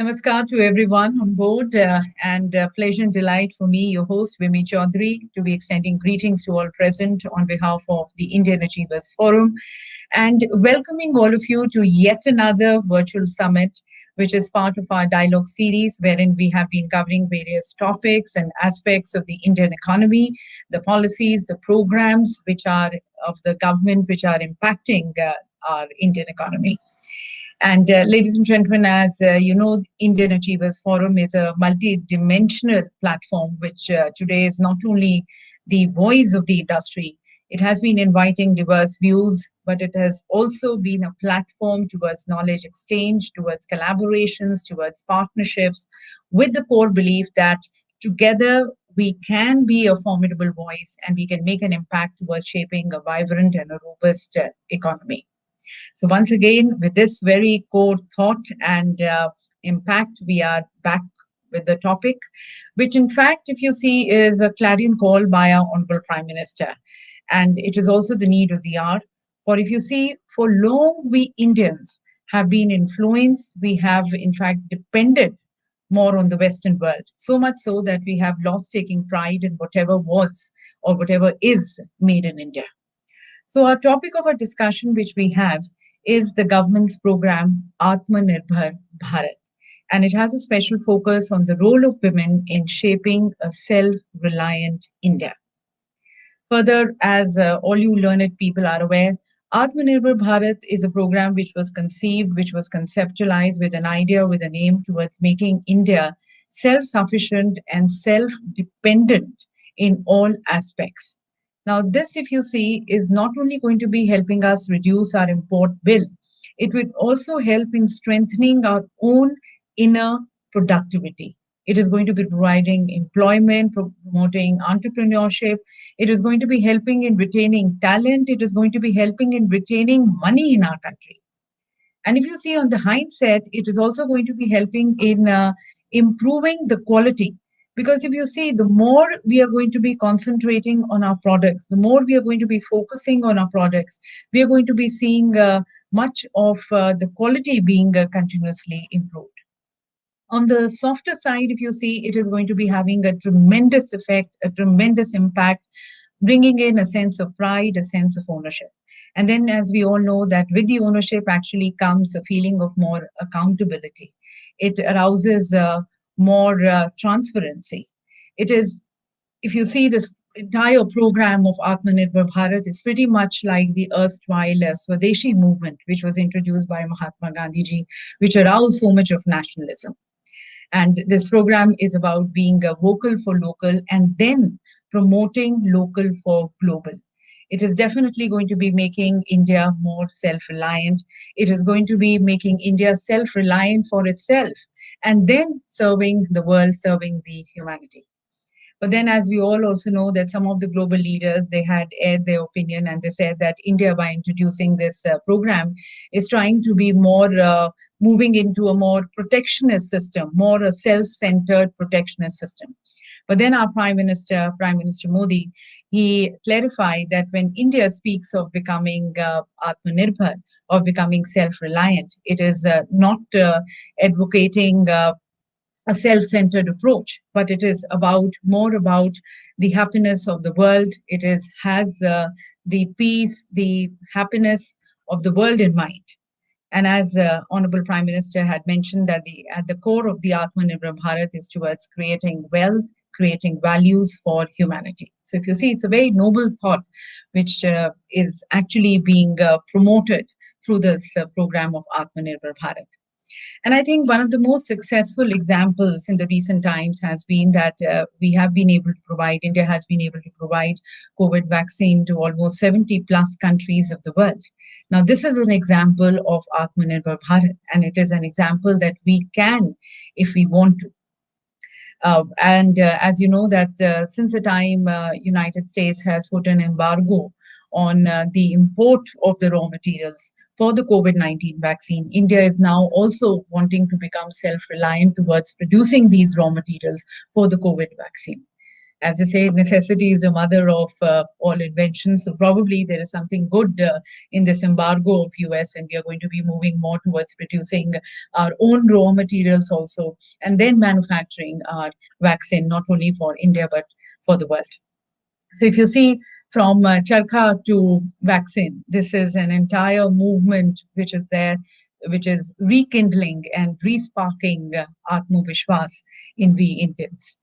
Namaskar to everyone on board, and pleasure and delight for me, your host, Vimi Chaudhary, to be extending greetings to all present on behalf of the Indian Achievers Forum and welcoming all of you to yet another virtual summit, which is part of our dialogue series, wherein we have been covering various topics and aspects of the Indian economy, the policies, the programs which are of the government which are impacting our Indian economy. And ladies and gentlemen, as you know, Indian Achievers Forum is a multi-dimensional platform which today is not only the voice of the industry, it has been inviting diverse views, but it has also been a platform towards knowledge exchange, towards collaborations, towards partnerships, with the core belief that together we can be a formidable voice and we can make an impact towards shaping a vibrant and a robust economy. So, once again, with this very core thought and impact, we are back with the topic, which, in fact, if you see, is a clarion call by our Honorable Prime Minister. And it is also the need of the hour. For if you see, for long, we Indians have been influenced, we have, in fact, depended more on the Western world, so much so that we have lost taking pride in whatever was or whatever is made in India. So, our topic of our discussion, which we have, is the government's program Atmanirbhar Bharat. And it has a special focus on the role of women in shaping a self reliant India. Further, as all you learned people are aware, Atmanirbhar Bharat is a program which was conceived, which was conceptualized with an idea, with an aim towards making India self sufficient and self dependent in all aspects. Now, this, if you see, is not only going to be helping us reduce our import bill, it will also help in strengthening our own inner productivity. It is going to be providing employment, promoting entrepreneurship. It is going to be helping in retaining talent. It is going to be helping in retaining money in our country. And if you see on the hindset, it is also going to be helping in improving the quality. Because if you see, the more we are going to be concentrating on our products, the more we are going to be focusing on our products, we are going to be seeing much of the quality being continuously improved. On the softer side, if you see, it is going to be having a tremendous effect, a tremendous impact, bringing in a sense of pride, a sense of ownership. And then, as we all know, that with the ownership actually comes a feeling of more accountability. It arouses more transparency. It is, if you see this entire program of Atmanirbhar Bharat is pretty much like the erstwhile Swadeshi movement, which was introduced by Mahatma Gandhi ji, which aroused so much of nationalism. And this program is about being a vocal for local and then promoting local for global. It is definitely going to be making India more self reliant. It is going to be making India self reliant for itself and then serving the world, serving the humanity. But then, as we all also know, that some of the global leaders they had aired their opinion and they said that India, by introducing this program, is trying to be more moving into a more protectionist system, more a self-centered protectionist system. But then our Prime Minister Modi, he clarified that when India speaks of becoming Atmanirbhar or becoming self-reliant, it is not advocating a self-centered approach, but it is about more about the happiness of the world. It is has the peace, the happiness of the world in mind. And as Honorable Prime Minister had mentioned, that the at the core of the Atmanirbhar Bharat is towards creating wealth, creating values for humanity. So if you see, it's a very noble thought, which is actually being promoted through this program of Atmanirbhar Bharat. And I think one of the most successful examples in the recent times has been that we have been able to provide, India has been able to provide COVID vaccine to almost 70 plus countries of the world. Now, this is an example of Atmanirbhar Bharat, and it is an example that we can, if we want to. And as you know, that since the time United States has put an embargo on the import of the raw materials for the COVID-19 vaccine, India is now also wanting to become self-reliant towards producing these raw materials for the COVID vaccine. As they say, necessity is the mother of all inventions. So probably there is something good in this embargo of US, and we are going to be moving more towards producing our own raw materials also, and then manufacturing our vaccine, not only for India, but for the world. So if you see from charkha to vaccine, this is an entire movement which is there, which is rekindling and resparking Atmavishwas in we Indians.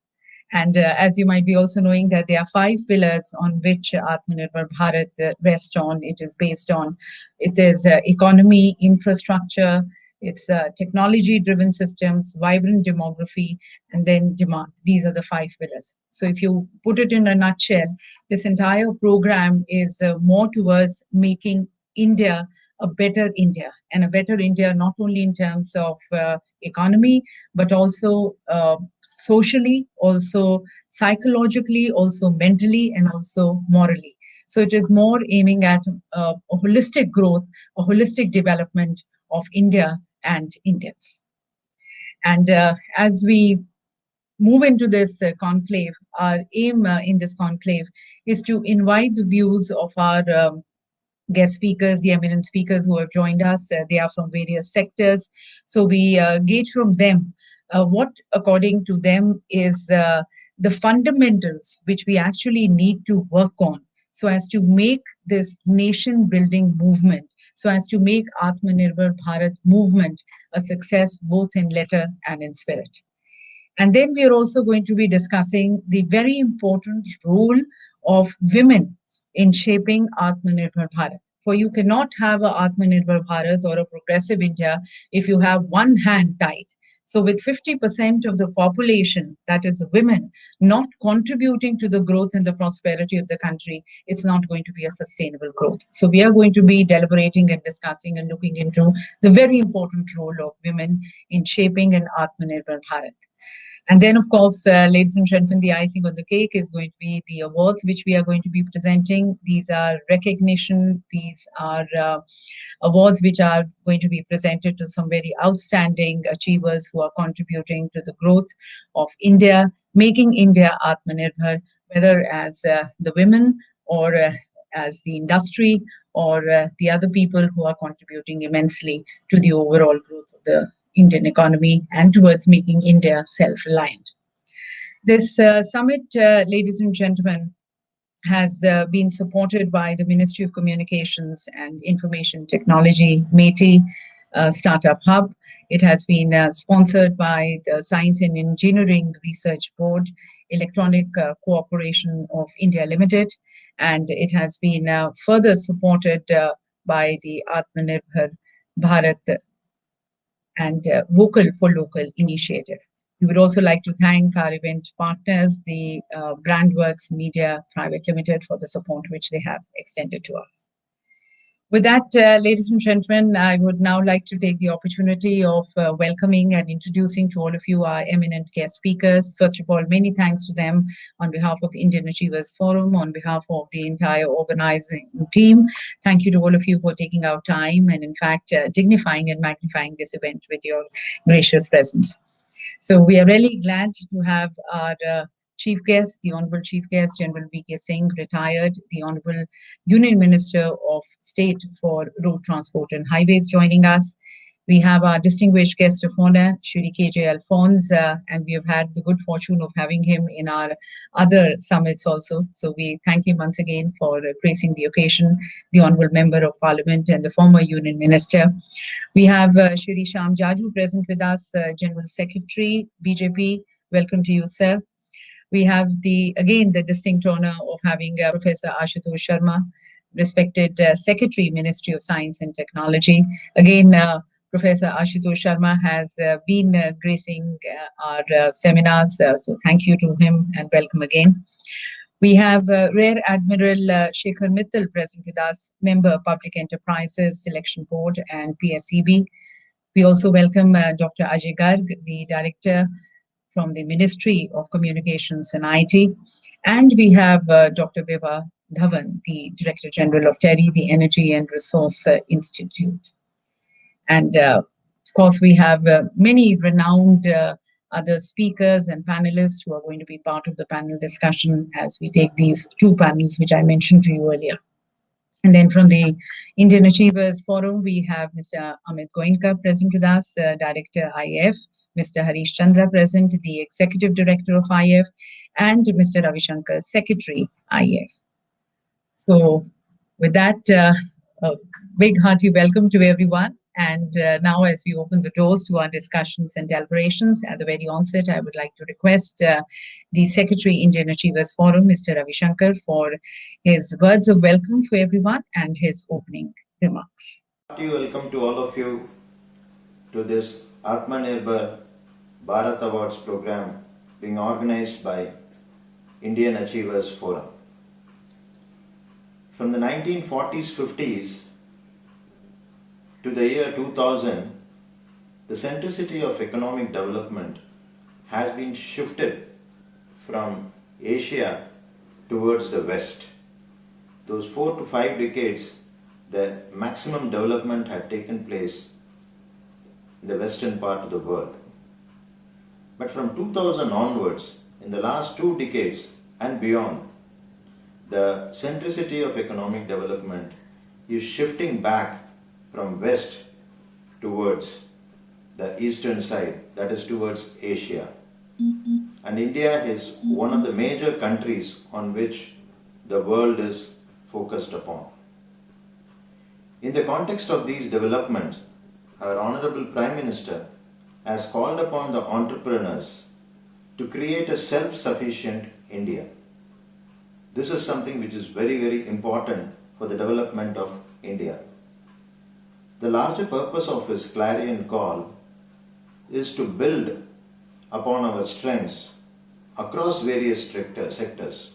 And as you might be also knowing that there are 5 pillars on which Atmanirbhar Bharat rests on. It is based on, it is economy, infrastructure, it's technology-driven systems, vibrant demography, and then demand. These are the 5 pillars. So if you put it in a nutshell, this entire program is more towards making India a better India, and a better India not only in terms of economy, but also socially, also psychologically, also mentally, and also morally. So it is more aiming at a holistic growth, a holistic development of India and Indians. And as we move into this conclave, our aim in this conclave is to invite the views of our guest speakers, the eminent speakers who have joined us. They are from various sectors. So we gauge from them what, according to them, is the fundamentals which we actually need to work on so as to make this nation building movement, so as to make Atmanirbhar Bharat movement a success both in letter and in spirit. And then we are also going to be discussing the very important role of women in shaping Atmanirbhar Bharat. For you cannot have a Atmanirbhar Bharat or a progressive India if you have one hand tied. So with 50% of the population, that is women, not contributing to the growth and the prosperity of the country, it's not going to be a sustainable growth. So we are going to be deliberating and discussing and looking into the very important role of women in shaping an Atmanirbhar Bharat. And then, of course, ladies and gentlemen, the icing on the cake is going to be the awards which we are going to be presenting. These are recognition. These are awards which are going to be presented to some very outstanding achievers who are contributing to the growth of India, making India Atmanirbhar, whether as the women or as the industry or the other people who are contributing immensely to the overall growth of the Indian economy and towards making India self-reliant. This summit, ladies and gentlemen, has been supported by the Ministry of Communications and Information Technology, METI, Startup Hub. It has been sponsored by the Science and Engineering Research Board, Electronic Cooperation of India Limited, and it has been further supported by the Atmanirbhar Bharat and Vocal for Local initiative. We would also like to thank our event partners, the Brandworks Media Private Limited, for the support which they have extended to us. With that, ladies and gentlemen, I would now like to take the opportunity of welcoming and introducing to all of you our eminent guest speakers. First of all, many thanks to them on behalf of Indian Achievers Forum, on behalf of the entire organizing team. Thank you to all of you for taking out time and, in fact, dignifying and magnifying this event with your gracious presence. So we are really glad to have our Chief Guest, the Honorable Chief Guest, General V.K. Singh, retired, the Honorable Union Minister of State for Road Transport and Highways, joining us. We have our distinguished guest of honor, Shri K.J. Alphonse, and we have had the good fortune of having him in our other summits also. So we thank him once again for gracing the occasion, the Honorable Member of Parliament and the former Union Minister. We have Shri Shyam Jaju present with us, General Secretary, BJP. Welcome to you, sir. We have the distinct honor of having Professor Ashutosh Sharma, respected Secretary, Ministry of Science and Technology. Again, Professor Ashutosh Sharma has been gracing our seminars, so thank you to him and welcome again. We have Rear Admiral Shekhar Mittal present with us, Member Public Enterprises Selection Board and PSEB. We also welcome Dr. Ajay Garg, the Director from the Ministry of Communications and IT. And we have Dr. Vibha Dhawan, the Director General of TERI, the Energy and Resource Institute. And of course, we have many renowned other speakers and panelists who are going to be part of the panel discussion as we take these two panels, which I mentioned to you earlier. And then from the Indian Achievers Forum, we have Mr. Amit Goenka present with us, Director IF, Mr. Harish Chandra present, the Executive Director of IF, and Mr. Ravi Shankar, Secretary IF. So, with that, a big hearty welcome to everyone. And now, as we open the doors to our discussions and deliberations, at the very onset, I would like to request the Secretary, Indian Achievers Forum, Mr. Ravi Shankar, for his words of welcome for everyone and his opening remarks. Welcome to all of you to this Atmanirbhar Bharat Awards program being organized by Indian Achievers Forum. From the 1940s, 50s to the year 2000, the centricity of economic development has been shifted from Asia towards the West. Those 4 to 5 decades, the maximum development had taken place in the western part of the world. But from 2000 onwards, in the last 2 decades and beyond, the centricity of economic development is shifting back from west towards the eastern side, that is towards Asia. And India is one of the major countries on which the world is focused upon. In the context of these developments, our Honorable Prime Minister has called upon the entrepreneurs to create a self-sufficient India. This is something which is very, very important for the development of India. The larger purpose of his clarion call is to build upon our strengths across various sectors,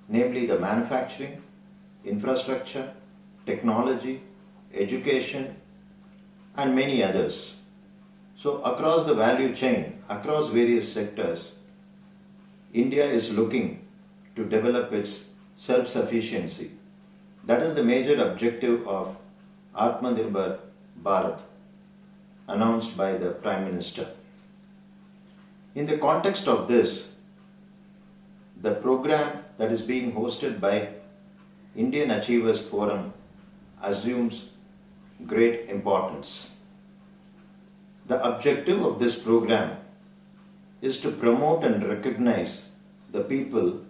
namely the manufacturing, infrastructure, technology, education, and many others. So across the value chain, across various sectors, India is looking to develop its self-sufficiency. That is the major objective of Atmanirbhar Bharat, announced by the Prime Minister. In the context of this, the program that is being hosted by Indian Achievers Forum assumes great importance. The objective of this program is to promote and recognize the people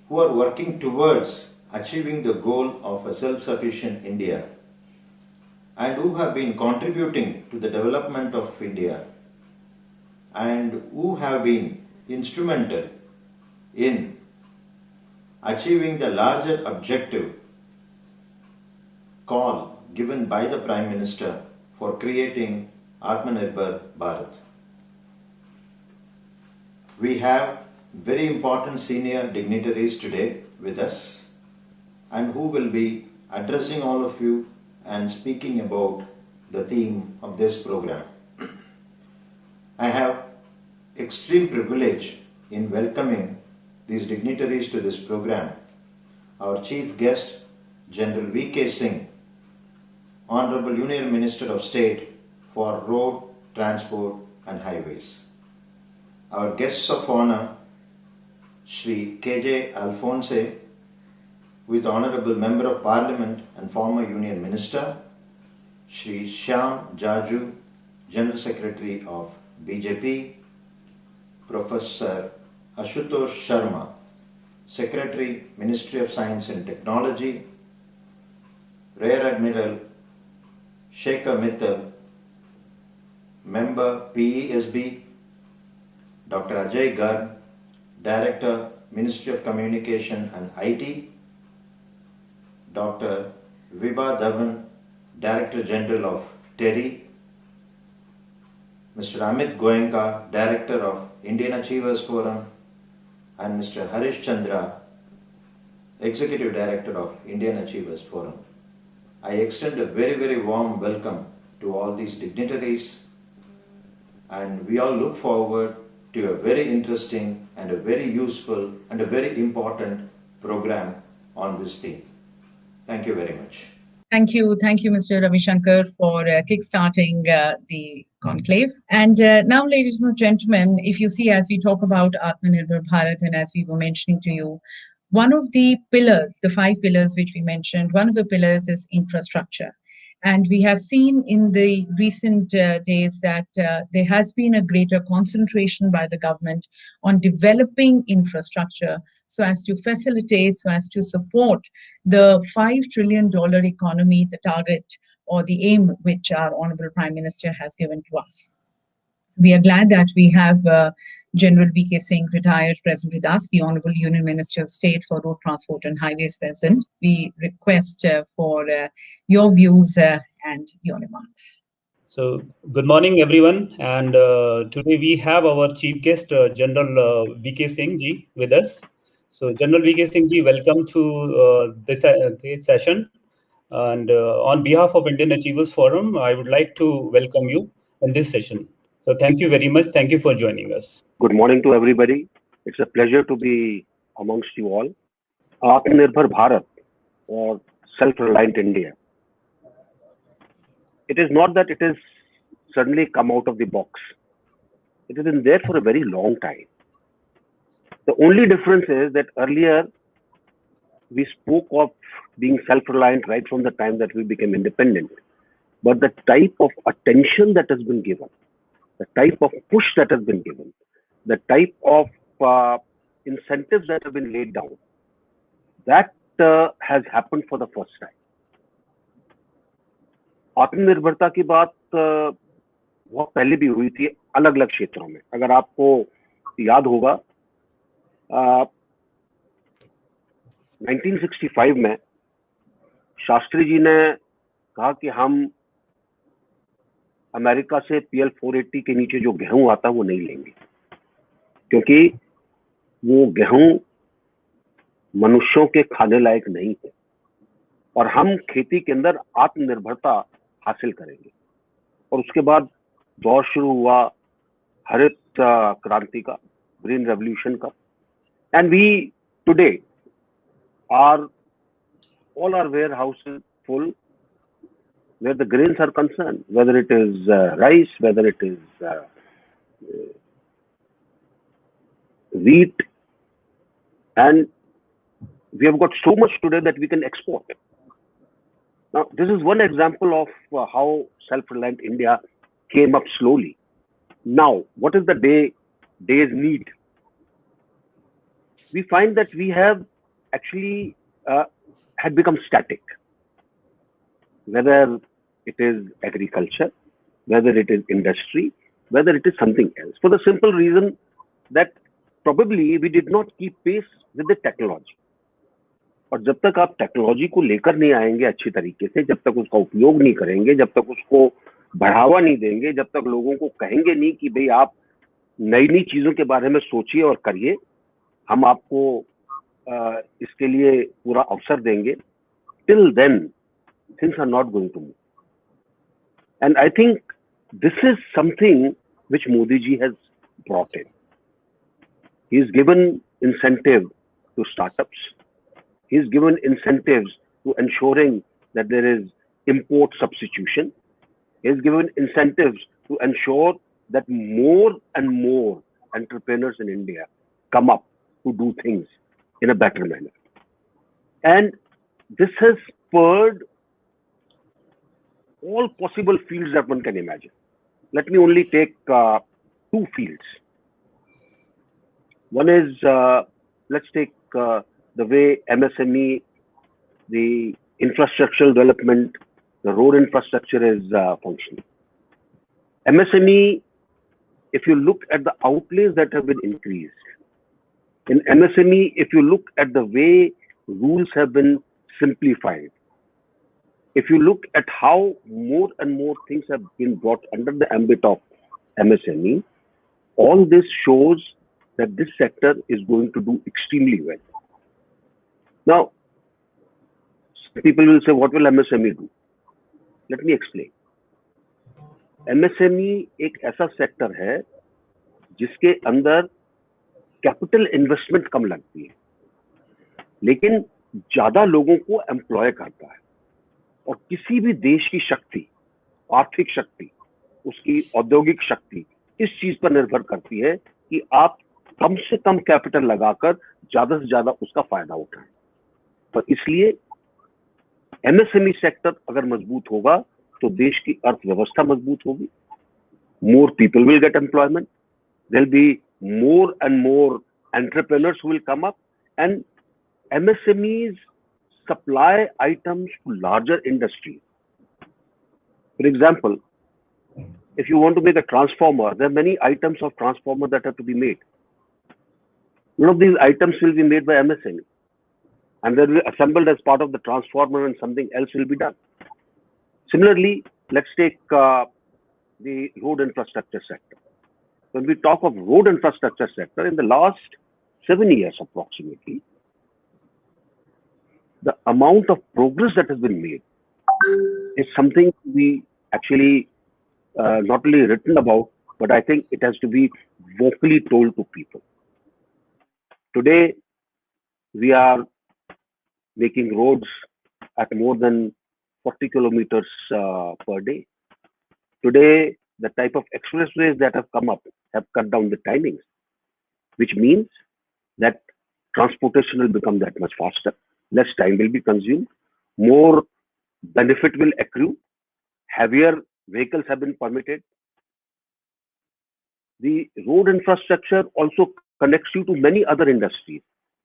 who are working towards achieving the goal of a self-sufficient India and who have been contributing to the development of India and who have been instrumental in achieving the larger objective call given by the Prime Minister for creating Atmanirbhar Bharat. We have very important senior dignitaries today with us and who will be addressing all of you and speaking about the theme of this program. I have extreme privilege in welcoming these dignitaries to this program. Our chief guest, General V.K. Singh, Honorable Union Minister of State for Road, Transport and Highways. Our guests of honor, Shri K.J. Alphonse, who is the Honorable Member of Parliament and former Union Minister, Shri Shyam Jaju, General Secretary of BJP, Professor Ashutosh Sharma, Secretary, Ministry of Science and Technology, Rear Admiral Shekhar Mittal, Member PESB, Dr. Ajay Garg, Director, Ministry of Communication and IT, Dr. Vibha Dhawan, Director General of TERI, Mr. Amit Goenka, Director of Indian Achievers Forum, and Mr. Harish Chandra, Executive Director of Indian Achievers Forum. I extend a very, very warm welcome to all these dignitaries, and we all look forward to a very interesting and a very useful and a very important program on this theme. Thank you very much. Thank you, Mr. Ravi Shankar, for kickstarting the conclave. And now, ladies and gentlemen, if you see, as we talk about Atmanirbhar Bharat, and as we were mentioning to you, one of the pillars, the 5 pillars which we mentioned, one of the pillars is infrastructure. And we have seen in the recent days that there has been a greater concentration by the government on developing infrastructure so as to facilitate, so as to support the $5 trillion economy, the target or the aim which our Honorable Prime Minister has given to us. We are glad that we have General V.K. Singh, retired, present with us, the Honorable Union Minister of State for Road Transport and Highways present. We request for your views and your remarks. So, good morning, everyone. And today we have our chief guest, General V.K. Singh ji, with us. So, General V.K. Singh ji, welcome to this session. And on behalf of Indian Achievers Forum, I would like to welcome you in this session. So, thank you very much. Thank you for joining us. Good morning to everybody. It's a pleasure to be amongst you all. Atmanirbhar Bharat, or self-reliant India. It is not that it has suddenly come out of the box. It has been there for a very long time. The only difference is that earlier we spoke of being self-reliant right from the time that we became independent. But the type of attention that has been given, the type of push that has been given, the type of incentives that have been laid down, that has happened for the first time. आत्मनिर्भरता की बात बहुत पहले भी हुई थी अलग अलग क्षेत्रों में. अगर आपको याद होगा 1965 में शास्त्री जी ने कहा कि हम अमेरिका से PL 480 के नीचे जो गेहूं आता है वो नहीं लेंगे, क्योंकि वो गेहूं मनुष्यों के खाने लायक नहीं है और हम खेती के अंदर आत्मनिर्भरता हासिल करेंगे. और उसके बाद दौर शुरू हुआ हरित क्रांति का, ग्रीन रेवोल्यूशन का. And we today are all our warehouses full where the grains are concerned, whether it is rice, whether it is wheat, and we have got so much today that we can export. Now, this is one example of how self-reliant India came up slowly. Now, what is the day's need? We find that we have actually had become static, whether it is agriculture, whether it is industry, whether it is something else, for the simple reason that probably we did not keep pace with the technology. और जब तक आप technology को लेकर नहीं आएंगे अच्छी तरीके से, जब तक उसका उपयोग नहीं करेंगे, जब तक उसको बढ़ावा नहीं देंगे, जब तक लोगों को कहेंगे नहीं कि भाई आप नई नई चीजों के बारे में सोचिए और करिए, हम आपको इसके लिए पूरा अवसर देंगे, till then things are not going to move. And I think this is something which Modi ji has brought in. He has given incentive to startups. He has given incentives to ensuring that there is import substitution. He has given incentives to ensure that more and more entrepreneurs in India come up to do things in a better manner. And this has spurred all possible fields that one can imagine. Let me only take 2 fields. One is, let's take the way MSME, the infrastructural development, the road infrastructure is functioning. MSME, if you look at the outlays that have been increased, in MSME, if you look at the way rules have been simplified, if you look at how more and more things have been brought under the ambit of MSME, all this shows that this sector is going to do extremely well. Now, people will say, what will MSME do? Let me explain. MSME एक ऐसा sector है जिसके अंदर capital investment कम लगती है, लेकिन ज्यादा लोगों को एम्प्लॉय करता है. और किसी भी देश की शक्ति, आर्थिक शक्ति, उसकी औद्योगिक शक्ति इस चीज पर निर्भर करती है कि आप कम से कम कैपिटल लगाकर ज्यादा से ज्यादा उसका फायदा उठाएं। तो इसलिए एमएसएमई सेक्टर अगर मजबूत होगा तो देश की अर्थव्यवस्था मजबूत होगी, more people will get employment, there'll be more and more entrepreneurs who will come up, and MSMEs supply items to larger industries. For example, if you want to make a transformer, there are many items of transformer that have to be made. None of these items will be made by MSME, and they'll be assembled as part of the transformer and something else will be done. Similarly, let's take the road infrastructure sector. When we talk of road infrastructure sector, in the last 7 years approximately, the amount of progress that has been made is something we actually not only written about, but I think it has to be vocally told to people. Today, we are making roads at more than 40 kilometers per day. Today, the type of expressways that have come up have cut down the timings, which means that transportation will become that much faster, less time will be consumed, more benefit will accrue, heavier vehicles have been permitted. The road infrastructure also connects you to many other industries,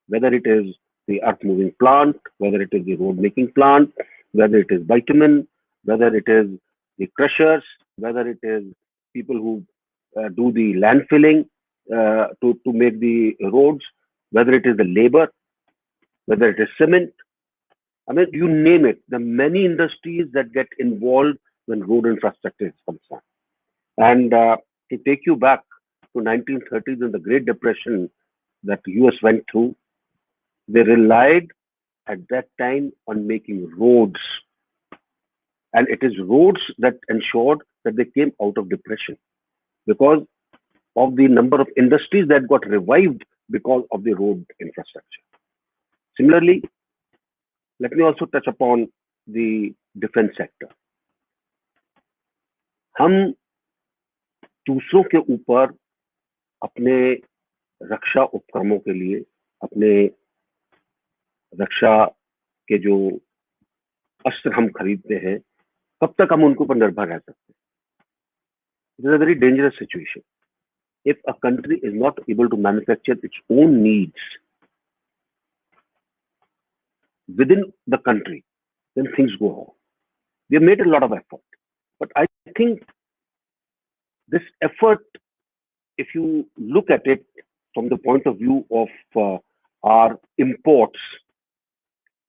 whether it is the earth moving plant, whether it is the road making plant, whether it is bitumen, whether it is the crushers, whether it is people who do the land filling to make the roads, whether it is the labor, whether it is cement. I mean, you name it. There are many industries that get involved when road infrastructure is concerned. And to take you back to 1930s and the Great Depression that the US went through, they relied at that time on making roads. And it is roads that ensured that they came out of depression because of the number of industries that got revived because of the road infrastructure. Similarly, let me also touch upon the defense sector. हम दूसरों के ऊपर अपने रक्षा उपक्रमों के लिए, अपने रक्षा के जो अस्त्र हम खरीदते हैं, कब तक हम उनके ऊपर निर्भर रह सकते हैं? It is a very dangerous situation. If a country is not able to manufacture its own needs within the country, then things go wrong. We have made a lot of effort, but I think this effort, if you look at it from the point of view of our imports,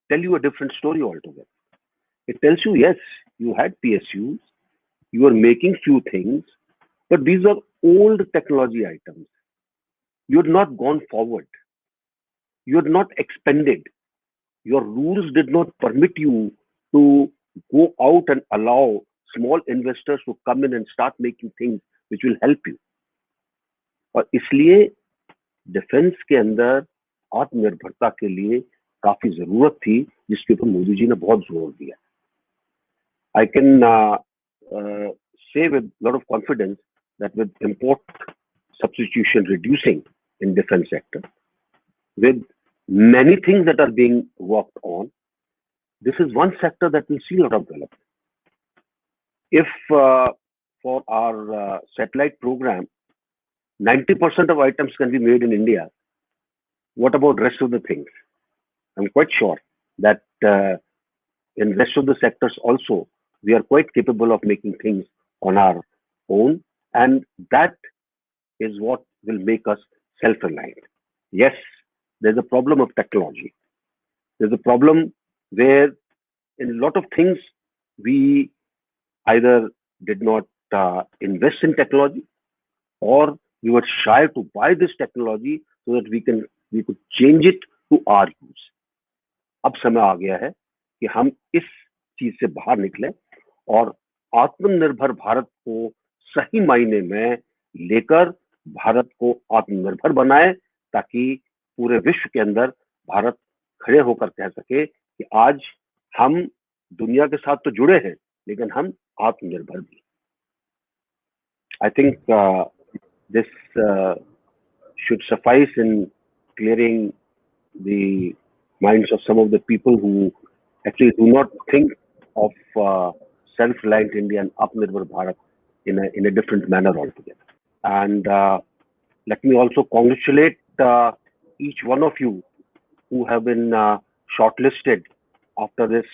tell you a different story altogether. It tells you, yes, you had PSUs, you were making few things, but these are old technology items. You had not gone forward. You had not expanded. Your rules did not permit you to go out and allow small investors to come in and start making things which will help you. और इसलिए defence के अंदर आत्मनिर्भरता के लिए काफी जरूरत थी, जिसके ऊपर मोदी जी ने बहुत जोर दिया. I can say with a lot of confidence that with import substitution reducing in defense sector, with many things that are being worked on, this is one sector that will see a lot of development. If for our satellite program, 90% of items can be made in India, what about rest of the things? I'm quite sure that in rest of the sectors also, we are quite capable of making things on our own, and that is what will make us self-reliant. Yes, there's a problem of technology. There's a problem where in a lot of things we either did not invest in technology, or we were shy to buy this technology so that we could change it to our use. अब समय आ गया है कि हम इस चीज से बाहर निकले और आत्मनिर्भर भारत को सही मायने में लेकर भारत को आत्मनिर्भर बनाए, ताकि पूरे विश्व के अंदर भारत खड़े होकर कह सके कि आज हम दुनिया के साथ तो जुड़े हैं, लेकिन हम आत्मनिर्भर भी. I think this should suffice in clearing the minds of some of the people who actually do not think of self-reliant India and Atmanirbhar Bharat in a different manner altogether. And let me also congratulate each one of you who have been shortlisted after this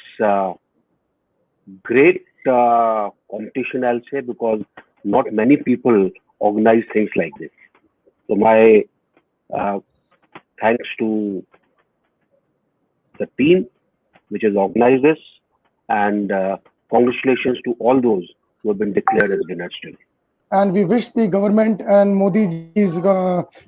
great competition, I'll say, because not many people organize things like this. So my thanks to the team which has organized this, and congratulations to all those who have been declared as winners today. And we wish the government and Modi ji's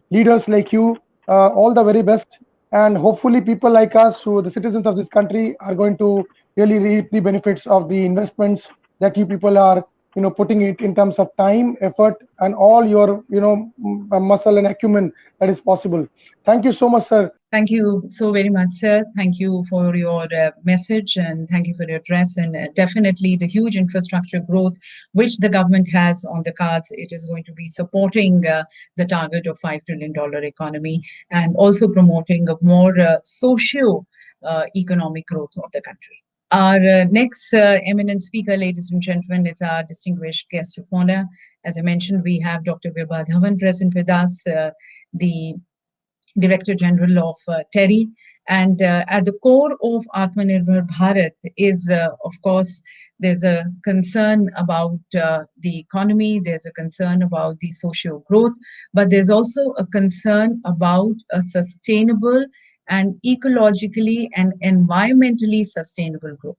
leaders like you all the very best. And hopefully people like us, who the citizens of this country, are going to really reap the benefits of the investments that you people are putting it in terms of time, effort, and all your muscle and acumen that is possible. Thank you so much, sir. Thank you so very much, sir. Thank you for your message, and thank you for your address. And definitely the huge infrastructure growth which the government has on the cards, it is going to be supporting the target of $5 trillion economy, and also promoting a more socio-economic growth of the country. Our next eminent speaker, ladies and gentlemen, is our distinguished guest of honor. As I mentioned, we have Dr. Vibha Dhawan present with us, the Director General of TERI. And at the core of Atmanirbhar Bharat is, of course, there's a concern about the economy, there's a concern about the social growth, but there's also a concern about a sustainable and ecologically and environmentally sustainable growth.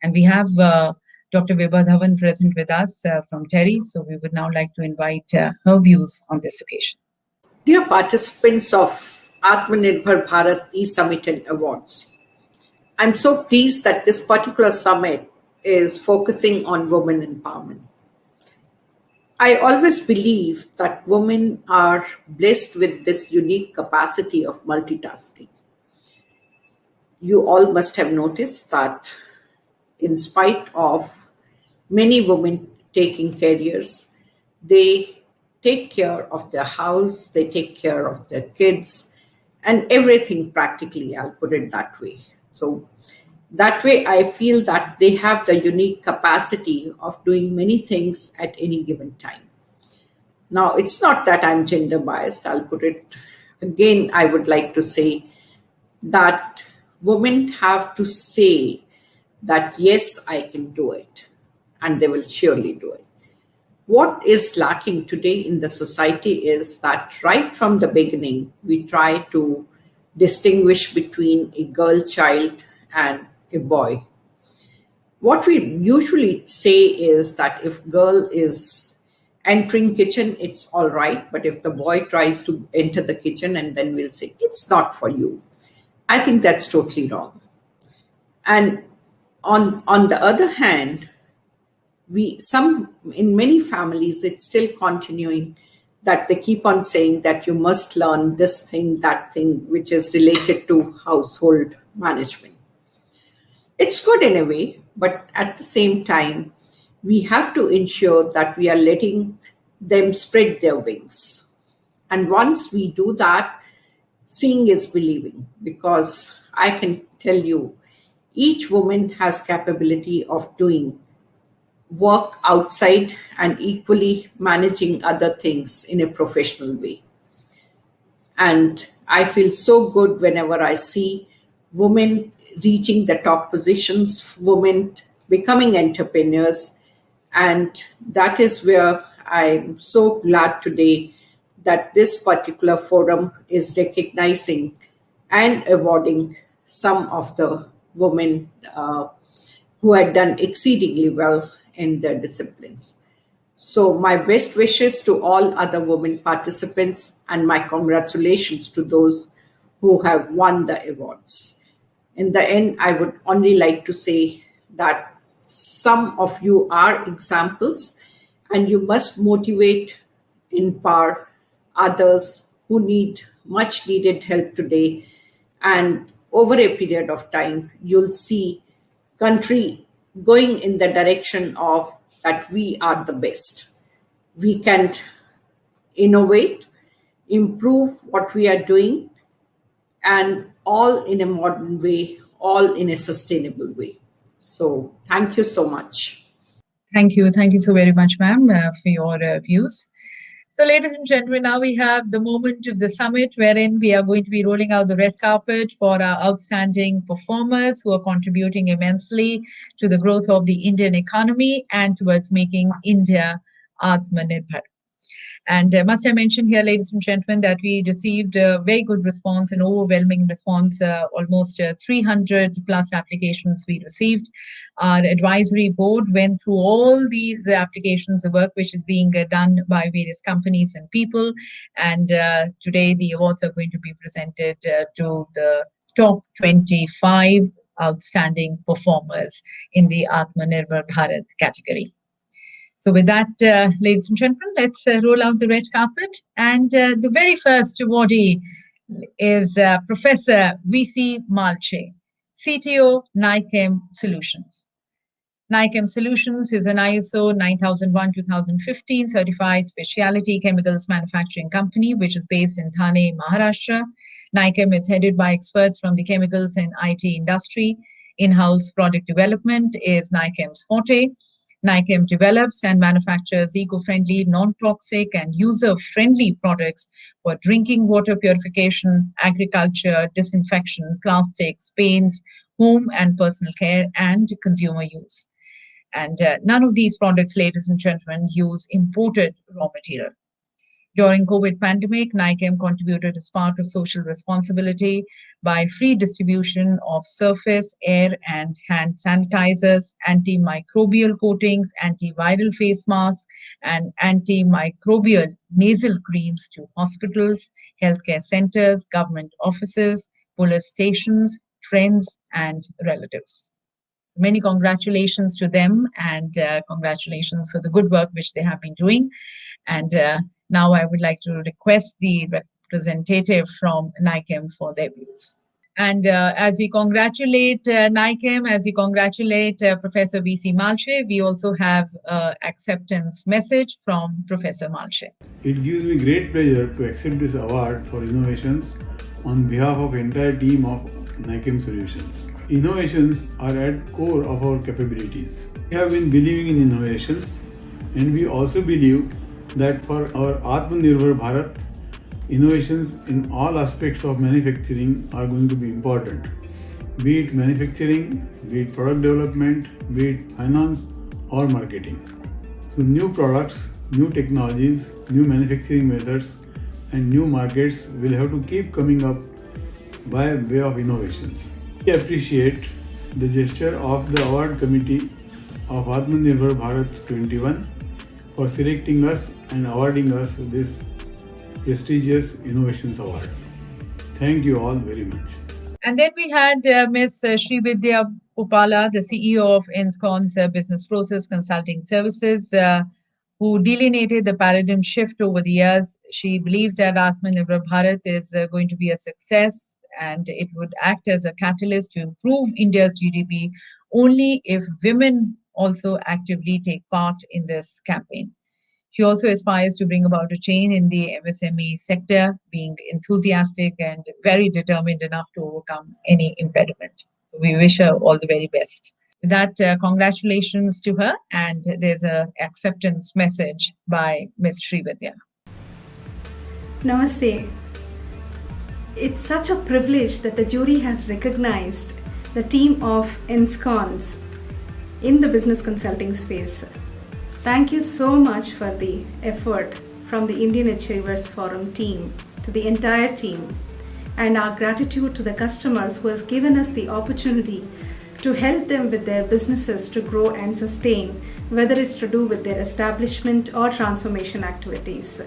And we have Dr. Vibha Dhawan present with us from TERI, so we would now like to invite her views on this occasion. Dear participants of Atmanirbhar Bharat e-Summit and Awards, I'm so pleased that this particular summit is focusing on women empowerment. I always believe that women are blessed with this unique capacity of multitasking. You all must have noticed that in spite of many women taking careers, they take care of their house, they take care of their kids, and everything practically, I'll put it that way. So that way, I feel that they have the unique capacity of doing many things at any given time. Now, it's not that I'm gender biased. I'll put it again, I would like to say that women have to say that, yes, I can do it, and they will surely do it. What is lacking today in the society is that right from the beginning, we try to distinguish between a girl child and a boy. What we usually say is that if girl is entering kitchen, it's all right. But if the boy tries to enter the kitchen, and then we'll say, it's not for you. I think that's totally wrong. And on the other hand, in many families, it's still continuing that they keep on saying that you must learn this thing, that thing, which is related to household management. It's good in a way, but at the same time, we have to ensure that we are letting them spread their wings. And once we do that, seeing is believing, because I can tell you, each woman has capability of doing work outside and equally managing other things in a professional way. And I feel so good whenever I see women reaching the top positions, women becoming entrepreneurs. And that is where I'm so glad today that this particular forum is recognizing and awarding some of the women who had done exceedingly well in their disciplines. So my best wishes to all other women participants, and my congratulations to those who have won the awards. In the end, I would only like to say that some of you are examples, and you must motivate, empower others who need much needed help today. And over a period of time, you'll see country going in the direction of that we are the best. we can innovate, improve what we are doing, and all in a modern way, all in a sustainable way. So thank you so much. Thank you. Thank you so very much, ma'am, for your views. So, ladies and gentlemen, now we have the moment of the summit wherein we are going to be rolling out the red carpet for our outstanding performers who are contributing immensely to the growth of the Indian economy and towards making India Atmanirbhar. And must I mention here, ladies and gentlemen, that we received a very good response, an overwhelming response, almost 300 plus applications we received. Our advisory board went through all these applications, the work which is being done by various companies and people. And today the awards are going to be presented to the top 25 outstanding performers in the Atmanirbhar Bharat category. So with that, ladies and gentlemen, let's roll out the red carpet. And the very first awardee is Professor V.C. Malche, CTO, NICEM Solutions. NICEM Solutions is an ISO 9001-2015 certified specialty chemicals manufacturing company, which is based in Thane, Maharashtra. NICEM is headed by experts from the chemicals and IT industry. In-house product development is NICEM's forte. NICEM develops and manufactures eco-friendly, non-toxic and user-friendly products for drinking water purification, agriculture, disinfection, plastics, paints, home and personal care, and consumer use. And none of these products, ladies and gentlemen, use imported raw material. During COVID pandemic, NICEM contributed as part of social responsibility by free distribution of surface, air, and hand sanitizers, antimicrobial coatings, antiviral face masks, and antimicrobial nasal creams to hospitals, healthcare centers, government offices, police stations, friends, and relatives. Many congratulations to them, and congratulations for the good work which they have been doing. And now I would like to request the representative from NICEM for their views. And as we congratulate NICEM, as we congratulate Professor V.C. Malche, we also have an acceptance message from Professor Malche. It gives me great pleasure to accept this award for innovations on behalf of the entire team of NICEM Solutions. Innovations are at core of our capabilities. We have been believing in innovations, and we also believe that for our Atmanirbhar Bharat, innovations in all aspects of manufacturing are going to be important. Be it manufacturing, be it product development, be it finance or marketing. So new products, new technologies, new manufacturing methods and new markets will have to keep coming up by way of innovations. We appreciate the gesture of the award committee of Atmanirbhar Bharat 21 for selecting us and awarding us this prestigious Innovations Award. Thank you all very much. And then we had Ms. Srividya Upala, the CEO of INSCON's Business Process Consulting Services, who delineated the paradigm shift over the years. She believes that Atmanirbhar Bharat is going to be a success, and it would act as a catalyst to improve India's GDP only if women also actively take part in this campaign. She also aspires to bring about a change in the MSME sector, being enthusiastic and very determined enough to overcome any impediment. We wish her all the very best. With that, congratulations to her, and there's an acceptance message by Ms. Srividya. Namaste. It's such a privilege that the jury has recognized the team of INSCONs in the business consulting space. Thank you so much for the effort from the Indian Achievers Forum team to the entire team, and our gratitude to the customers who has given us the opportunity to help them with their businesses to grow and sustain, whether it's to do with their establishment or transformation activities.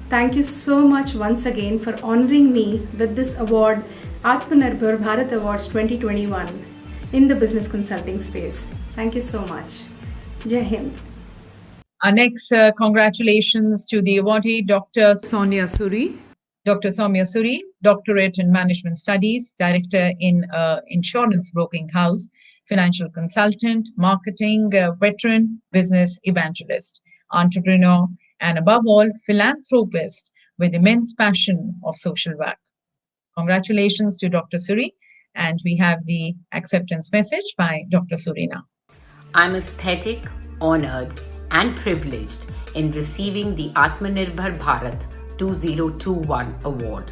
Thank you so much once again for honoring me with this award, Atmanirbhar Bharat Awards 2021 in the business consulting space. Thank you so much. Jai Hind. Our next congratulations to the awardee, Dr. Sonia Suri. Dr. Soumya Suri, Doctorate in Management Studies, Director in Insurance Broking House, Financial Consultant, Marketing Veteran, Business Evangelist, Entrepreneur, and above all, philanthropist with immense passion of social work. Congratulations to Dr. Suri, and we have the acceptance message by Dr. Suri now. I'm ecstatic, honored, and privileged in receiving the Atmanirbhar Bharat 2021 award.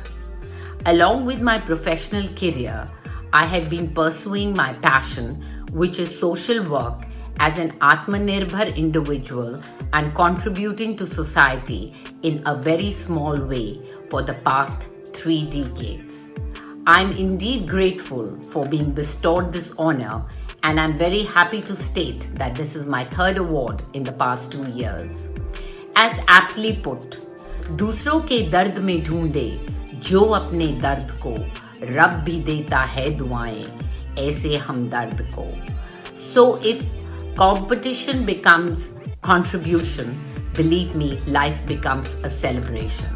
Along with my professional career, I have been pursuing my passion, which is social work, as an Atmanirbhar individual and contributing to society in a very small way for the past 3 decades. I'm indeed grateful for being bestowed this honor, and I'm very happy to state that this is my 3rd award in the past 2 years. As aptly put, दूसरों के दर्द में ढूंढे जो अपने दर्द को, रब भी देता है दुआएं ऐसे हमदर्द को. So if competition becomes contribution, believe me, life becomes a celebration.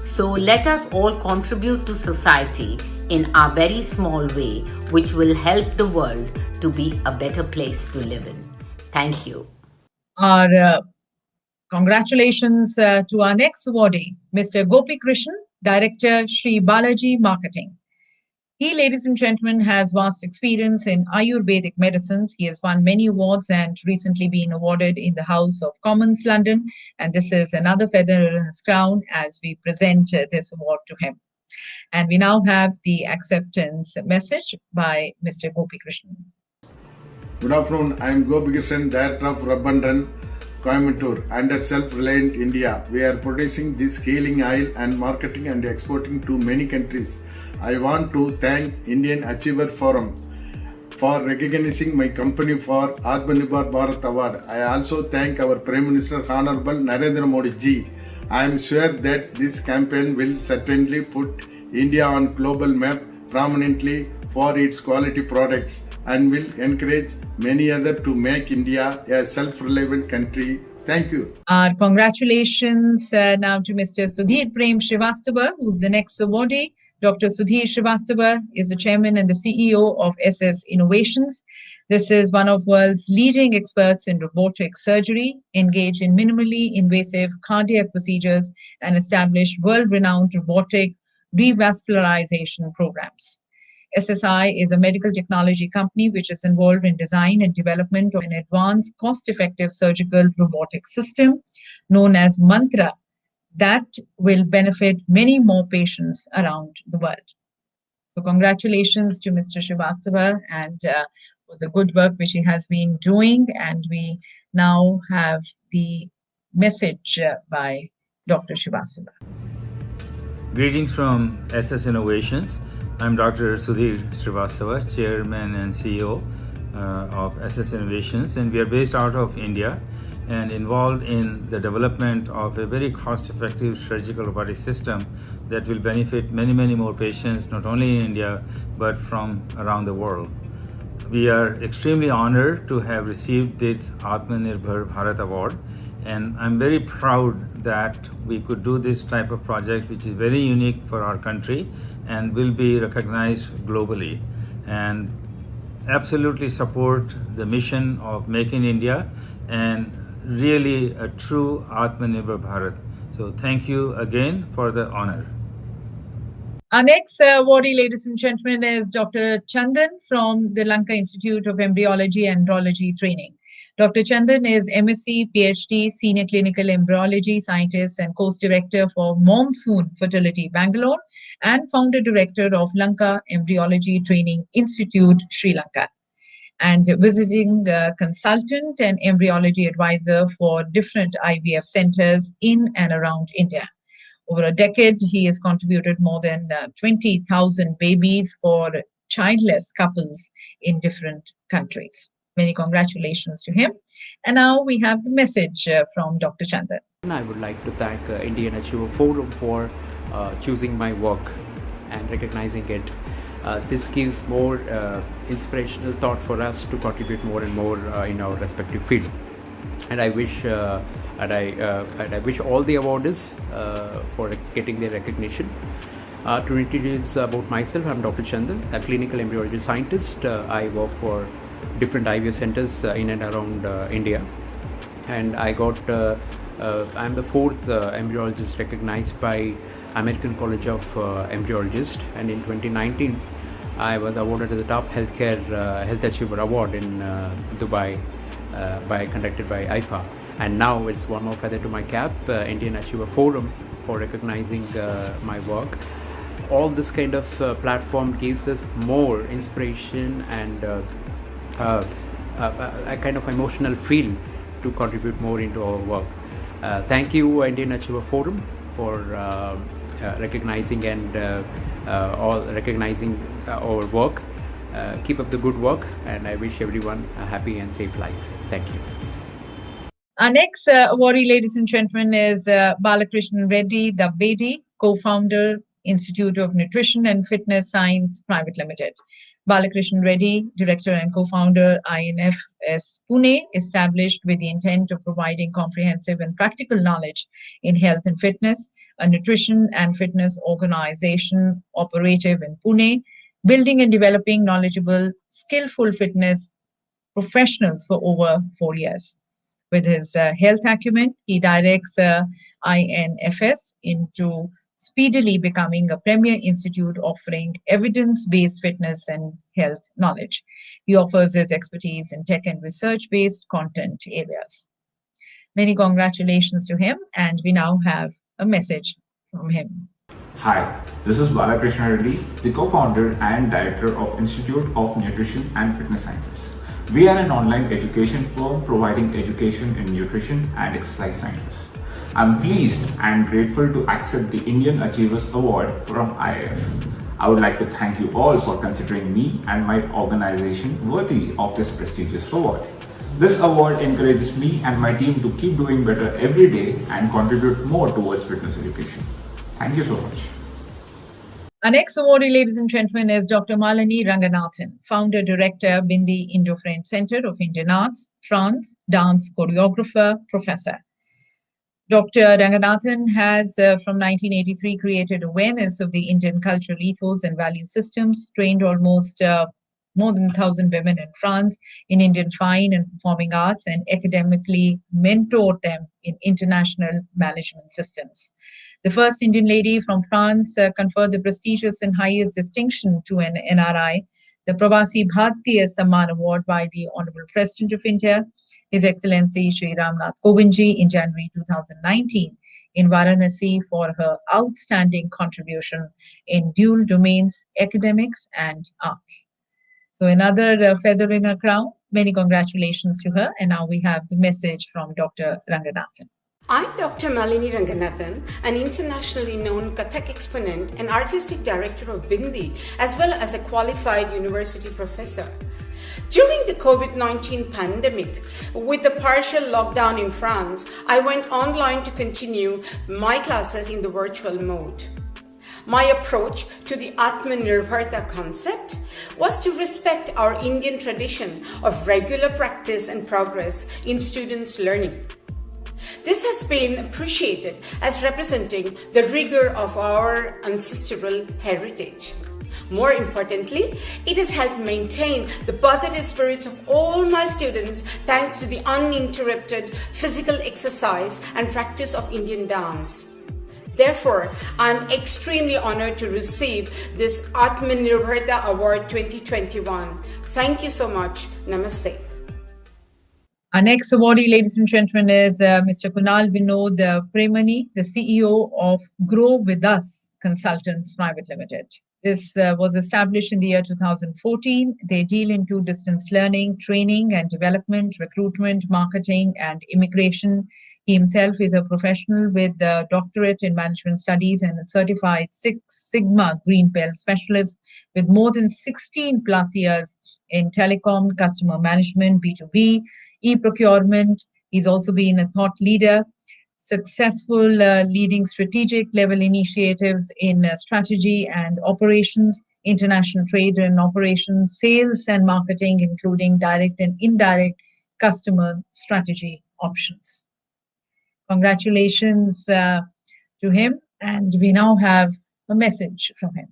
So let us all contribute to society in our very small way, which will help the world to be a better place to live in. Thank you. Our congratulations to our next awardee, Mr. Gopi Krishnan, Director, Sri Balaji Marketing. He, ladies and gentlemen, has vast experience in Ayurvedic medicines. He has won many awards and recently been awarded in the House of Commons, London. And this is another feather in his crown as we present this award to him. And we now have the acceptance message by Mr. Gopi Krishnan. Good afternoon. I am Gopi Krishnan, Director of Rub and Run, Coimbatore. Under Self-Reliant India, we are producing this healing oil and marketing and exporting to many countries. I want to thank Indian Achiever Forum for recognizing my company for Atmanirbhar Bharat Award. I also thank our Prime Minister Honorable Narendra Modi ji. I am sure that this campaign will certainly put India on global map prominently for its quality products and will encourage many others to make India a self-reliant country. Thank you. Our congratulations now to Mr. Sudhir Prem Srivastava, who's the next awardee. Dr. Sudhir Srivastava is the chairman and the CEO of SS Innovations. This is one of the world's leading experts in robotic surgery, engaged in minimally invasive cardiac procedures, and established world-renowned robotic revascularization programs. SSI is a medical technology company which is involved in design and development of an advanced, cost-effective surgical robotic system known as Mantra that will benefit many more patients around the world. So congratulations to Mr. Srivastava and for the good work which he has been doing. And we now have the message by Dr. Srivastava. Greetings from SS Innovations. I'm Dr. Sudhir Srivastava, Chairman and CEO of SS Innovations, and we are based out of India and involved in the development of a very cost-effective surgical robotic system that will benefit many, many more patients, not only in India, but from around the world. We are extremely honored to have received this Atmanirbhar Bharat Award, and I'm very proud that we could do this type of project, which is very unique for our country and will be recognized globally. And absolutely support the mission of Make in India and really a true Atmanirbhar Bharat. So thank you again for the honor. Our next awardee, ladies and gentlemen, is Dr. Chandan from the Lanka Institute of Embryology and Andrology Training. Dr. Chandan is MSc, PhD, Senior Clinical Embryology Scientist and Course Director for Monsoon Fertility, Bangalore, and Founder Director of Lanka Embryology Training Institute, Sri Lanka, and visiting consultant and embryology advisor for different IVF centers in and around India. Over a decade, he has contributed more than 20,000 babies for childless couples in different countries. Many congratulations to him. And now we have the message from Dr. Chandan. I would like to thank Indian Achiever Forum for choosing my work and recognizing it. This gives more inspirational thought for us to contribute more and more in our respective field. And I wish I wish all the awardees for getting their recognition. To introduce about myself, I'm Dr. Chandan, a clinical embryology scientist. I work for different IVF centers in and around India, and I got I'm the fourth embryologist recognized by American College of Embryologists, and in 2019 I was awarded the top health achiever award in Dubai, conducted by IFA. And now it's one more feather to my cap, Indian Achiever Forum, for recognizing my work. All this kind of platform gives us more inspiration and a kind of emotional feel to contribute more into our work. Thank you, Indian Achiever Forum, for recognizing our work. Keep up the good work, and I wish everyone a happy and safe life. Thank you. Our next awardee, ladies and gentlemen, is Balakrishnan Reddy Dabbedi, co-founder, Institute of Nutrition and Fitness Science Private Limited. Balakrishnan Reddy, director and co-founder, INFS Pune, established with the intent of providing comprehensive and practical knowledge in health and fitness, a nutrition and fitness organization operative in Pune, building and developing knowledgeable, skillful fitness professionals for over 4 years. With his health acumen, he directs INFS into speedily becoming a premier institute offering evidence-based fitness and health knowledge. He offers his expertise in tech and research-based content areas. Many congratulations to him, and we now have a message from him. Hi, this is Balakrishnan Reddy, the co-founder and director of Institute of Nutrition and Fitness Sciences. We are an online education firm providing education in nutrition and exercise sciences. I'm pleased and grateful to accept the Indian Achievers Award from IIF. I would like to thank you all for considering me and my organization worthy of this prestigious award. This award encourages me and my team to keep doing better every day and contribute more towards fitness education. Thank you so much. Our next awardee, ladies and gentlemen, is Dr. Malini Ranganathan, founder director, Bindi Indo-French Center of Indian Arts, France, dance choreographer, professor. Dr. Ranganathan has, from 1983, created awareness of the Indian cultural ethos and value systems, trained almost more than 1,000 women in France in Indian fine and performing arts, and academically mentored them in international management systems. The first Indian lady from France conferred the prestigious and highest distinction to an NRI, the Pravasi Bharatiya Samman Award by the Honorable President of India, His Excellency Shri Ramnath Kovindji, in January 2019 in Varanasi for her outstanding contribution in dual domains, academics and arts. So another feather in her crown. Many congratulations to her. And now we have the message from Dr. Ranganathan. I'm Dr. Malini Ranganathan, an internationally known Kathak exponent and artistic director of Bindi, as well as a qualified university professor. During the COVID-19 pandemic, with the partial lockdown in France, I went online to continue my classes in the virtual mode. My approach to the Atmanirbhar concept was to respect our Indian tradition of regular practice and progress in students' learning. This has been appreciated as representing the rigor of our ancestral heritage. More importantly, it has helped maintain the positive spirits of all my students thanks to the uninterrupted physical exercise and practice of Indian dance. Therefore, I am extremely honored to receive this Atmanirbhar Award 2021. Thank you so much. Namaste. Our next awardee, ladies and gentlemen, is Mr. Kunal Vinod Premani, the CEO of Grow With Us Consultants Private Limited. This was established in the year 2014. They deal into distance learning, training and development, recruitment, marketing, and immigration. He himself is a professional with a doctorate in management studies and a certified Six Sigma Green Belt specialist with more than 16 plus years in telecom, customer management, B2B, e-procurement. He's also been a thought leader, successful leading strategic level initiatives in strategy and operations, international trade and operations, sales and marketing, including direct and indirect customer strategy options. Congratulations to him, and we now have a message from him.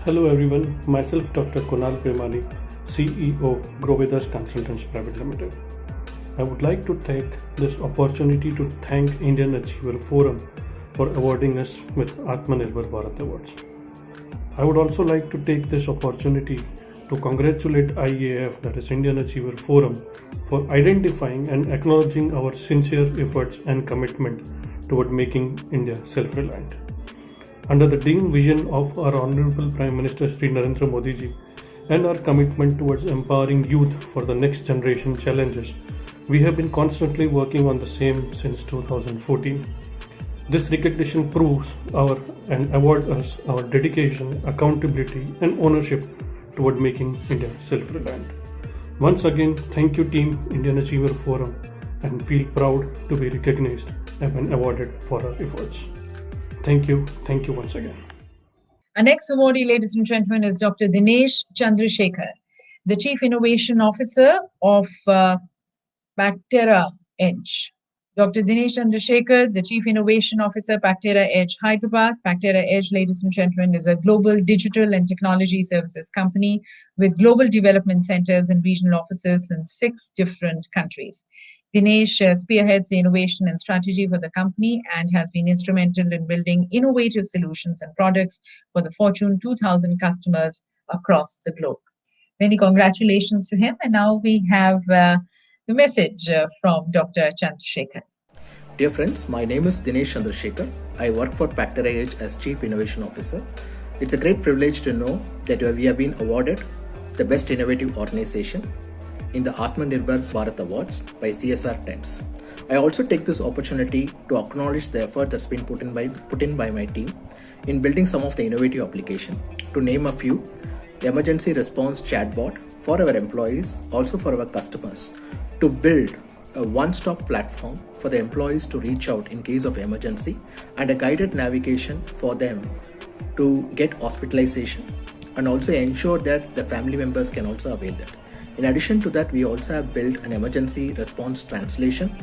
Hello everyone, myself Dr. Kunal Premani, CEO Grow With Us Consultants Private Limited. I would like to take this opportunity to thank Indian Achiever Forum for awarding us with Atmanirbhar Bharat Awards. I would also like to take this opportunity to congratulate IAF, that is Indian Achiever Forum, for identifying and acknowledging our sincere efforts and commitment toward making India self-reliant. Under the dim vision of our Honorable Prime Minister Shri Narendra Modi ji and our commitment towards empowering youth for the next generation challenges, we have been constantly working on the same since 2014. This recognition proves and awards us our dedication, accountability and ownership toward making India self-reliant. Once again, thank you Team Indian Achiever Forum, and feel proud to be recognized and awarded for our efforts. Thank you once again. Our next awardee, ladies and gentlemen, is Dr. Dinesh Chandrasekhar, the Chief Innovation Officer of Bactera Edge. Dr. Dinesh Chandrasekhar, the Chief Innovation Officer, Bactera Edge, Hyderabad. Bactera Edge, ladies and gentlemen, is a global digital and technology services company with global development centers and regional offices in 6 different countries. Dinesh spearheads the innovation and strategy for the company and has been instrumental in building innovative solutions and products for the Fortune 2000 customers across the globe. Many congratulations to him. And now we have the message from Dr. Chandrasekhar. Dear friends, my name is Dinesh Chandrasekhar. I work for Bactera Edge as Chief Innovation Officer. It's a great privilege to know that we have been awarded the Best Innovative Organization in the Atmanirbhar Bharat Awards by CSR Times. I also take this opportunity to acknowledge the effort that's been put in by my team in building some of the innovative applications. To name a few, the emergency response chatbot for our employees, also for our customers, to build a one-stop platform for the employees to reach out in case of emergency, and a guided navigation for them to get hospitalization, and also ensure that the family members can also avail that. In addition to that, we also have built an emergency response translation.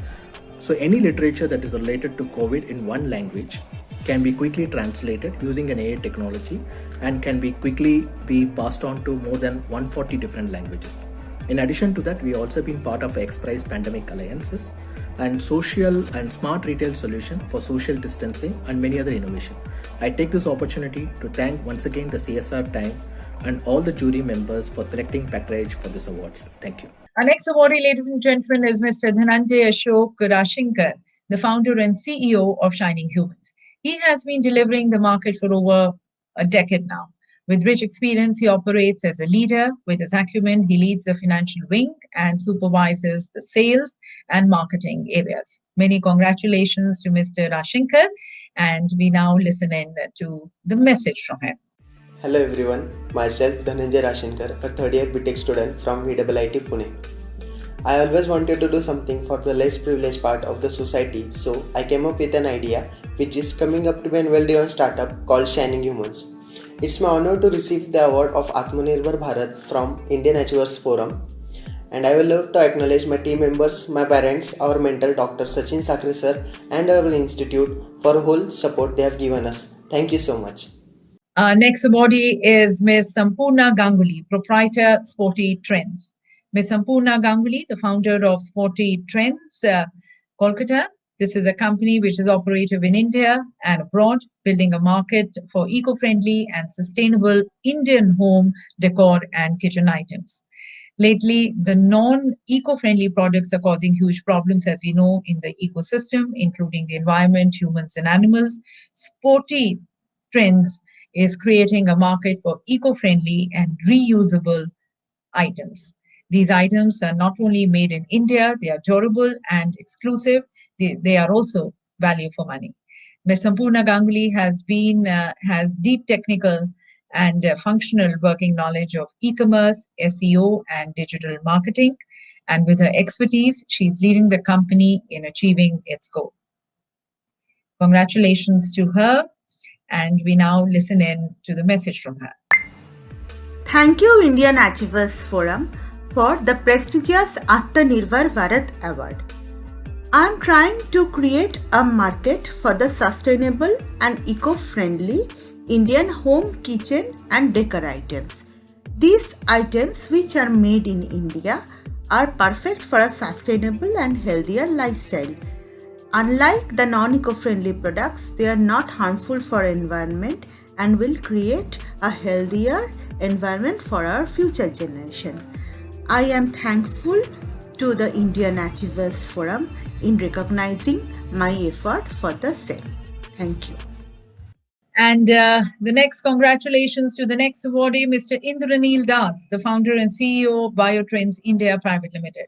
So any literature that is related to COVID in one language can be quickly translated using an AI technology and can be quickly passed on to more than 140 different languages. In addition to that, we also been part of X-Prize Pandemic Alliances and social and smart retail solution for social distancing and many other innovation. I take this opportunity to thank once again the CSR Time and all the jury members for selecting Bactera Edge for this awards. Thank you. Our next awardee, ladies and gentlemen, is Mr. Dhananjay Ashok, the founder and CEO of Shining Humans. He has been delivering the market for over a decade now. With rich experience, he operates as a leader. With his acumen, he leads the financial wing and supervises the sales and marketing areas. Many congratulations to Mr. Ashinkar, and we now listen in to the message from him. Hello everyone, myself Dhananjay Ashok, a third year BTech student from VIIT Pune. I always wanted to do something for the less privileged part of the society, so I came up with an idea which is coming up to be a well-driven startup called Shining Humans. It's my honor to receive the award of Atmanirbhar Bharat from Indian Achievers Forum, and I will love to acknowledge my team members, my parents, our mentor Dr. Sachin Sakre sir and our institute for whole support they have given us. Thank you so much. Next awardee is Ms. Sampurna Ganguly, proprietor Sporty Trends. Ms. Sampurna Ganguly, the founder of Sporty Trends, Kolkata. This is a company which is operative in India and abroad, building a market for eco-friendly and sustainable Indian home decor and kitchen items. Lately, the non-eco-friendly products are causing huge problems, as we know, in the ecosystem, including the environment, humans and animals. Sporty Trends is creating a market for eco-friendly and reusable items. These items are not only made in India, they are durable and exclusive. They are also value for money. Ms. Sampurna Ganguly has deep technical and functional working knowledge of e-commerce, SEO, and digital marketing. And with her expertise, she's leading the company in achieving its goal. Congratulations to her. And we now listen in to the message from her. Thank you, Indian Achievers Forum, for the prestigious Atmanirbhar Bharat Award. I am trying to create a market for the sustainable and eco-friendly Indian home, kitchen and decor items. These items, which are made in India, are perfect for a sustainable and healthier lifestyle. Unlike the non-eco-friendly products, they are not harmful for environment and will create a healthier environment for our future generation. I am thankful to the Indian Achievers Forum in recognizing my effort for the same. Thank you. And the next congratulations to the next awardee, Mr. Indranil Das, the founder and CEO of Biotrends India Private Limited.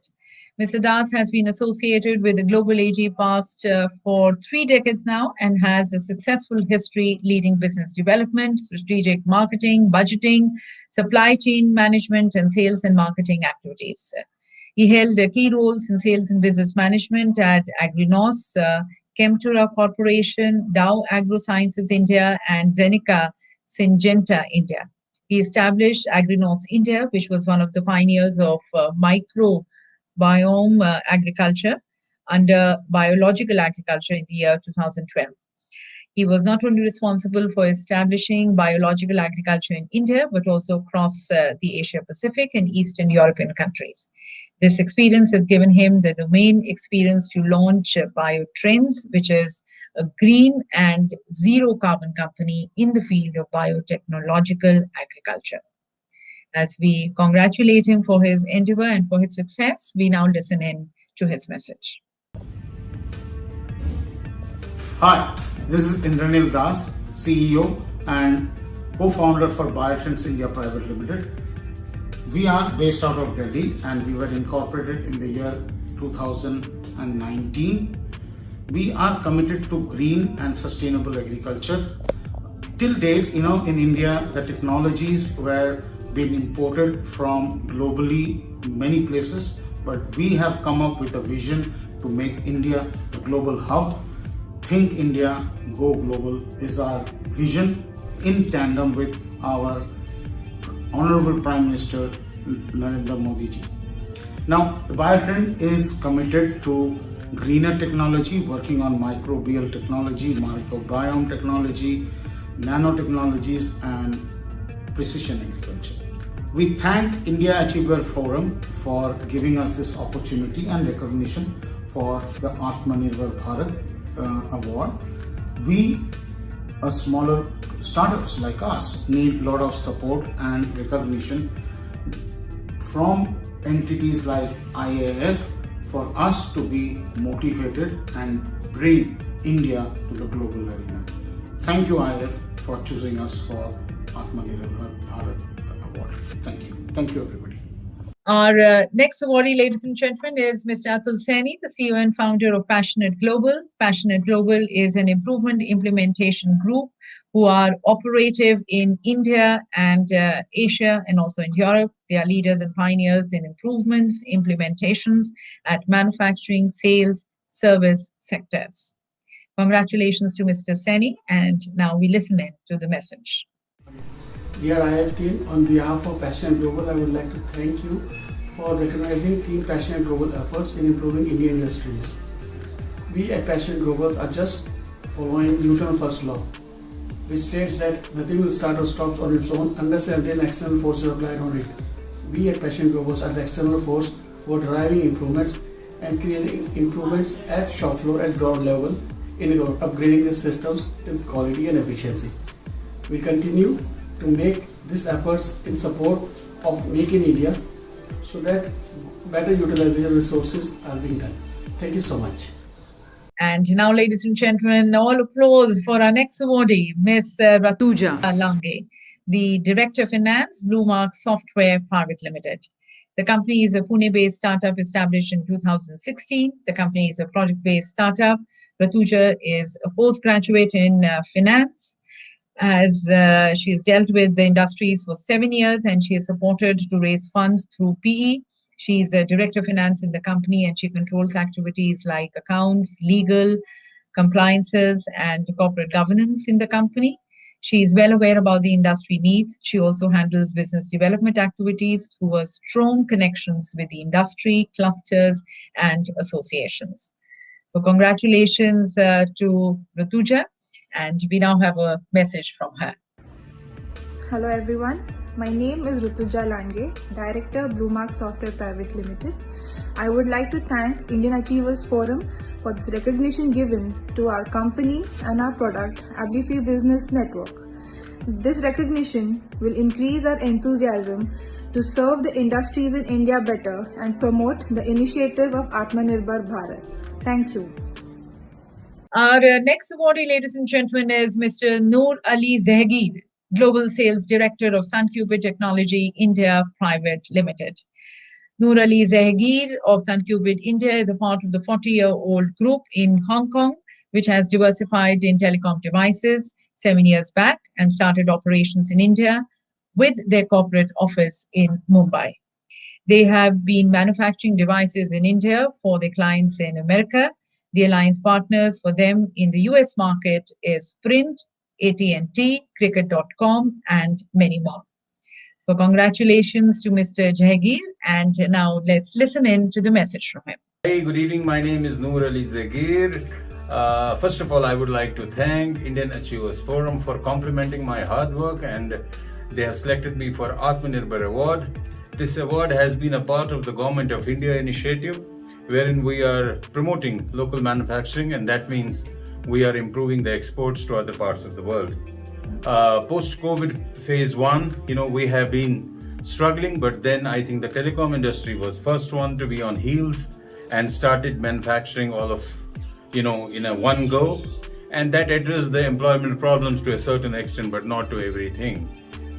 Mr. Das has been associated with the Global AG past for 3 decades now and has a successful history leading business development, strategic marketing, budgeting, supply chain management, and sales and marketing activities. He held key roles in sales and business management at Agrinos, Chemtura Corporation, Dow AgroSciences India, and Zeneca Syngenta India. He established Agrinos India, which was one of the pioneers of microbiome agriculture under biological agriculture in the year 2012. He was not only responsible for establishing biological agriculture in India, but also across the Asia Pacific and Eastern European countries. This experience has given him the domain experience to launch Biotrends, which is a green and zero carbon company in the field of biotechnological agriculture. As we congratulate him for his endeavor and for his success, we now listen in to his message. Hi, this is Indranil Das, CEO and co-founder for Biotrends India Private Limited. We are based out of Delhi and we were incorporated in the year 2019. We are committed to green and sustainable agriculture. Till date, in India, the technologies were being imported from globally many places, but we have come up with a vision to make India the global hub. Think India, Go Global is our vision in tandem with our Honorable Prime Minister Narendra Modi ji. Now, the Biotrend is committed to greener technology, working on microbial technology, microbiome technology, nanotechnologies, and precision agriculture. We thank India Achiever Forum for giving us this opportunity and recognition for the Atmanirbhar Bharat award. We, smaller startups like us, need a lot of support and recognition from entities like IAF for us to be motivated and bring India to the global arena. Thank you, IAF, for choosing us for Atmanirbhar Bharat award. Thank you. Thank you, everybody. Our next awardee, ladies and gentlemen, is Mr. Atul Saini, the CEO and founder of Passionate Global. Passionate Global is an improvement implementation group who are operative in India and Asia and also in Europe. They are leaders and pioneers in improvements, implementations at manufacturing, sales, service sectors. Congratulations to Mr. Saini, and now we listen in to the message. Dear IF team, on behalf of Passionate Global, I would like to thank you for recognizing Team Passionate Global efforts in improving Indian industries. We at Passionate Global are just following Newton's first law, which states that nothing will start or stop on its own unless and until external forces are applied on it. We at Passionate Global are the external force who are driving improvements and creating improvements at shop floor and ground level in upgrading the systems to quality and efficiency. We'll continue to make these efforts in support of Make in India so that better utilization of resources are being done. Thank you so much. And now, ladies and gentlemen, all applause for our next awardee, Ms. Ratuja Lange, the Director of Finance, Bluemark Software Private Limited. The company is a Pune-based startup established in 2016. The company is a project-based startup. Ratuja is a postgraduate in finance, as she has dealt with the industries for 7 years, and she is supported to raise funds through PE. She is a director of finance in the company, and she controls activities like accounts, legal, compliances, and corporate governance in the company. She is well aware about the industry needs. She also handles business development activities through her strong connections with the industry, clusters, and associations. So congratulations to Ratuja, and we now have a message from her. Hello everyone, My name is Rutuja Lange, Director, Bluemark Software Private Limited. I would like to thank Indian Achievers Forum for this recognition given to our company and our product, AbliFi Business Network. This recognition will increase our enthusiasm to serve the industries in India better and promote the initiative of Atmanirbhar Bharat. Thank you. Our next awardee, ladies and gentlemen, is Mr. Noor Ali Zahgir, Global Sales Director of Suncubit Technology India Private Limited. Noor Ali Zahgir of Suncubit India is a part of the 40-year-old group in Hong Kong, which has diversified in telecom devices 7 years back and started operations in India with their corporate office in Mumbai. They have been manufacturing devices in India for their clients in America. The alliance partners for them in the US market is Sprint, AT&T, Cricket.com, and many more. So congratulations to Mr. Zahgir, and now let's listen in to the message from him. Hey, good evening. My name is Noor Ali Zahgir. First of all, I would like to thank Indian Achievers Forum for complimenting my hard work, and they have selected me for Atmanirbhar Award. This award has been a part of the Government of India initiative, wherein we are promoting local manufacturing, and that means we are improving the exports to other parts of the world. Post-COVID phase 1, we have been struggling, but then I think the telecom industry was first one to be on heels and started manufacturing all of, in a one go, and that addressed the employment problems to a certain extent, but not to everything.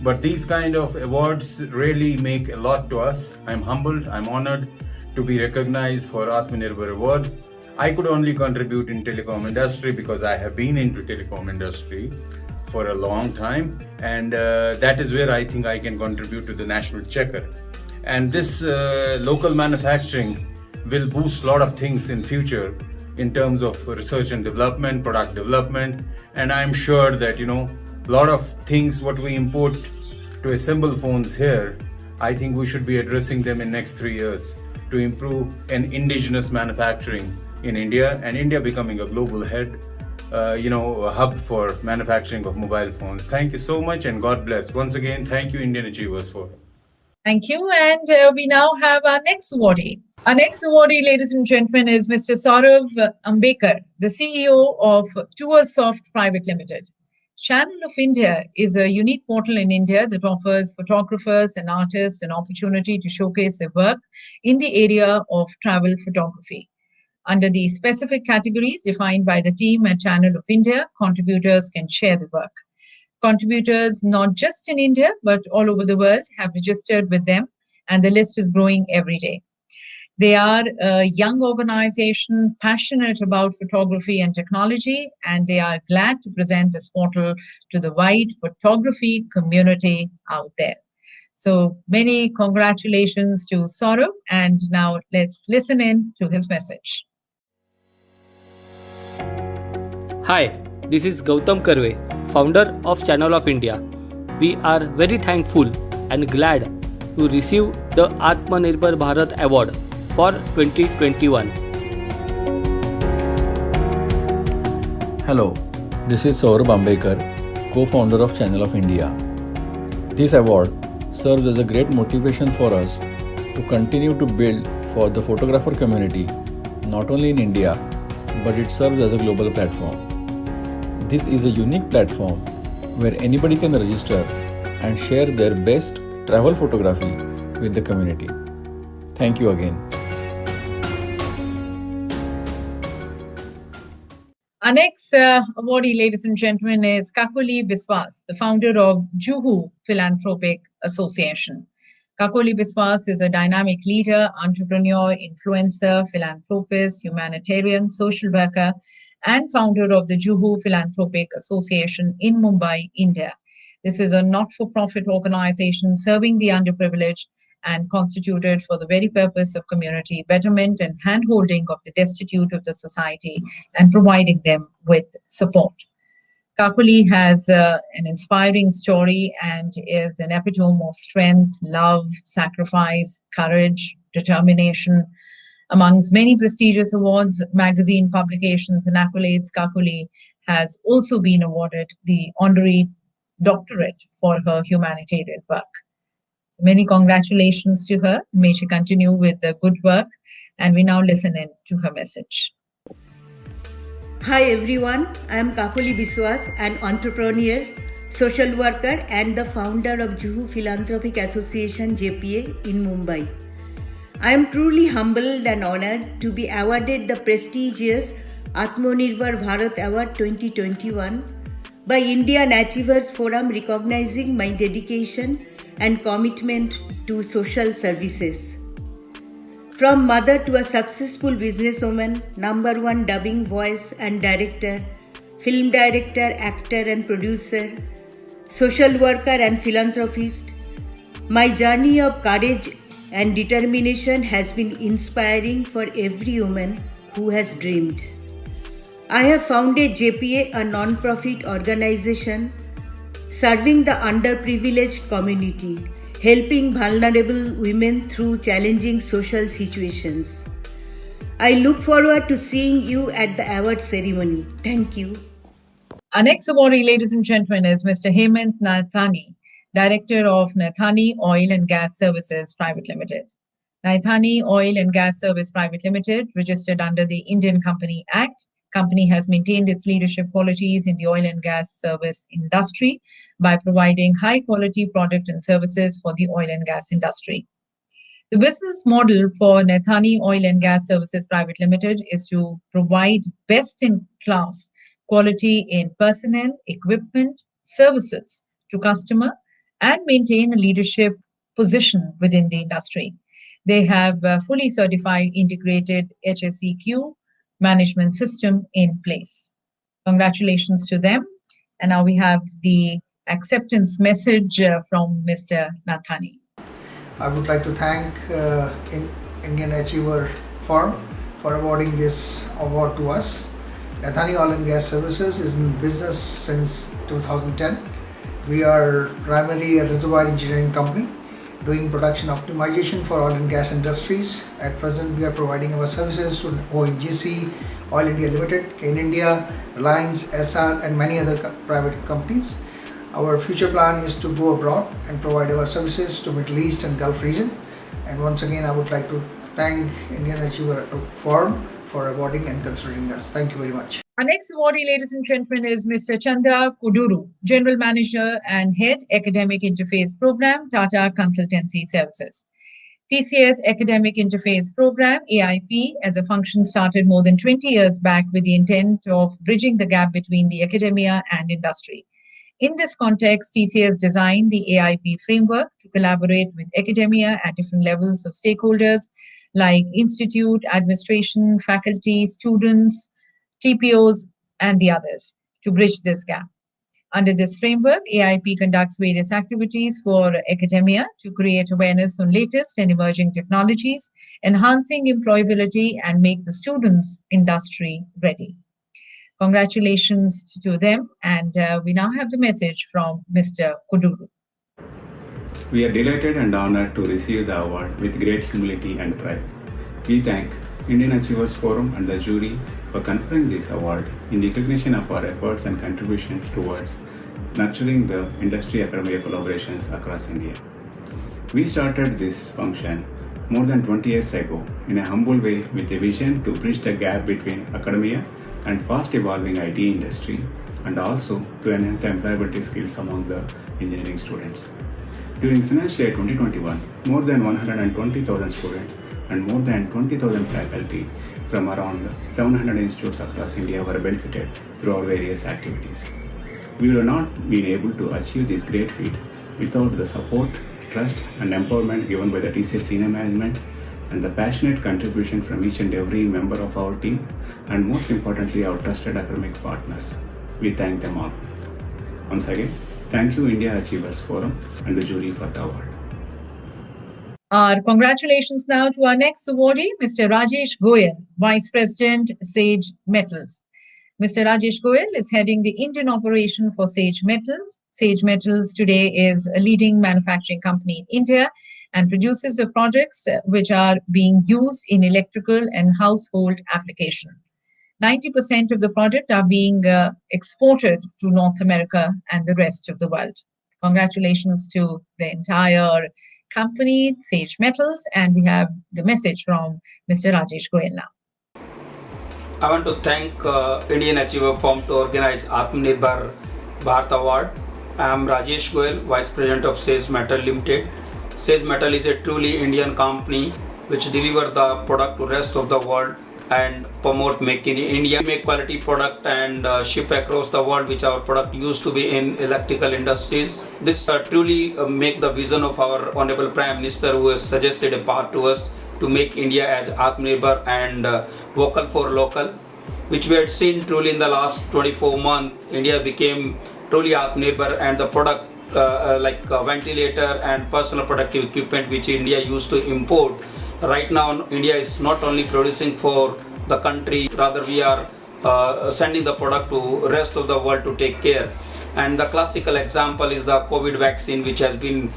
But these kind of awards really make a lot to us. I'm humbled, I'm honored to be recognized for Atmanirbhar Award. I could only contribute in telecom industry because I have been into telecom industry for a long time, and that is where I think I can contribute to the national checker. And this local manufacturing will boost a lot of things in future in terms of research and development, product development, and I'm sure that a lot of things what we import to assemble phones here, I think we should be addressing them in next 3 years to improve an indigenous manufacturing in India, and India becoming a global head, a hub for manufacturing of mobile phones. Thank you so much, and God bless. Once again, thank you, Indian Achievers Forum. Thank you, and we now have our next awardee. Our next awardee, ladies and gentlemen, is Mr. Saurav Ambekar, the CEO of TourSoft Private Limited. Channel of India is a unique portal in India that offers photographers and artists an opportunity to showcase their work in the area of travel photography. Under the specific categories defined by the team at Channel of India, contributors can share the work. Contributors not just in India but all over the world have registered with them, and the list is growing every day. They are a young organization passionate about photography and technology, and they are glad to present this portal to the wide photography community out there. So many congratulations to Saurav, and now let's listen in to his message. Hi, this is Gautam Karve, founder of Channel of India. We are very thankful and glad to receive the Atmanirbhar Bharat Award for 2021. Hello, this is Saurav Ambekar, co-founder of Channel of India. This award serves as a great motivation for us to continue to build for the photographer community, not only in India, but it serves as a global platform. This is a unique platform where anybody can register and share their best travel photography with the community. Thank you again. Our next awardee, ladies and gentlemen, is Kakoli Biswas, the founder of Juhu Philanthropic Association. Kakoli Biswas is a dynamic leader, entrepreneur, influencer, philanthropist, humanitarian, social worker, and founder of the Juhu Philanthropic Association in Mumbai, India. This is a not-for-profit organization serving the underprivileged and constituted for the very purpose of community betterment and handholding of the destitute of the society and providing them with support. Kakoli has an inspiring story and is an epitome of strength, love, sacrifice, courage, determination. Amongst many prestigious awards, magazine publications, and accolades, Kakoli has also been awarded the honorary doctorate for her humanitarian work. So many congratulations to her. May she continue with the good work. And we now listen in to her message. Hi everyone, I am Kakuli Biswas, an entrepreneur, social worker and the founder of Juhu Philanthropic Association JPA in Mumbai. I am truly humbled and honored to be awarded the prestigious Atmanirbhar Bharat Award 2021 by Indian Achievers Forum, recognizing my dedication and commitment to social services. From mother to a successful businesswoman, #1 dubbing voice and director, film director, actor and producer, social worker and philanthropist, my journey of courage and determination has been inspiring for every woman who has dreamed. I have founded JPA, a non-profit organization serving the underprivileged community, helping vulnerable women through challenging social situations. I look forward to seeing you at the award ceremony. Thank you. Our next awardee, ladies and gentlemen, is Mr. Hemant Nathani, Director of Nathani Oil and Gas Services Private Limited. Nathani Oil and Gas Service Private Limited, registered under the Indian Company Act, company has maintained its leadership qualities in the oil and gas service industry by providing high quality product and services for the oil and gas industry. The business model for Nathani Oil and Gas Services Private Limited is to provide best in class quality in personnel, equipment, services to customer and maintain a leadership position within the industry. They have a fully certified integrated HSEQ management system in place. Congratulations to them. And now we have the acceptance message from Mr. Nathani. I would like to thank Indian Achiever Forum for awarding this award to us. Nathani Oil and Gas Services is in business since 2010. We are primarily a reservoir engineering company doing production optimization for oil and gas industries. At present, we are providing our services to ONGC, Oil India Limited, Cain India, Reliance, SR and many other private companies. Our future plan is to go abroad and provide our services to Middle East and Gulf region. And once again, I would like to thank Indian Achiever Forum for awarding and considering us. Thank you very much. Our next awardee, ladies and gentlemen, is Mr. Chandra Kuduru, General Manager and Head Academic Interface Program, Tata Consultancy Services. TCS Academic Interface Program, AIP, as a function started more than 20 years back with the intent of bridging the gap between the academia and industry. In this context, TCS designed the AIP framework to collaborate with academia at different levels of stakeholders like institute, administration, faculty, students, TPOs, and the others to bridge this gap. Under this framework, AIP conducts various activities for academia to create awareness on latest and emerging technologies, enhancing employability and make the students industry ready. Congratulations to them, and we now have the message from Mr. Kuduru. We are delighted and honored to receive the award with great humility and pride. We thank Indian Achievers Forum and the jury for conferring this award in recognition of our efforts and contributions towards nurturing the industry-academia collaborations across India. We started this function more than 20 years ago in a humble way with a vision to bridge the gap between academia and fast-evolving IT industry, and also to enhance the employability skills among the engineering students. During financial year 2021, more than 120,000 students and more than 20,000 faculty from around 700 institutes across India were benefited through our various activities. We would not been able to achieve this great feat without the support, trust and empowerment given by the TCS senior management and the passionate contribution from each and every member of our team, and most importantly our trusted academic partners. We thank them all. Once again, thank you India Achievers Forum and the jury for the award. Our congratulations now to our next awardee, Mr. Rajesh Goyal, Vice President, Sage Metals. Mr. Rajesh Goyal is heading the Indian operation for Sage Metals. Sage Metals today is a leading manufacturing company in India and produces the products which are being used in electrical and household application. 90% of the product are being exported to North America and the rest of the world. Congratulations to the entire company, Sage Metals, and we have the message from Mr. Rajesh Goyal now. I want to thank Indian Achiever Forum to organize Atmanirbhar Bharat Award. I am Rajesh Goyal, Vice President of Sage Metal Limited. Sage Metal is a truly Indian company which delivers the product to rest of the world and promote Make in India. We make quality product and ship across the world, which our product used to be in electrical industries. This truly make the vision of our Honorable Prime Minister, who has suggested a path to us to make India as Atmanirbhar and vocal for local, which we had seen truly in the last 24 months. India became truly Atmanirbhar, and the product like ventilator and personal protective equipment which India used to import. Right now, India is not only producing for the country, rather we are sending the product to rest of the world to take care. And the classical example is the COVID vaccine, which has been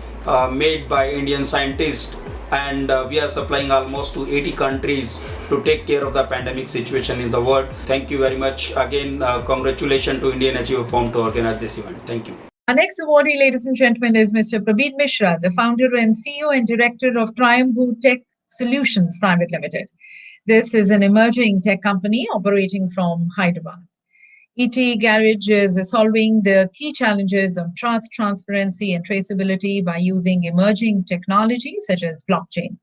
made by Indian scientists, and we are supplying almost to 80 countries to take care of the pandemic situation in the world. Thank you very much. Again, congratulations to Indian Achiever Forum to organize this event. Thank you. Our next awardee, ladies and gentlemen, is Mr. Prabir Mishra, the founder and CEO and director of Triumph Tech Solutions Private Limited. This is an emerging tech company operating from Hyderabad. ET Garage is solving the key challenges of trust, transparency, and traceability by using emerging technology such as blockchain.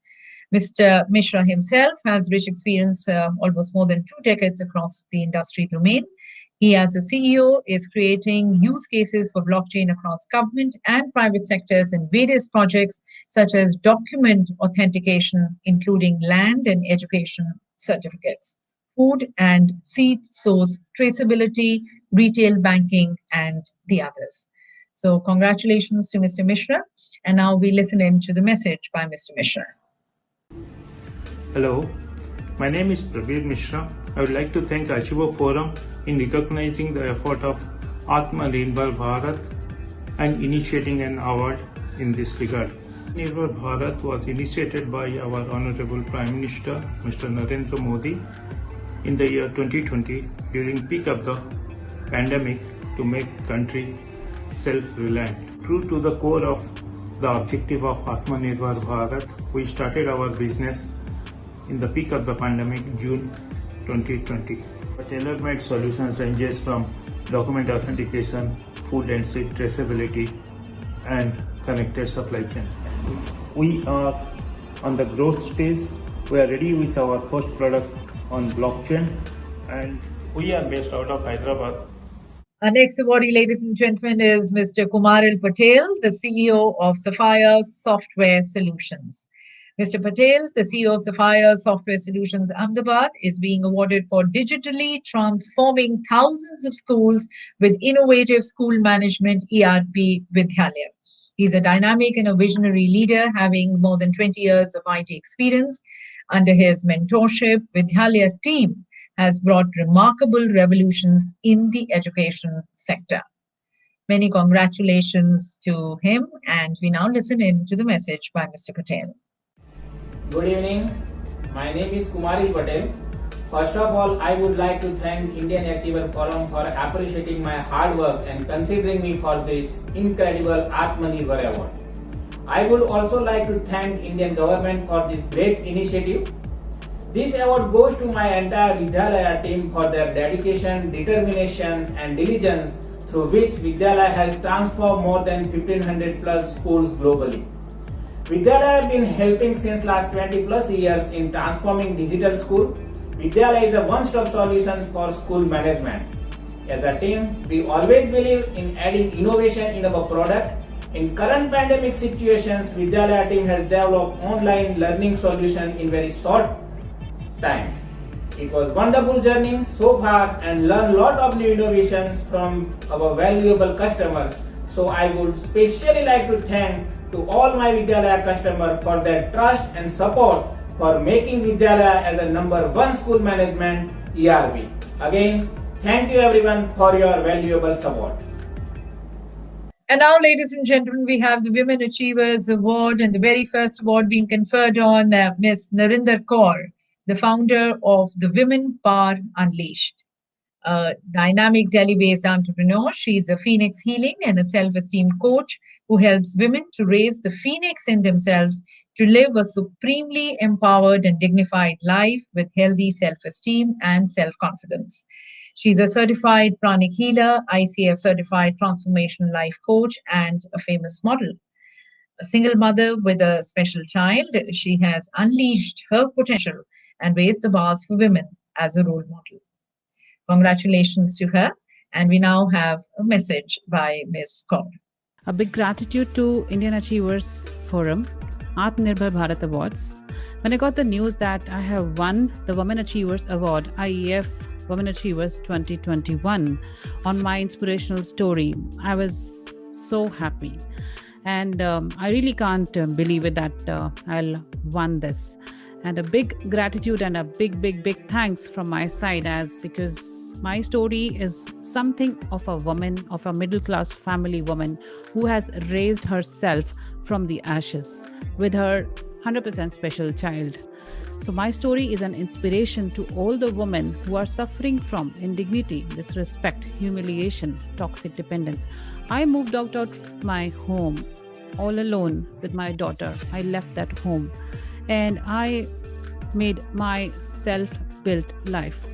Mr. Mishra himself has rich experience, almost more than 2 decades across the industry domain. He, as a CEO, is creating use cases for blockchain across government and private sectors in various projects such as document authentication, including land and education certificates, food and seed source traceability, retail banking, and the others. So congratulations to Mr. Mishra. And now we listen in to the message by Mr. Mishra. Hello, my name is Prabir Mishra. I would like to thank Achiever Forum in recognizing the effort of Atmanirbhar Bharat and initiating an award in this regard. Atmanirbhar Bharat was initiated by our Honorable Prime Minister, Mr. Narendra Modi, in the year 2020 during peak of the pandemic to make country self-reliant. True to the core of the objective of Atmanirbhar Bharat, we started our business in the peak of the pandemic, June 2020. The tailor-made solutions ranges from document authentication, food and seed traceability, and connected supply chain. We are on the growth stage. We are ready with our first product on blockchain, and we are based out of Hyderabad. Our next awardee, ladies and gentlemen, is Mr. Patel, the CEO of Sapphire Software Solutions. Mr. Patel, the CEO of Sapphire Software Solutions Ahmedabad, is being awarded for digitally transforming thousands of schools with innovative school management ERP Vidyalaya. He's a dynamic and a visionary leader, having more than 20 years of IT experience. Under his mentorship, Vidyalaya team has brought remarkable revolutions in the education sector. Many congratulations to him, and we now listen in to the message by Mr. Patel. Good evening. My name is Patel. First of all, I would like to thank Indian Achiever Forum for appreciating my hard work and considering me for this incredible Atmanirbhar Award. I would also like to thank Indian government for this great initiative. This award goes to my entire Vidyalaya team for their dedication, determinations, and diligence through which Vidyalaya has transformed more than 1500 plus schools globally. Vidyalaya has been helping since last 20 plus years in transforming digital school. Vidyalaya is a one-stop solution for school management. As a team, we always believe in adding innovation in our product. In current pandemic situations, Vidyalaya team has developed online learning solution in very short time. It was wonderful journey so far and learned lot of new innovations from our valuable customer. So I would especially like to thank to all my Vidyalaya customers for their trust and support for making Vidyalaya as a #1 school management ERP. Again, thank you everyone for your valuable support. And now, ladies and gentlemen, we have the Women Achievers Award, and the very first award being conferred on Ms. Narinder Kaur, the founder of the Women Power Unleashed, a dynamic Delhi-based entrepreneur. She is a Phoenix Healing and a self-esteem coach who helps women to raise the phoenix in themselves to live a supremely empowered and dignified life with healthy self-esteem and self-confidence. She's a certified pranic healer, ICF certified transformational life coach, and a famous model. A single mother with a special child, she has unleashed her potential and raised the bars for women as a role model. Congratulations to her. And we now have a message by Ms. Kaur. A big gratitude to Indian Achievers Forum, Atmanirbhar Bharat Awards. When I got the news that I have won the Women Achievers Award, IEF Women Achievers 2021, on my inspirational story, I was so happy. And I really can't believe it that I'll won this. And a big gratitude and a big thanks from my side, as because my story is something of a woman, of a middle-class family woman who has raised herself from the ashes with her 100% special child. So my story is an inspiration to all the women who are suffering from indignity, disrespect, humiliation, toxic dependence. I moved out of my home all alone with my daughter. I left that home and I made my self-built life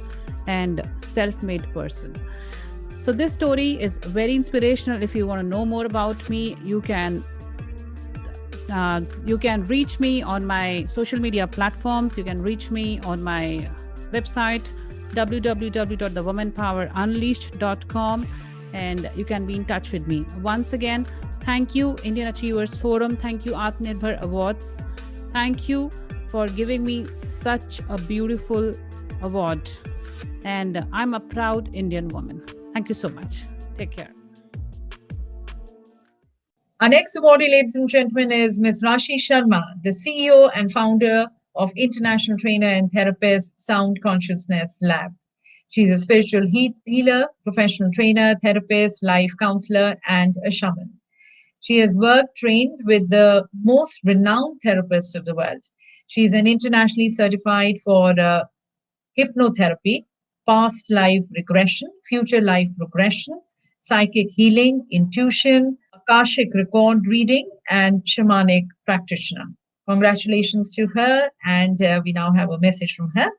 and self-made person. So this story is very inspirational. If you want to know more about me, you can reach me on my social media platforms. You can reach me on my website www.thewomanpowerunleashed.com, and you can be in touch with me. Once again, thank you Indian Achievers Forum, thank you Atmanirbhar Awards, thank you for giving me such a beautiful award, and I'm a proud Indian woman. Thank you so much. Take care. Our next awardee, ladies and gentlemen, is Ms. Rashi Sharma, the CEO and founder of international trainer and therapist Sound Consciousness Lab. She's a spiritual healer, professional trainer, therapist, life counselor, and a shaman. She has trained with the most renowned therapists of the world. She is an internationally certified for hypnotherapy, past life regression, future life progression, psychic healing, intuition, Akashic record reading, and shamanic practitioner. Congratulations to her, and we now have a message from her.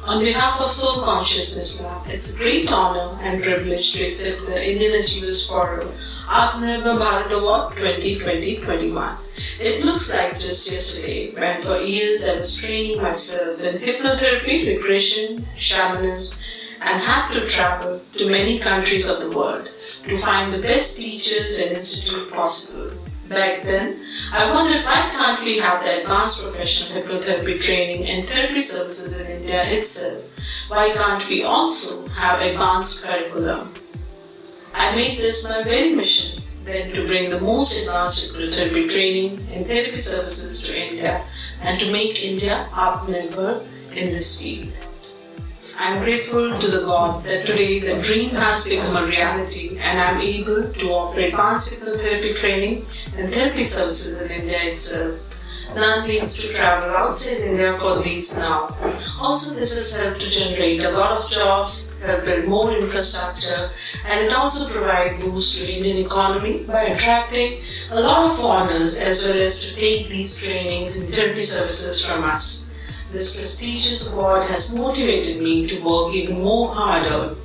On behalf of Soul Consciousness Lab, it's a great honor and privilege to accept the Indian Achievers Forum Atmanirbhar Bharat Award 2020-21. It looks like just yesterday when for years I was training myself in hypnotherapy, regression, shamanism, and had to travel to many countries of the world to find the best teachers and institute possible. Back then, I wondered why can't we have the advanced professional hypnotherapy training and therapy services in India itself? Why can't we also have advanced curriculum? I made this my very mission, then to bring the most advanced hypnotherapy training and therapy services to India and to make India Atmanirbhar in this field. I am grateful to the God that today the dream has become a reality and I am able to offer advanced hypnotherapy training and therapy services in India itself. None needs to travel outside India for these now. Also, this has helped to generate a lot of jobs, help build more infrastructure, and it also provides boost to Indian economy by attracting a lot of foreigners as well as to take these trainings and therapy services from us. This prestigious award has motivated me to work even more harder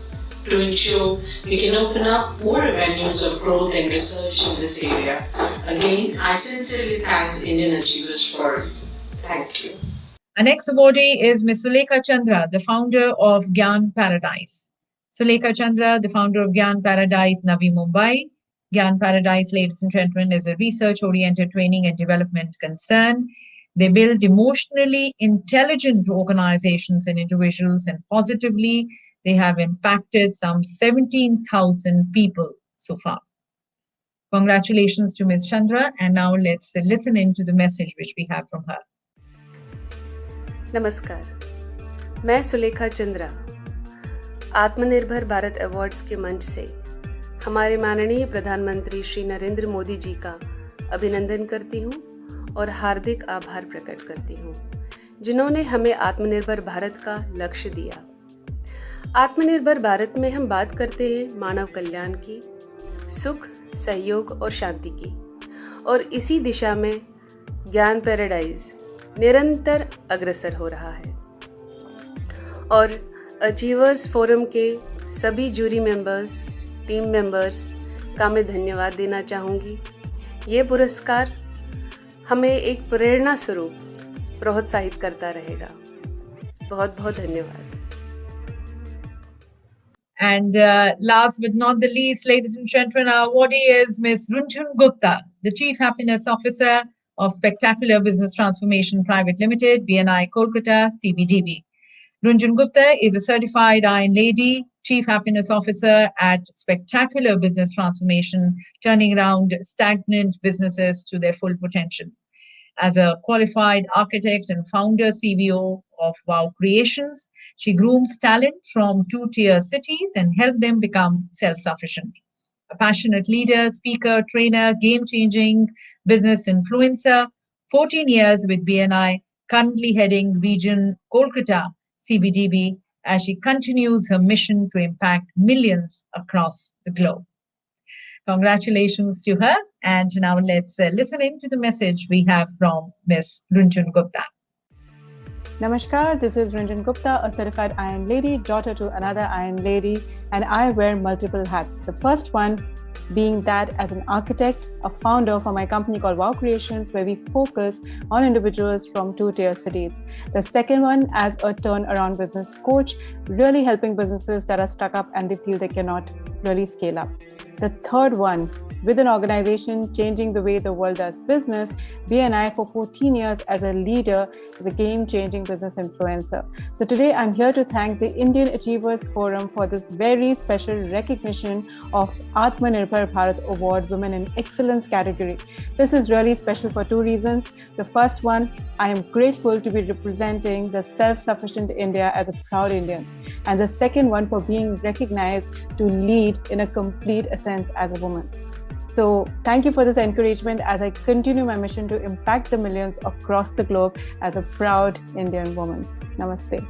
to ensure we can open up more avenues of growth and research in this area. Again, I sincerely thank Indian Achievers Forum. Thank you. Our next awardee is Ms. Sulekha Chandra, the founder of Gyan Paradise. Sulekha Chandra, the founder of Gyan Paradise, Navi Mumbai. Gyan Paradise, ladies and gentlemen, is a research-oriented training and development concern. They build emotionally intelligent organizations and individuals, and positively, they have impacted some 17,000 people so far. Congratulations to Ms. Chandra, and now let's listen into the message which we have from her. नमस्कार, मैं सुलेखा चंद्रा आत्मनिर्भर Bharat awards के मंच से हमारे माननीय प्रधानमंत्री श्री नरेंद्र मोदी जी का अभिनंदन करती हूँ और हार्दिक आभार प्रकट करती हूँ जिन्होंने हमें आत्मनिर्भर भारत का लक्ष्य दिया। आत्मनिर्भर भारत में हम बात करते हैं मानव कल्याण की, सुख, सहयोग और शांति की, और इसी दिशा में ज्ञान पैराडाइज निरंतर अग्रसर हो रहा है। और अचीवर्स फोरम के सभी जूरी मेंबर्स, टीम मेंबर्स का मैं धन्यवाद देना चाहूँगी। ये पुरस्कार हमें एक प्रेरणा स्वरूप प्रोत्साहित करता रहेगा। बहुत बहुत धन्यवाद। And last but not the least, ladies and gentlemen, our awardee is Ms. Runjhun Gupta, the Chief Happiness Officer of Spectacular Business Transformation Private Limited, BNI Kolkata, CBDB. Runjhun Gupta is a certified Iron Lady, Chief Happiness Officer at Spectacular Business Transformation, turning around stagnant businesses to their full potential. As a qualified architect and founder CVO of Wow Creations, she grooms talent from two-tier cities and helps them become self-sufficient. A passionate leader, speaker, trainer, game-changing business influencer, 14 years with BNI, currently heading region Kolkata, CBDB, as she continues her mission to impact millions across the globe. Congratulations to her. And now let's listen in to the message we have from Ms. Runjhun Gupta. Namaskar, this is Ranjan Gupta, a certified Iron Lady, daughter to another Iron Lady, and I wear multiple hats. The first one being that as an architect, a founder for my company called Wow Creations, where we focus on individuals from two-tier cities. The second one as a turnaround business coach, really helping businesses that are stuck up and they feel they cannot really scale up. The third one, with an organization changing the way the world does business, BNI for 14 years as a leader, as a game-changing business influencer. So today I'm here to thank the Indian Achievers Forum for this very special recognition of Atmanirbhar Bharat Award Women in Excellence category. This is really special for two reasons. The first one, I am grateful to be representing the self-sufficient India as a proud Indian. And the second one, for being recognized to lead in a complete sense as a woman. So thank you for this encouragement as I continue my mission to impact the millions across the globe as a proud Indian woman. Namaste.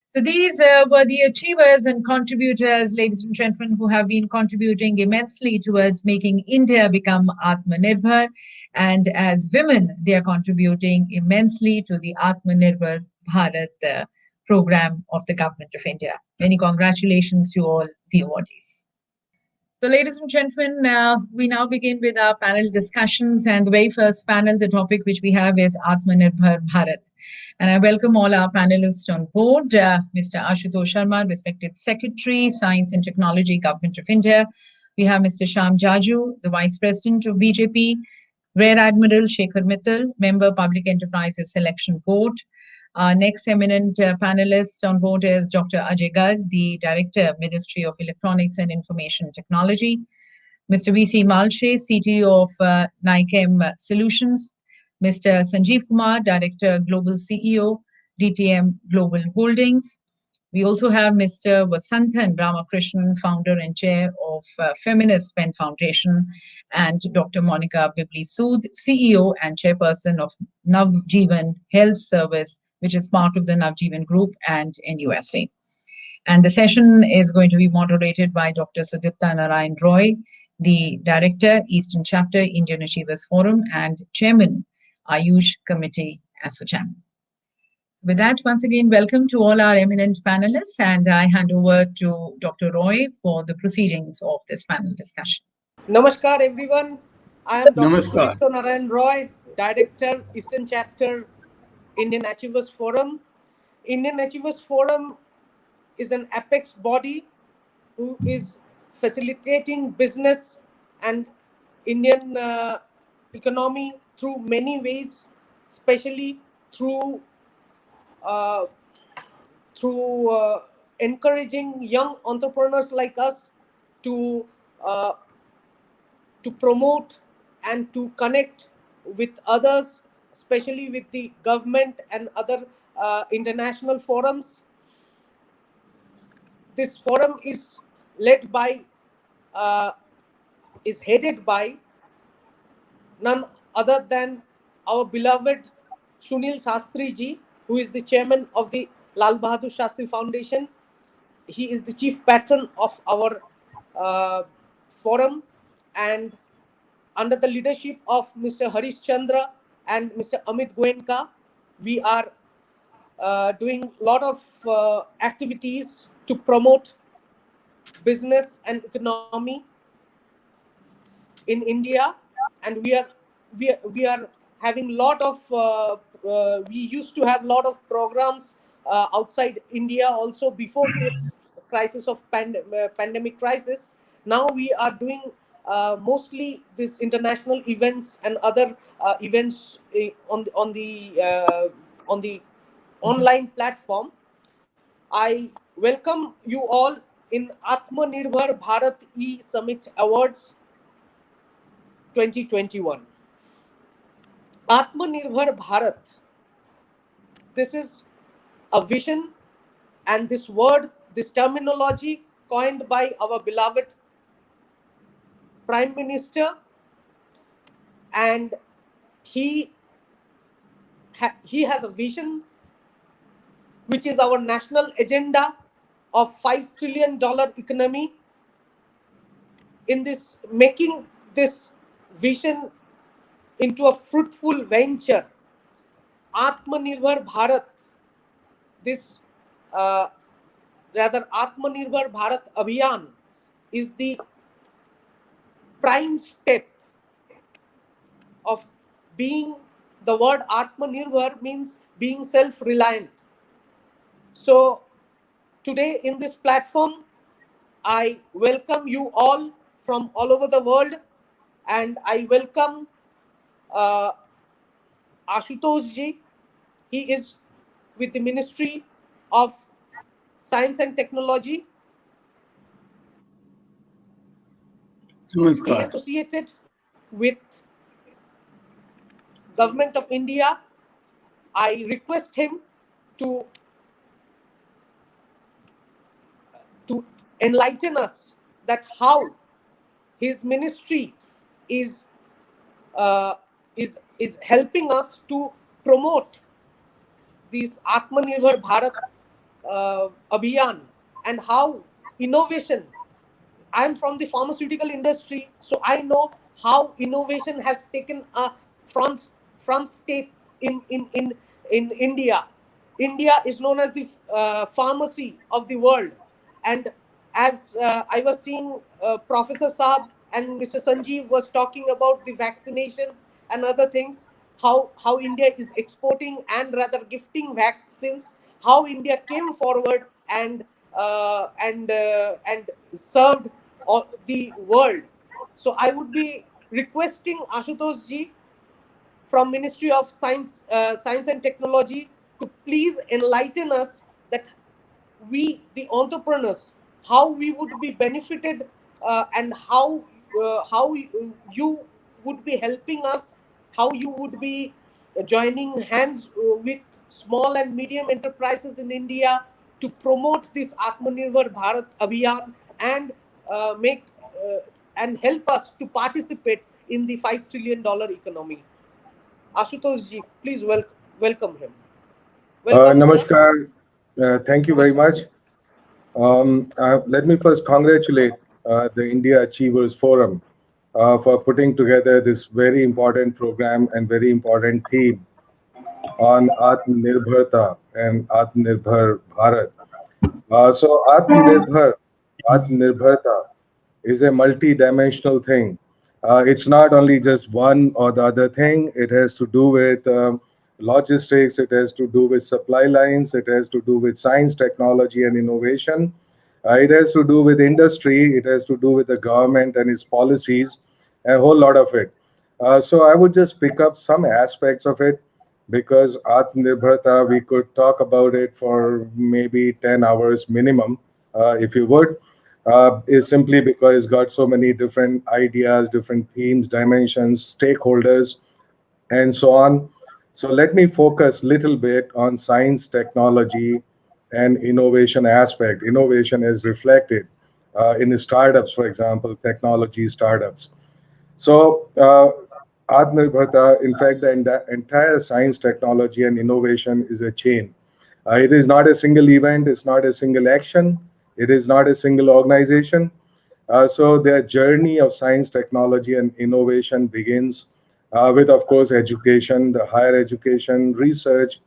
So these were the achievers and contributors, ladies and gentlemen, who have been contributing immensely towards making India become Atmanirbhar. And as women, they are contributing immensely to the Atmanirbhar Bharat program of the Government of India. Many congratulations to all the awardees. So, ladies and gentlemen, we now begin with our panel discussions. And the very first panel, the topic which we have is Atmanirbhar Bharat. And I welcome all our panelists on board. Mr. Ashutosh Sharma, respected Secretary, Science and Technology, Government of India. We have Mr. Shyam Jaju, the Vice President of BJP. Rear Admiral Shekhar Mittal, Member, Public Enterprises Selection Board. Our next eminent panelist on board is Dr. Ajay Garg, the Director, Ministry of Electronics and Information Technology. Mr. V.C. Malshe, CTO of NICAM Solutions. Mr. Sanjeev Kumar, Director, Global CEO, DTM Global Holdings. We also have Mr. Vasantha Ramakrishnan, founder and chair of Feminist Pen Foundation, and Dr. Monica Bibli-Sood, CEO and chairperson of Navjeevan Health Service, which is part of the Navjeevan Group and NUSA. And the session is going to be moderated by Dr. Sudipta Narayan Roy, the Director, Eastern Chapter, Indian Achievers Forum, and Chairman, Ayush Committee Association. With that, once again, welcome to all our eminent panelists, and I hand over to Dr. Roy for the proceedings of this panel discussion. Namaskar, everyone. I am Dr. Sudipta Narayan Roy, Director, Eastern Chapter, Indian Achievers Forum. Indian Achievers Forum is an apex body who is facilitating business and Indian economy through many ways, especially through encouraging young entrepreneurs like us to promote and to connect with others, especially with the government and other international forums. This forum is led by, is headed by none other than our beloved Sunil Shastri ji, who is the chairman of the Lal Bahadur Shastri Foundation. He is the chief patron of our forum, and under the leadership of Mr. Harish Chandra and Mr. Amit Goenka, we are doing a lot of activities to promote business and economy in India, and we are having lot of we used to have lot of programs outside India also before this crisis of pandemic crisis. Now we are doing mostly these international events and other events on the online platform. I welcome you all in Atmanirbhar Bharat E-Summit Awards 2021. Atmanirbhar Bharat. This is a vision, and this word, this terminology coined by our beloved Prime Minister, and he has a vision which is our national agenda of $5 trillion economy. In this, making this vision into a fruitful venture, Atmanirbhar Bharat, this rather Atmanirbhar Bharat Abhiyan is the prime step of being. The word Atmanirbhar means being self-reliant. So today in this platform, I welcome you all from all over the world, and I welcome Ashutosh ji. He is with the Ministry of Science and Technology. Namaskar. He is associated with Government of India. I request him to enlighten us that how his ministry is helping us to promote this Atmanirbhar Bharat Abhiyan, and how innovation. I'm from the pharmaceutical industry, so I know how innovation has taken a front state in India. India is known as the pharmacy of the world, and as I was seeing Professor Saab and Mr. Sanjeev was talking about the vaccinations and other things, how India is exporting and rather gifting vaccines, how India came forward and served all the world. So I would be requesting Ashutosh ji from Ministry of Science and Technology to please enlighten us that we, the entrepreneurs, how we would be benefited, and how you would be helping us, how you would be joining hands with small and medium enterprises in India to promote this Atmanirbhar Bharat Abhiyan, and make and help us to participate in the $5 trillion economy. Ashutosh ji, please welcome him. Welcome, Namaskar. Thank you very much. Let me first congratulate the India Achievers Forum for putting together this very important program and very important theme on Atmanirbharta and Atmanirbhar Bharat. So Atmanirbharta is a multi-dimensional thing. It's not only just one or the other thing. It has to do with logistics. It has to do with supply lines. It has to do with science, technology, and innovation. It has to do with industry. It has to do with the government and its policies, a whole lot of it. So I would just pick up some aspects of it, because Atmanirbharta, we could talk about it for maybe 10 hours minimum, if you would. Is simply because it's got so many different ideas, different themes, dimensions, stakeholders, and so on. So let me focus a little bit on science, technology, and innovation aspect. Innovation is reflected in startups, for example, technology startups. So Atmanirbharta, in fact, the entire science, technology, and innovation is a chain. It is not a single event, it's not a single action, it is not a single organization. So their journey of science, technology, and innovation begins with, of course, education, the higher education, research,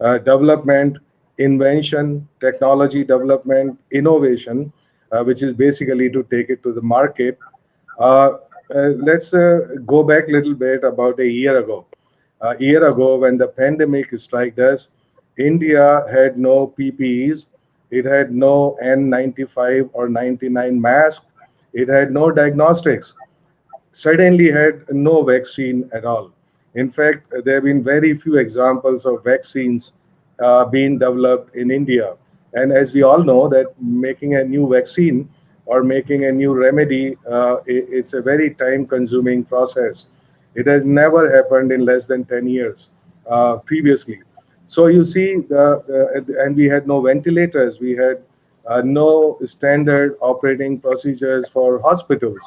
development, invention, technology development, innovation, which is basically to take it to the market. Uh, let's go back a little bit about a year ago. A year ago, when the pandemic struck us, India had no PPEs, it had no N95 or 99 mask, it had no diagnostics, certainly had no vaccine at all. In fact, there have been very few examples of vaccines being developed in India. And as we all know, that making a new vaccine or making a new remedy, it's a very time-consuming process. It has never happened in less than 10 years previously. So you see, and we had no ventilators, we had no standard operating procedures for hospitals.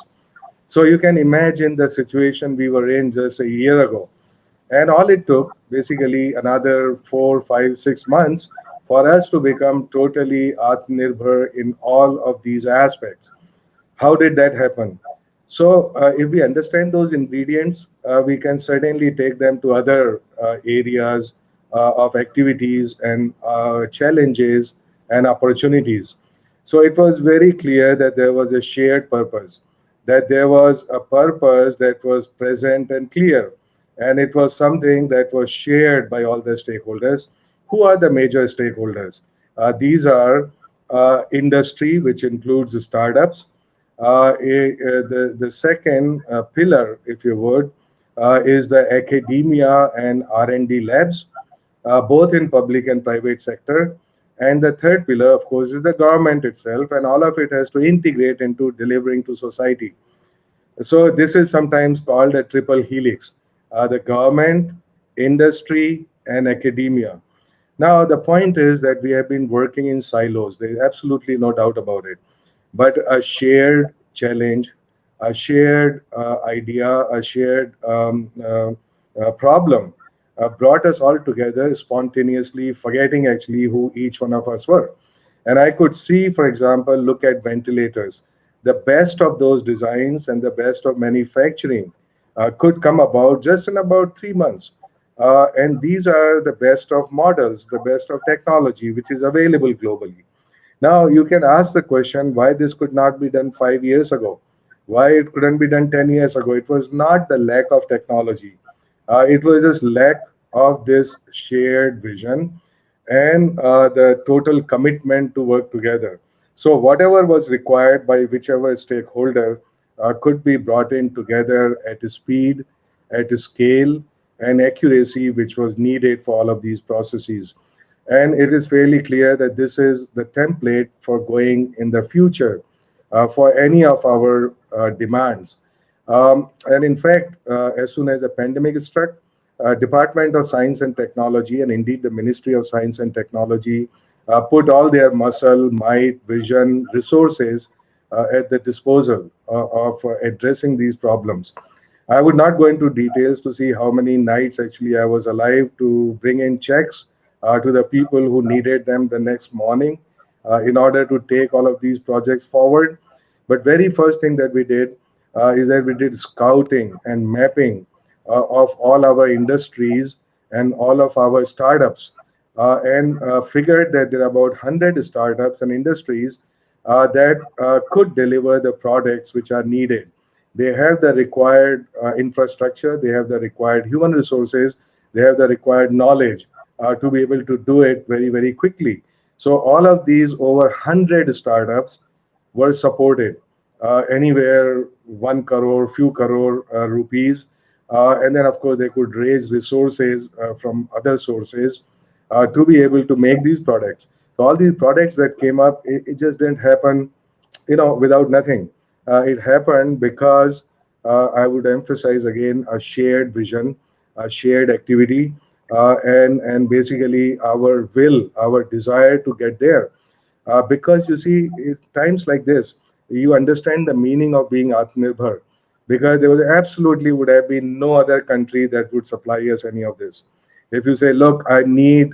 So you can imagine the situation we were in just a year ago. And all it took, basically, another 4, 5, 6 months for us to become totally Atmanirbhar in all of these aspects. How did that happen? So, if we understand those ingredients, we can certainly take them to other areas of activities and challenges and opportunities. So, it was very clear that there was a shared purpose, that there was a purpose that was present and clear, and it was something that was shared by all the stakeholders. Who are the major stakeholders? These are industry, which includes the startups. The second pillar, if you would, is the academia and R&D labs, both in public and private sector. And the third pillar, of course, is the government itself, and all of it has to integrate into delivering to society. So this is sometimes called a triple helix: the government, industry, and academia. Now, the point is that we have been working in silos. There is absolutely no doubt about it. But a shared challenge, a shared idea, a shared problem brought us all together spontaneously, forgetting actually who each one of us were. And I could see, for example, look at ventilators. The best of those designs and the best of manufacturing could come about just in about 3 months. And these are the best of models, the best of technology, which is available globally. Now, you can ask the question why this could not be done 5 years ago, why it couldn't be done 10 years ago. It was not the lack of technology, it was just lack of this shared vision and the total commitment to work together. So, whatever was required by whichever stakeholder could be brought in together at a speed, at a scale, and accuracy which was needed for all of these processes. And it is fairly clear that this is the template for going in the future for any of our demands. And in fact, as soon as the pandemic struck, Department of Science and Technology, and indeed the Ministry of Science and Technology, put all their muscle, might, vision, resources at the disposal of addressing these problems. I would not go into details to see how many nights actually I was alive to bring in checks to the people who needed them the next morning in order to take all of these projects forward. But very first thing that we did is that we did scouting and mapping of all our industries and all of our startups, and figured that there are about 100 startups and industries that could deliver the products which are needed. They have the required infrastructure, they have the required human resources, they have the required knowledge to be able to do it very, very quickly. So all of these over 100 startups were supported, anywhere 1 crore, few crore rupees. And then, of course, they could raise resources from other sources to be able to make these products. So all these products that came up, it just didn't happen, without nothing. It happened because I would emphasize again a shared vision, a shared activity, and basically our will, our desire to get there. Because you see, times like this, you understand the meaning of being Atmanirbhar. because there was absolutely would have been no other country that would supply us any of this. If you say, look, I need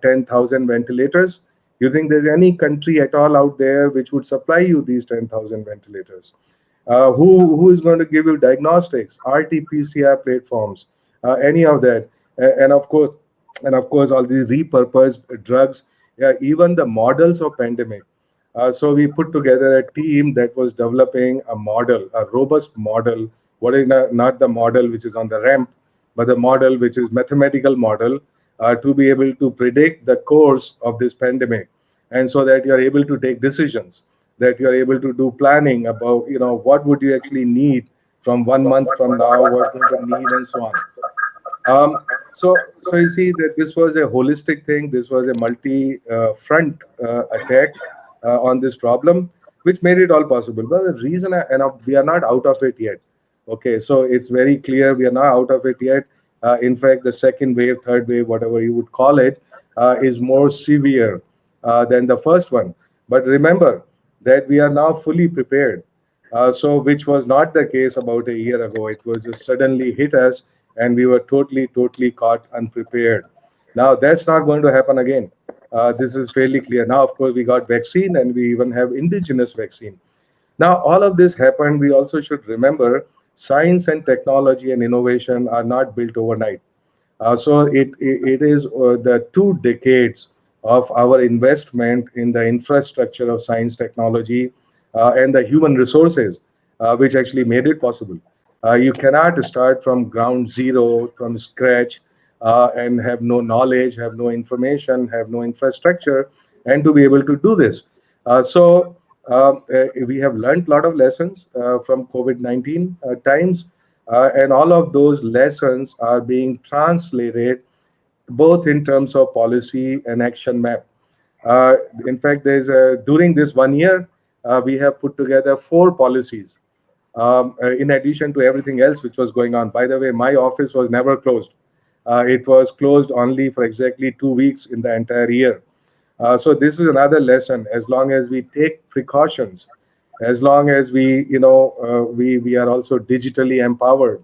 10,000 ventilators, you think there's any country at all out there which would supply you these 10,000 ventilators? Who is going to give you diagnostics, RT-PCR platforms, any of that, and of course, all these repurposed drugs, even the models of pandemic. So we put together a team that was developing a model, a robust model. What is not the model which is on the ramp, but the model which is mathematical model to be able to predict the course of this pandemic, and so that you are able to take decisions, that you are able to do planning about what would you actually need from 1 month from now, what would you need, and so on. So you see that this was a holistic thing. This was a multi-front attack on this problem, which made it all possible. But the reason, we are not out of it yet. Okay, so it's very clear we are not out of it yet. In fact, the second wave, third wave, whatever you would call it, is more severe than the first one. But remember that we are now fully prepared. So which was not the case about a year ago. It was just suddenly hit us, and we were totally caught unprepared. Now that's not going to happen again. This is fairly clear. Now, of course, we got vaccine, and we even have indigenous vaccine. Now, all of this happened. We also should remember science and technology and innovation are not built overnight. So it is the 2 decades of our investment in the infrastructure of science, technology, and the human resources, which actually made it possible. You cannot start from ground zero, from scratch, and have no knowledge, have no information, have no infrastructure, and to be able to do this. We have learned a lot of lessons from COVID-19 times, and all of those lessons are being translated both in terms of policy and action map. In fact, during this 1 year, we have put together 4 policies in addition to everything else which was going on. By the way, my office was never closed. It was closed only for exactly 2 weeks in the entire year. So this is another lesson. As long as we take precautions, as long as we are also digitally empowered,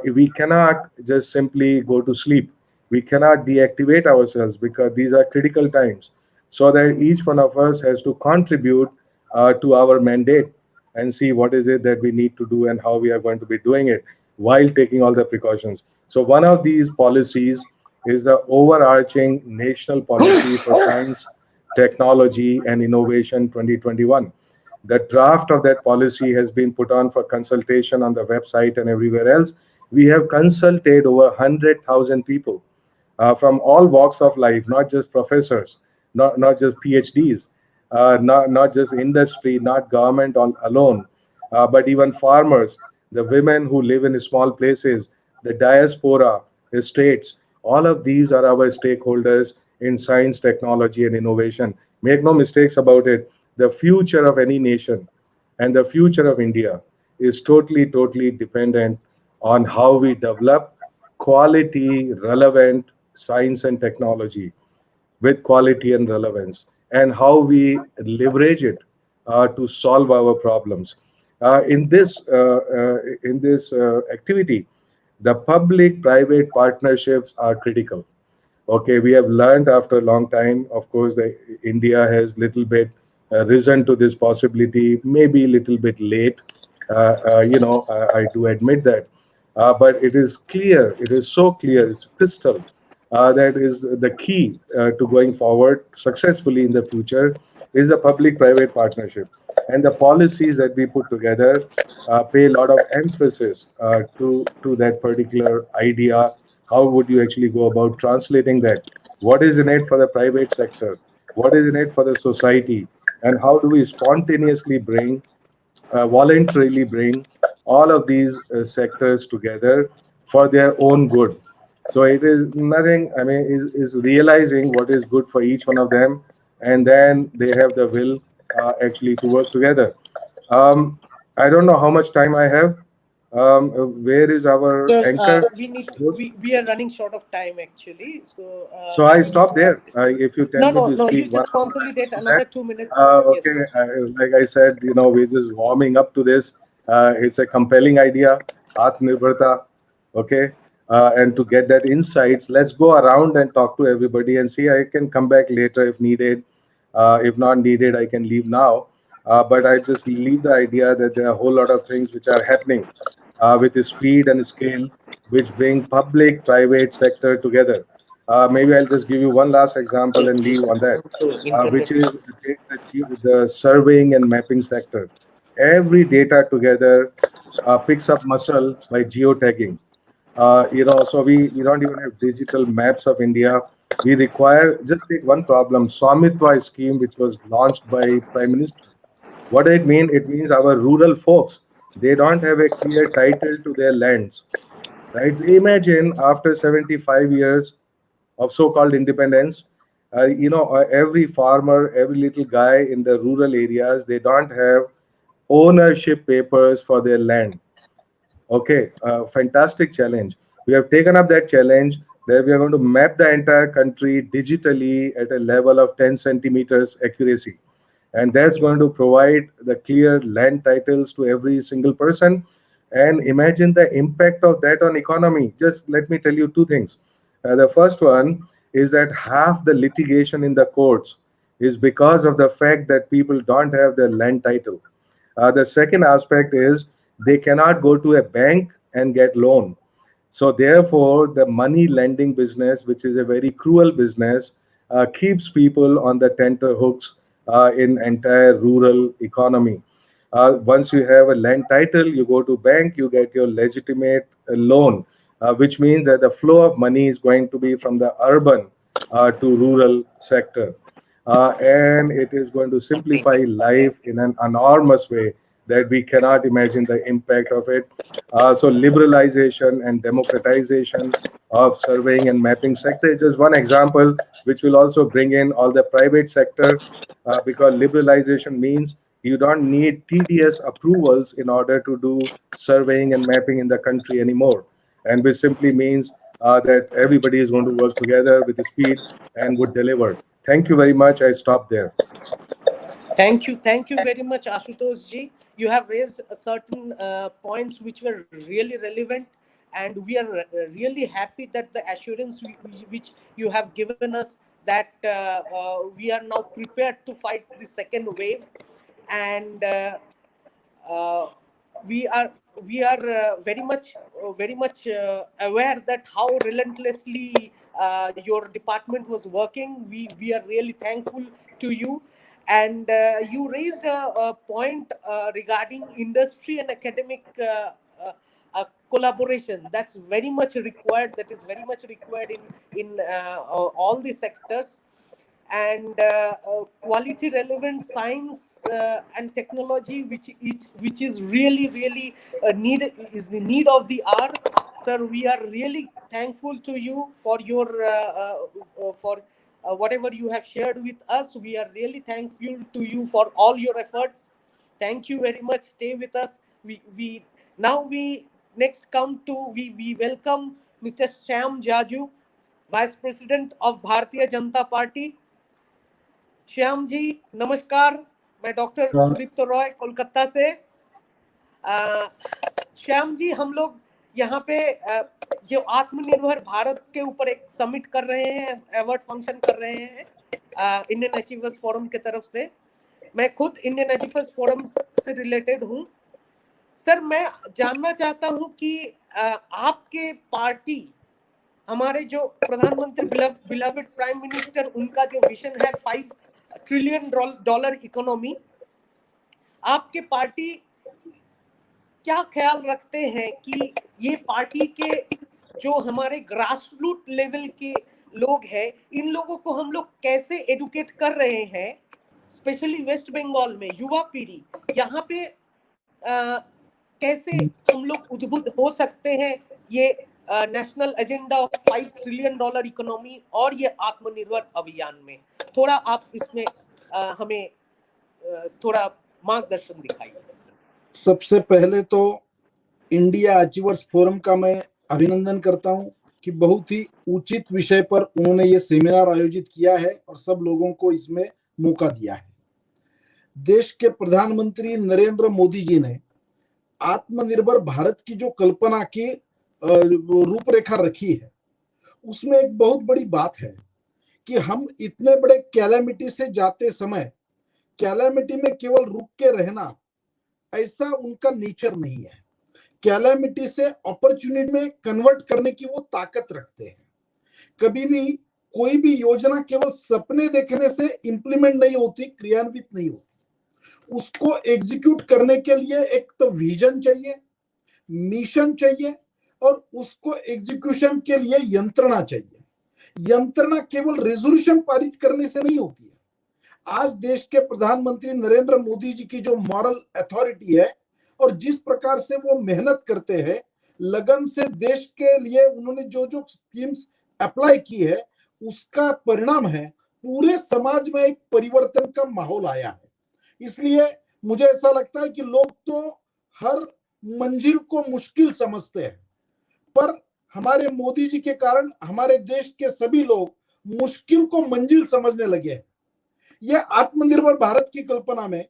we cannot just simply go to sleep. We cannot deactivate ourselves, because these are critical times. So that each one of us has to contribute to our mandate and see what is it that we need to do and how we are going to be doing it while taking all the precautions. So one of these policies is the overarching national policy for science, technology, and innovation 2021. The draft of that policy has been put on for consultation on the website and everywhere else. We have consulted over 100,000 people from all walks of life, not just professors, not just PhDs, not just industry, not government alone, but even farmers, the women who live in small places, the diaspora, the states. All of these are our stakeholders in science, technology, and innovation. Make no mistakes about it. The future of any nation and the future of India is totally dependent on how we develop quality, relevant science and technology with quality and relevance, and how we leverage it to solve our problems. In this activity, the public-private partnerships are critical. Okay, we have learned after a long time. Of course, India has little bit risen to this possibility, maybe a little bit late. I do admit that, but it is clear. It is so clear. It's crystal. That is the key to going forward successfully in the future is a public-private partnership, and the policies that we put together pay a lot of emphasis to that particular idea. How would you actually go about translating that? What is in it for the private sector? What is in it for the society? And how do we spontaneously voluntarily bring all of these sectors together for their own good? So it is nothing, is realizing what is good for each one of them, and then they have the will actually to work together. I don't know how much time I have. Where is our Sir, anchor? we are running short of time actually. So I stop there. If you tell me to No. You speak 1 just hour consolidate after another that, 2 minutes. okay. Like I said, we're just warming up to this. It's a compelling idea, Atmanirbharta. Okay. And to get that insights, let's go around and talk to everybody and see. I can come back later if needed. If not needed, I can leave now. But I just leave the idea that there are a whole lot of things which are happening with the speed and scale, which bring public, private sector together. Maybe I'll just give you one last example and leave on that, which is the surveying and mapping sector. Every data together picks up muscle by geotagging. So we don't even have digital maps of India. We require, just take one problem, Swamitwa scheme, which was launched by Prime Minister. What does it mean? It means our rural folks, they don't have a clear title to their lands, right? So imagine after 75 years of so-called independence, every farmer, every little guy in the rural areas, they don't have ownership papers for their land. Okay, fantastic challenge. We have taken up that challenge that we are going to map the entire country digitally at a level of 10 centimeters accuracy. And that's going to provide the clear land titles to every single person. And imagine the impact of that on economy. Just let me tell you two things. The first one is that half the litigation in the courts is because of the fact that people don't have their land title. The second aspect is they cannot go to a bank and get loan. So therefore, the money lending business, which is a very cruel business, keeps people on the tenterhooks in entire rural economy. Once you have a land title, you go to bank, you get your legitimate loan, which means that the flow of money is going to be from the urban to rural sector. And it is going to simplify life in an enormous way that we cannot imagine the impact of it. So liberalization and democratization of surveying and mapping sector is just one example, which will also bring in all the private sector, because liberalization means you don't need tedious approvals in order to do surveying and mapping in the country anymore. And which simply means that everybody is going to work together with speed and would deliver. Thank you very much. I stop there. Thank you very much, Ashutosh ji. You have raised certain points which were really relevant, and we are really happy that the assurance which you have given us that we are now prepared to fight the second wave, and we are very much aware that how relentlessly your department was working. We are really thankful to you. And you raised a point regarding industry and academic collaboration. That's very much required. That is very much required in all the sectors. And quality relevant science and technology, which is really the need of the hour. Sir, we are really thankful to you for your whatever you have shared with us. We are really thankful to you for all your efforts. Thank you very much. Stay with us. We next come to we welcome Mr. Shyam Jaju, Vice President of Bharatiya Janata Party. Shyam ji नमस्कार, मैं doctor Sudipta Roy Kolkata से। श्याम जी, हम लोग यहाँ पे जो आत्मनिर्भर भारत के ऊपर एक समिट कर रहे हैं, अवार्ड फंक्शन कर रहे हैं इंडियन अचीवर्स फोरम के तरफ से। मैं खुद इंडियन अचीवर्स फोरम से रिलेटेड हूँ। सर, मैं जानना चाहता हूँ कि आपके पार्टी, हमारे जो प्रधानमंत्री बिलवेड प्राइम मिनिस्टर, उनका जो विजन है 5 ट्रिलियन डॉलर इकोनॉमी, आपके पार्टी क्या ख्याल रखते हैं कि ये पार्टी के जो हमारे ग्रासरूट लेवल के लोग हैं, इन लोगों को हम लोग कैसे एडुकेट कर रहे हैं, स्पेशली वेस्ट बंगाल में युवा पीढ़ी, यहाँ पे कैसे हम लोग उद्बुद्ध हो सकते हैं ये national agenda of 5 trillion dollar economy और ये आत्मनिर्भर अभियान में। थोड़ा आप इसमें हमें थोड़ा मार्गदर्शन दिखाइए। सबसे पहले तो इंडिया अचीवर्स फोरम का मैं अभिनंदन करता हूं कि बहुत ही उचित विषय पर उन्होंने ये सेमिनार आयोजित किया है और सब लोगों को इसमें मौका दिया है। देश के प्रधानमंत्री नरेंद्र मोदी जी ने आत्मनिर्भर भारत की जो कल्पना की रूपरेखा रखी है, उसमें एक बहुत बड़ी बात है कि हम इतने बड़े कैलेमिटी से जाते समय कैलेमिटी में केवल रुक के रहना, ऐसा उनका नेचर नहीं है। कैलेमिटी से अपॉर्चुनिटी में कन्वर्ट करने की वो ताकत रखते हैं। कभी भी कोई भी योजना केवल सपने देखने से इंप्लीमेंट नहीं होती, क्रियान्वित नहीं होती। उसको एग्जीक्यूट करने के लिए एक तो विजन चाहिए, मिशन चाहिए, और उसको एग्जीक्यूशन के लिए यंत्रणा चाहिए। यंत्रणा केवल रेजोल्यूशन पारित करने से नहीं होती है। आज देश के प्रधानमंत्री नरेंद्र मोदी जी की जो मॉरल अथॉरिटी है और जिस प्रकार से वो मेहनत करते हैं, लगन से देश के लिए उन्होंने जो जो स्कीम्स अप्लाई की है, उसका परिणाम है पूरे समाज में एक परिवर्तन का माहौल आया है। इसलिए मुझे ऐसा लगता है कि लोग तो हर मंजिल को मुश्किल समझते हैं, पर हमारे मोदी जी के कारण हमारे देश के सभी लोग मुश्किल को मंजिल समझने लगे हैं। यह आत्मनिर्भर भारत की कल्पना में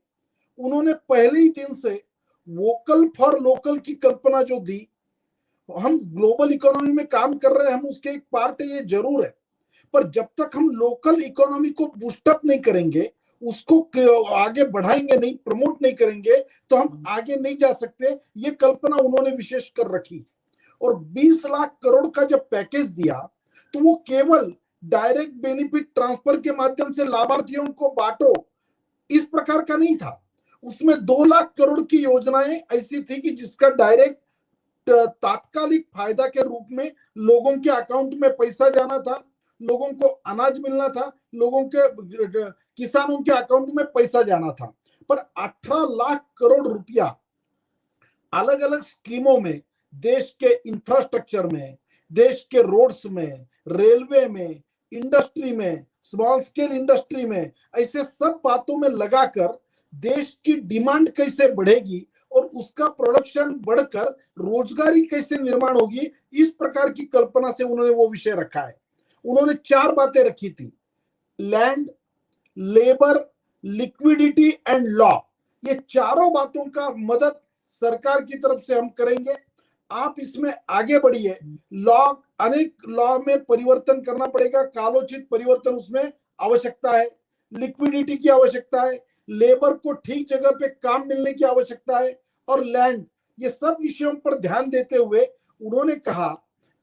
उन्होंने पहले ही दिन से वोकल फॉर लोकल की कल्पना जो दी, हम ग्लोबल इकोनॉमी में काम कर रहे हैं, हम उसके एक पार्ट है, ये जरूर है, पर जब तक हम लोकल इकोनॉमी को बूस्टअप नहीं करेंगे, उसको आगे बढ़ाएंगे नहीं, प्रमोट नहीं करेंगे, तो हम आगे नहीं जा सकते। ये कल्पना उन्होंने विशेष कर रखी। और 20 लाख करोड़ का जब पैकेज दिया, तो वो केवल डायरेक्ट बेनिफिट ट्रांसफर के माध्यम से लाभार्थियों को बांटो, इस प्रकार का नहीं था। उसमें 2 लाख करोड़ की योजनाएं ऐसी थी कि जिसका डायरेक्ट तात्कालिक फायदा के रूप में लोगों के अकाउंट में पैसा जाना था, लोगों को अनाज मिलना था, लोगों के किसानों के अकाउंट में पैसा जाना था। पर 18 लाख करोड़ रुपया अलग अलग स्कीमों में, देश के इंफ्रास्ट्रक्चर में, देश के रोड्स में, रेलवे में, इंडस्ट्री में, स्मॉल स्केल इंडस्ट्री में, ऐसे सब बातों में लगाकर देश की डिमांड कैसे बढ़ेगी और उसका प्रोडक्शन बढ़कर रोजगारी कैसे निर्माण होगी, इस प्रकार की कल्पना से उन्होंने वो विषय रखा है। उन्होंने 4 बातें रखी थी: land, labour, liquidity and law. ये चारों बातों का मदद सरकार की तरफ से हम करेंगे। आप इसमें आगे बढ़िए। लॉ, अनेक लॉ में परिवर्तन करना पड़ेगा, कालोचित परिवर्तन उसमें आवश्यकता है। लिक्विडिटी की आवश्यकता है, लेबर को ठीक जगह पे काम मिलने की आवश्यकता है, और लैंड। ये सब विषयों पर ध्यान देते हुए उन्होंने कहा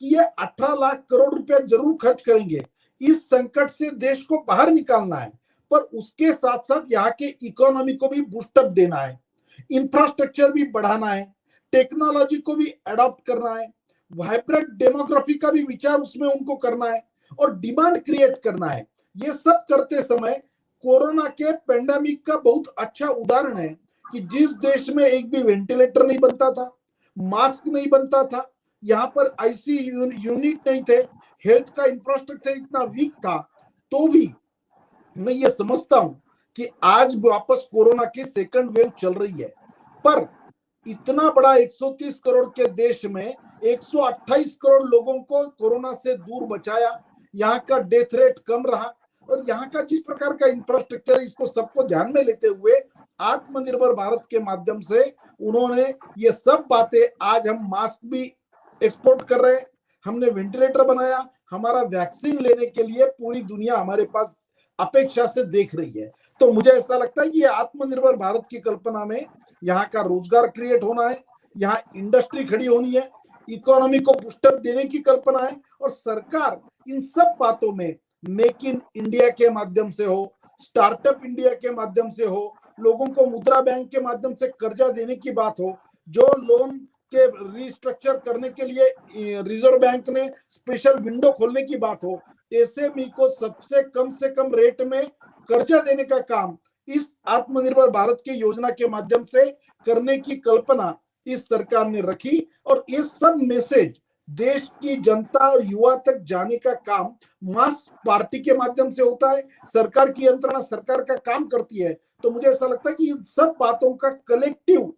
कि ये 18 लाख करोड़ रुपया जरूर खर्च करेंगे। इस संकट से देश को बाहर निकालना है, पर उसके साथ साथ यहाँ के इकोनॉमी को भी बूस्टअप देना है, इंफ्रास्ट्रक्चर भी बढ़ाना है, टेक्नोलॉजी को भी अडॉप्ट करना है, वाइब्रेंट डेमोग्राफी का भी विचार उसमें उनको करना है, और डिमांड क्रिएट करना है। ये सब करते समय कोरोना के पेंडेमिक का बहुत अच्छा उदाहरण है कि जिस देश में एक भी वेंटिलेटर नहीं बनता था, मास्क नहीं बनता था, यहाँ पर आईसी यूनिट नहीं थे, हेल्थ का इंफ्रास्ट्रक्चर इतना वीक था, तो भी मैं ये समझता हूं कि आज वापस कोरोना की सेकंड वेव चल रही है। पर इतना बड़ा 130 करोड़ के देश में 128 करोड़ लोगों को कोरोना से दूर बचाया, यहाँ का डेथ रेट कम रहा, और यहाँ का जिस प्रकार का इंफ्रास्ट्रक्चर, इसको सबको ध्यान में लेते हुए आत्मनिर्भर भारत के माध्यम से उन्होंने ये सब बातें, आज हम मास्क भी एक्सपोर्ट कर रहे हैं, हमने वेंटिलेटर बनाया, हमारा वैक्सीन लेने के लिए पूरी दुनिया हमारे पास अपेक्षा से देख रही है। तो मुझे ऐसा लगता है कि ये आत्मनिर्भर भारत की कल्पना में यहाँ का रोजगार क्रिएट होना है, यहाँ इंडस्ट्री खड़ी होनी है, इकोनॉमी को बूस्टअप देने की कल्पना है, और सरकार इन सब बातों में मेक इन इंडिया के माध्यम से हो, स्टार्टअप इंडिया के माध्यम से हो, लोगों को मुद्रा बैंक के माध्यम से कर्जा देने की बात हो, जो लोन के रिस्ट्रक्चर करने के लिए रिजर्व बैंक ने स्पेशल विंडो खोलने की बात हो, एसएमई को सबसे कम से कम रेट में कर्जा देने का काम इस आत्मनिर्भर भारत की योजना के माध्यम से करने की कल्पना इस सरकार ने रखी। और ये सब मैसेज देश की जनता और युवा तक जाने का काम मास पार्टी के माध्यम से होता है। सरकार की यंत्रणा सरकार का काम करती है। तो मुझे ऐसा लगता है कि इन सब बातों का कलेक्टिव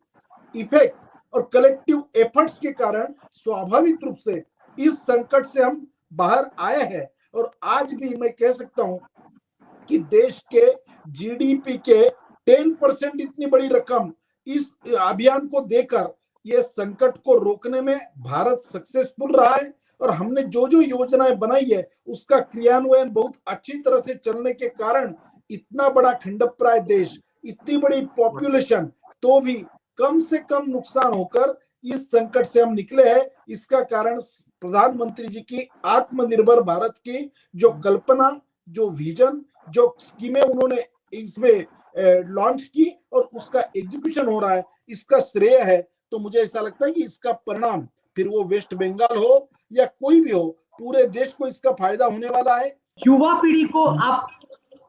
इफेक्ट और कलेक्टिव एफर्ट्स के कारण स्वाभाविक रूप से इस संकट से हम बाहर आए हैं। और आज भी मैं कह सकता हूं कि देश के जीडीपी के 10% इतनी बड़ी रकम इस अभियान को देकर ये संकट को रोकने में भारत सक्सेसफुल रहा है और हमने जो जो योजनाएं बनाई है उसका क्रियान्वयन बहुत अच्छी तरह से चलने के कारण इतना बड़ा खंडप्राय देश, इतनी बड़ी पॉपुलेशन, तो भी कम से कम नुकसान होकर इस संकट से हम निकले हैं। इसका कारण प्रधानमंत्री जी की आत्मनिर्भर भारत की जो कल्पना, जो विजन, जो स्कीमें उन्होंने इसमें लॉन्च की और उसका एग्जीक्यूशन हो रहा है, इसका श्रेय है। तो मुझे ऐसा लगता है कि इसका परिणाम, फिर वो वेस्ट बंगाल हो या कोई भी हो, पूरे देश को इसका फायदा होने वाला है। युवा पीढ़ी को आप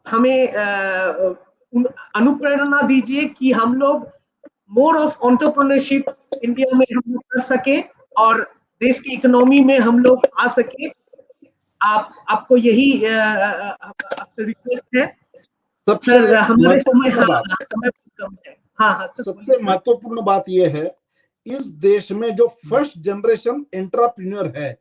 हमें अनुप्रेरणा दीजिए कि हम लोग मोर ऑफ एंटरप्रेन्योरशिप इंडिया में हम लोग कर सके और देश की इकोनॉमी में हम लोग आ सके। आपको यही आपसे रिक्वेस्ट है सर। हमारे समय समय कम है। हाँ, सबसे महत्वपूर्ण बात यह है, इस देश में जो फर्स्ट जनरेशन एंटरप्रेन्योर है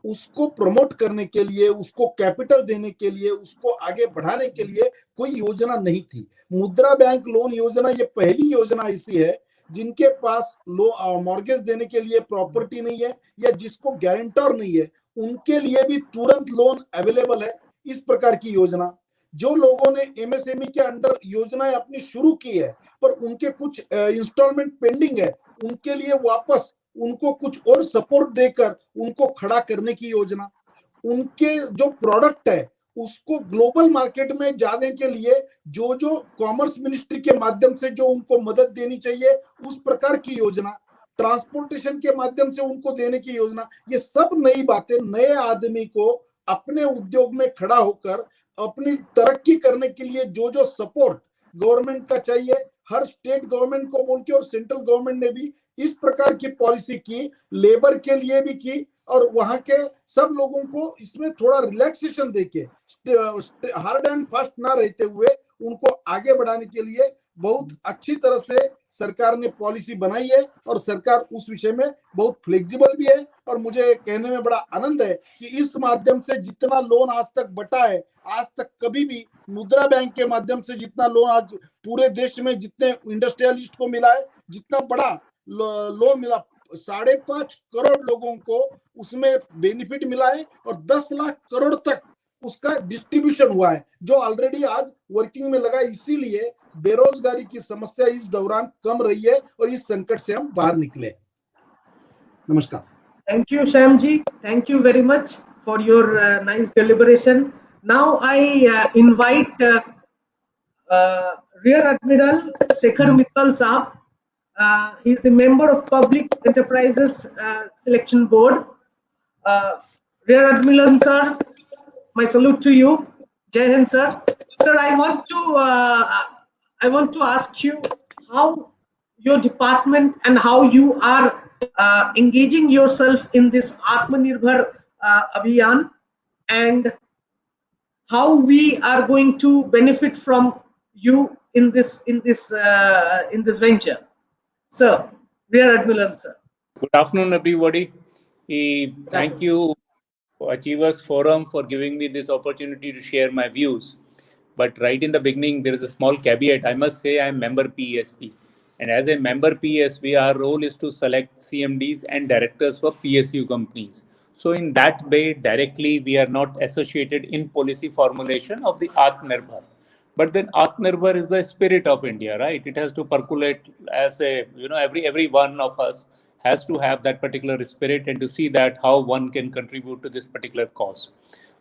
उसको प्रमोट करने के लिए, उसको कैपिटल देने के लिए, उसको आगे बढ़ाने के लिए कोई योजना नहीं थी। मुद्रा बैंक लोन योजना ये पहली योजना ऐसी है जिनके पास मॉर्गेज देने के लिए प्रॉपर्टी नहीं है या जिसको गारंटर नहीं है, उनके लिए भी तुरंत लोन अवेलेबल है। इस प्रकार की योजना, जो लोगों ने एमएसएमई के अंडर योजनाएं अपनी शुरू की है पर उनके कुछ इंस्टॉलमेंट पेंडिंग है, उनके लिए वापस उनको कुछ और सपोर्ट देकर उनको खड़ा करने की योजना, उनके जो प्रोडक्ट है उसको ग्लोबल मार्केट में जाने के लिए जो जो कॉमर्स मिनिस्ट्री के माध्यम से जो उनको मदद देनी चाहिए उस प्रकार की योजना, ट्रांसपोर्टेशन के माध्यम से उनको देने की योजना, ये सब नई बातें नए आदमी को अपने उद्योग में खड़ा होकर अपनी तरक्की करने के लिए जो जो सपोर्ट गवर्नमेंट का चाहिए, हर स्टेट गवर्नमेंट को बोल के और सेंट्रल गवर्नमेंट ने भी इस प्रकार की पॉलिसी की, लेबर के लिए भी की और वहां के सब लोगों को इसमें थोड़ा रिलैक्सेशन देके हार्ड एंड फास्ट ना रहते हुए उनको आगे बढ़ाने के लिए बहुत अच्छी तरह से सरकार ने पॉलिसी बनाई है और सरकार उस विषय में बहुत फ्लेक्सिबल भी है। और मुझे कहने में बड़ा आनंद है कि इस माध्यम से जितना लोन आज तक बटा है, आज तक कभी भी मुद्रा बैंक के माध्यम से जितना लोन आज पूरे देश में जितने इंडस्ट्रियलिस्ट को मिला है, जितना बड़ा लोन मिला, 5.5 करोड़ लोगों को उसमें बेनिफिट मिला है और 10 लाख करोड़ तक उसका डिस्ट्रीब्यूशन हुआ है, जो ऑलरेडी आज वर्किंग में लगा। इसीलिए बेरोजगारी की समस्या इस दौरान कम रही है और इस संकट से हम बाहर निकले। नमस्कार। Thank you, Shyam ji. Thank you very much for your nice deliberation. Now I invite Rear Admiral Shekhar Mittal Saab. He is the member of Public Enterprises Selection Board. Rear Admiral sir, my salute to you. Jai Hind sir. Sir, I want to ask you how your department and how you are engaging yourself in this Atmanirbhar Abhiyan, and how we are going to benefit from you in this venture. Sir, Rear Admiral sir. Good afternoon, everybody. Thank you, Achievers Forum, for giving me this opportunity to share my views. But right in the beginning, there is a small caveat. I must say I am member PSP. And as a member PSP, our role is to select CMDs and directors for PSU companies. So in that way, directly, we are not associated in policy formulation of the Atmanirbhar. But then Atmanirbhar is the spirit of India, right? It has to percolate as a, every one of us has to have that particular spirit and to see that how one can contribute to this particular cause.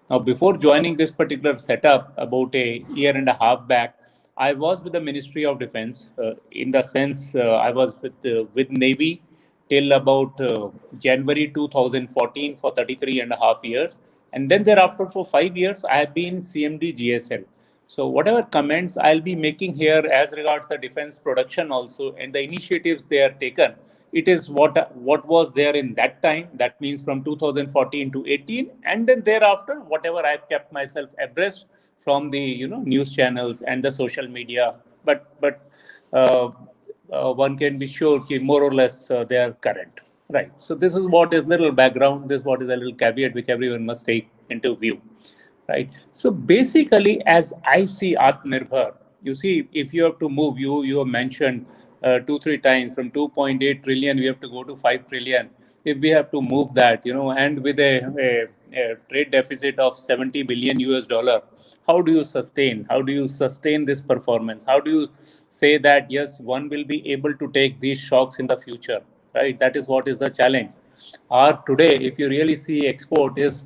Now, before joining this particular setup about a year and a half back, I was with the Ministry of Defense in the sense I was with Navy till about January 2014 for 33 and a half years. And then thereafter for 5 years, I have been CMD GSL. So whatever comments I'll be making here as regards the defense production also and the initiatives they are taken, it is what was there in that time. That means from 2014 to 18, and then thereafter, whatever I've kept myself abreast from the news channels and the social media. But one can be sure that more or less they are current, right? So this is what is little background. This is what is a little caveat which everyone must take into view. Right. So basically, as I see Atmanirbhar, You see, if you have to move, you have mentioned 2-3 times from 2.8 trillion, we have to go to 5 trillion. If we have to move that, and with a trade deficit of 70 billion US dollar, how do you sustain? How do you sustain this performance? How do you say that yes, one will be able to take these shocks in the future? Right? That is what is the challenge. Today, if you really see, export is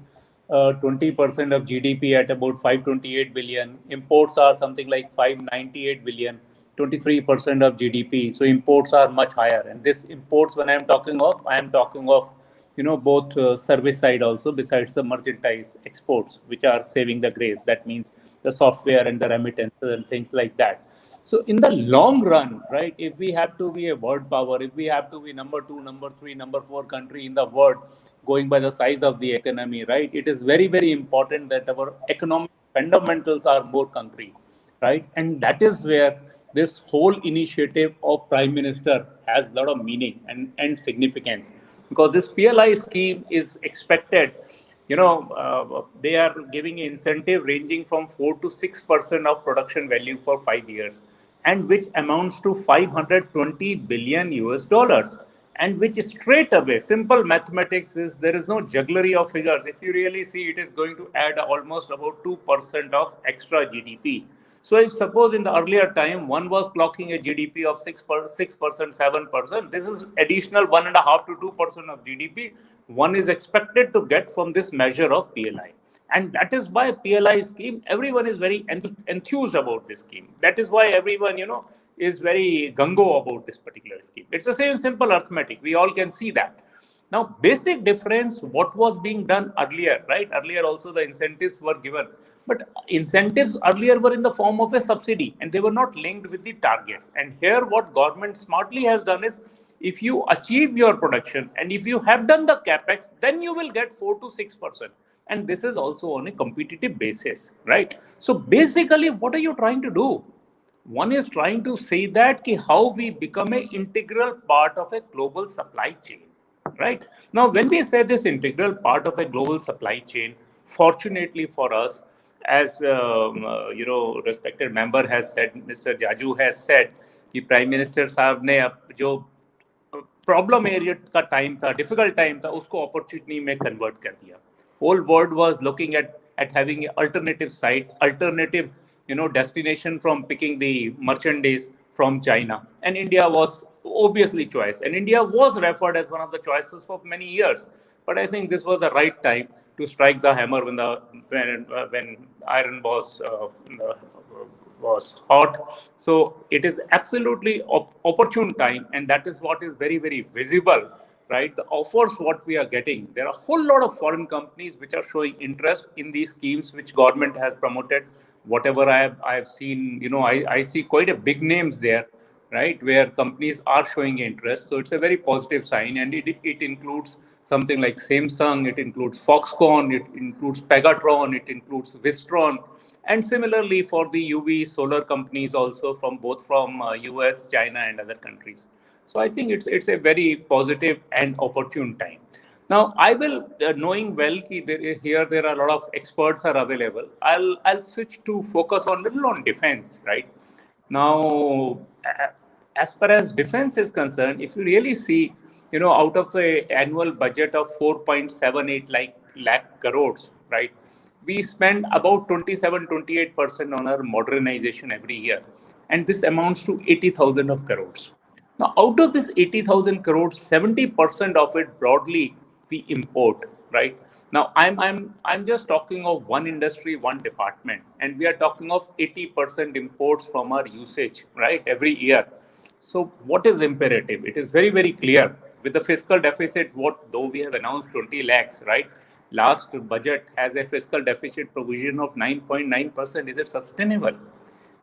20% of GDP at about 528 billion. Imports are something like 598 billion, 23% of GDP. So imports are much higher. And this imports, when I am talking of both service side also, besides the merchandise exports, which are saving the grace. That means the software and the remittances and things like that. So in the long run, right, if we have to be a world power, if we have to be number 2, number 3, number 4 country in the world, going by the size of the economy, right, it is very, very important that our economic fundamentals are more concrete, right? And that is where this whole initiative of Prime Minister has a lot of meaning and significance, because this PLI scheme is expected, they are giving incentive ranging from 4 to 6% of production value for 5 years, and which amounts to 520 billion US dollars. And which straight away, simple mathematics is, there is no jugglery of figures. If you really see, it is going to add almost about 2% of extra GDP. So if suppose in the earlier time one was clocking a GDP of 6%, 7%, this is additional 1.5 to 2% of GDP one is expected to get from this measure of PLI. And that is why PLI scheme, everyone is very enthused about this scheme. That is why everyone, is very gung-ho about this particular scheme. It's the same simple arithmetic. We all can see that. Now, basic difference, what was being done earlier, right? Earlier also the incentives were given. But incentives earlier were in the form of a subsidy, and they were not linked with the targets. And here what government smartly has done is, if you achieve your production and if you have done the capex, then you will get 4 to 6%. And this is also on a competitive basis, right? So basically, what are you trying to do? One is trying to say that how we become an integral part of a global supply chain, right? Now, when we say this integral part of a global supply chain, fortunately for us, as respected member has said, Mr. Jaju has said, the Prime Minister साहब ने जो problem area का time था, difficult time था, उसको opportunity में convert कर दिया. Whole world was looking at having an alternative site, alternative destination from picking the merchandise from China, and India was obviously choice, and India was referred as one of the choices for many years. But I think this was the right time to strike the hammer when iron was hot. So it is absolutely opportune time, and that is what is very, very visible, right? The offers what we are getting, there are a whole lot of foreign companies which are showing interest in these schemes which government has promoted. Whatever I have seen, I see quite a big names there, right, where companies are showing interest. So it's a very positive sign, and it includes something like Samsung, it includes Foxconn, it includes Pegatron, it includes Wistron, and similarly for the UV solar companies also from US, China, and other countries. So I think it's a very positive and opportune time. Now, I will, knowing well that here there are a lot of experts are available, I'll switch to focus on little on defense, right? Now, as far as defense is concerned, if you really see, out of the annual budget of 4.78 lakh crores, right, we spend about 27-28% on our modernization every year, and this amounts to 80,000 of crores. Now, out of this 80,000 crores, 70% of it broadly we import, right? Now, I'm just talking of one industry, one department, and we are talking of 80% imports from our usage, right, every year. So, what is imperative? It is very, very clear. With the fiscal deficit, though we have announced 20 lakhs, right? Last budget has a fiscal deficit provision of 9.9%. Is it sustainable?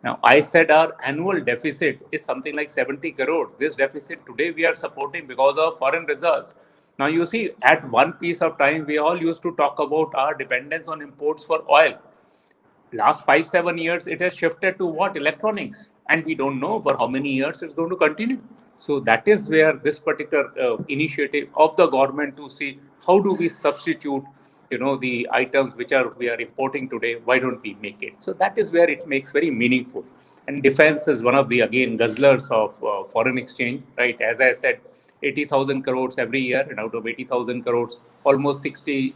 Now, I said our annual deficit is something like 70 crores. This deficit today we are supporting because of foreign reserves. Now, you see, at one piece of time, we all used to talk about our dependence on imports for oil. Last 5-7 years, it has shifted to what? Electronics. and we don't know for how many years it's going to continue. So that is where this particular initiative of the government to see how do we substitute, the items which we are importing today, why don't we make it? So that is where it makes very meaningful. And defense is one of the, again, guzzlers of foreign exchange, right? As I said, 80,000 crores every year, and out of 80,000 crores, almost 60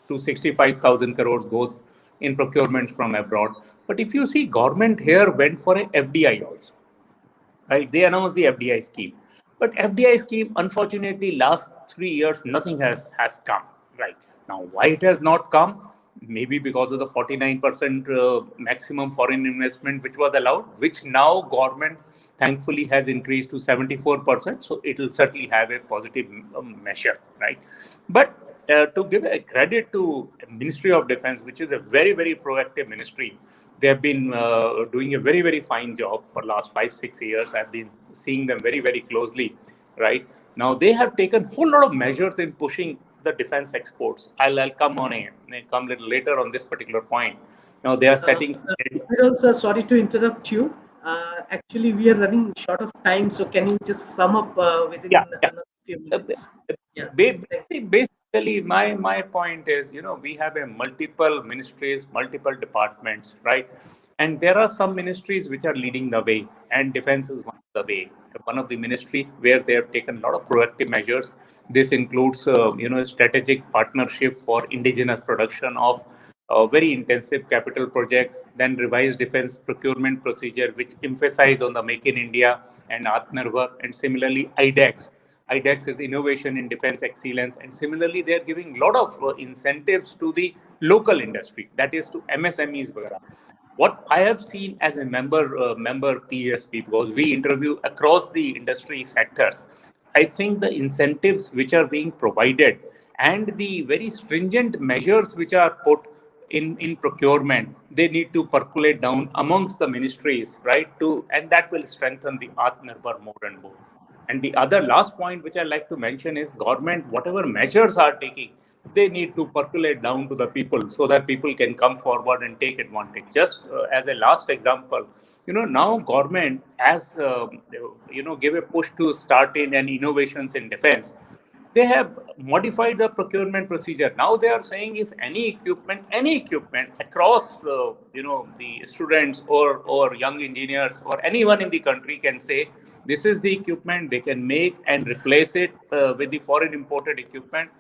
to 65,000 crores goes in procurements from abroad. But if you see, government here went for a FDI also, right? They announced the FDI scheme, but FDI scheme, unfortunately, last 3 years nothing has come. Right now, why it has not come? Maybe because of the 49% maximum foreign investment which was allowed, which now government thankfully has increased to 74%. So it will certainly have a positive measure, right? But to give a credit to Ministry of Defense, which is a very, very proactive ministry, they have been doing a very, very fine job for last 5-6 years. I've been seeing them very, very closely, right? Now they have taken a whole lot of measures in pushing the defense exports. I'll come a little later on this particular point. Now they are setting. Viral sir, sorry to interrupt you. Actually, we are running short of time, so can you just sum up within another few minutes? Yeah. Basically, my point is, we have a multiple ministries, multiple departments, right? And there are some ministries which are leading the way, and defense is one of the way. One of the ministry where they have taken a lot of proactive measures. This includes, strategic partnership for indigenous production of very intensive capital projects, then revised defense procurement procedure, which emphasize on the Make in India and Atmanirbhar, and similarly IDEX. IDEX is Innovation in Defense Excellence, and similarly they are giving a lot of incentives to the local industry, that is to MSMEs. What I have seen as a member PSP, because we interview across the industry sectors, I think the incentives which are being provided and the very stringent measures which are put in procurement, they need to percolate down amongst the ministries, right? And that will strengthen the Atmanirbhar more and more. And the other last point which I like to mention is government, whatever measures are taking, they need to percolate down to the people so that people can come forward and take advantage. Just as a last example, now government has, give a push to start in and innovations in defense. They have modified the procurement procedure. Now they are saying if any equipment across, the students or young engineers or anyone in the country can say, this is the equipment, they can make and replace it with the foreign imported equipment.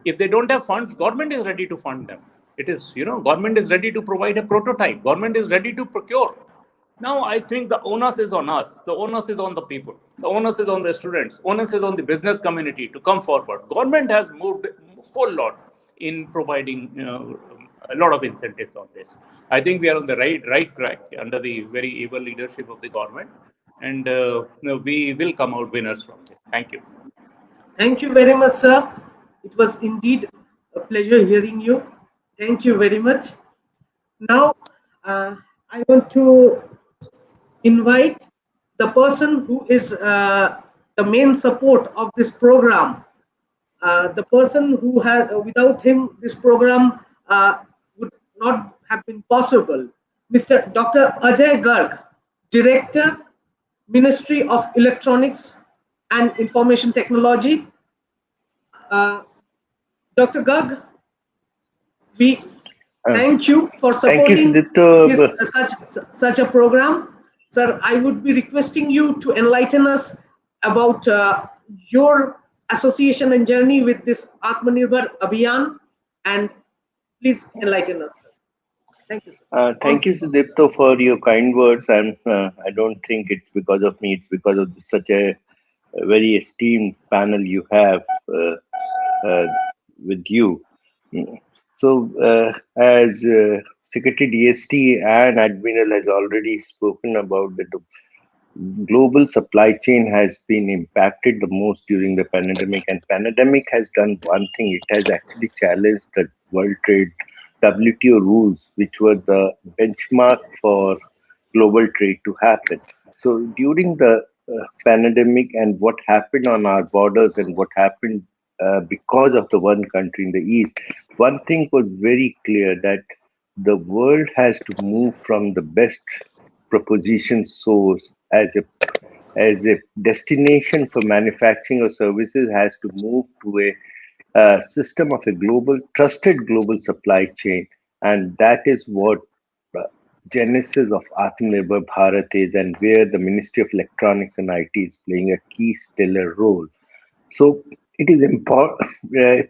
If they don't have funds, government is ready to fund them. It is, government is ready to provide a prototype. Government is ready to procure. Now, I think the onus is on us. The onus is on the people. The onus is on the students. Onus is on the business community to come forward. Government has moved a whole lot in providing a lot of incentives on this. I think we are on the right track under the very able leadership of the government, and we will come out winners from this. Thank you. Thank you very much, sir. It was indeed a pleasure hearing you. Thank you very much. Now, I want to invite the person who is the main support of this program, the person who has, without him, this program would not have been possible. Mr. Dr. Ajay Garg, Director, Ministry of Electronics and Information Technology. Dr. Garg, we thank you for supporting such a program. Sir, I would be requesting you to enlighten us about your association and journey with this Atmanirbhar Abhiyan, and please enlighten us. Thank you, sir. Thank you, Sudipto, for your kind words. And I don't think it's because of me, it's because of such a very esteemed panel you have with you. So, as Secretary DST and Admiral has already spoken about that the global supply chain has been impacted the most during the pandemic, and pandemic has done one thing: it has actually challenged the World Trade WTO rules, which were the benchmark for global trade to happen. So during the pandemic and what happened on our borders and what happened because of the one country in the East, one thing was very clear, that the world has to move from the best proposition source as a destination for manufacturing or services has to move to a system of a trusted global supply chain, and that is what uh, genesis of Atmanirbhar Bharat is, and where the Ministry of Electronics and IT is playing a key stellar role. So it is important.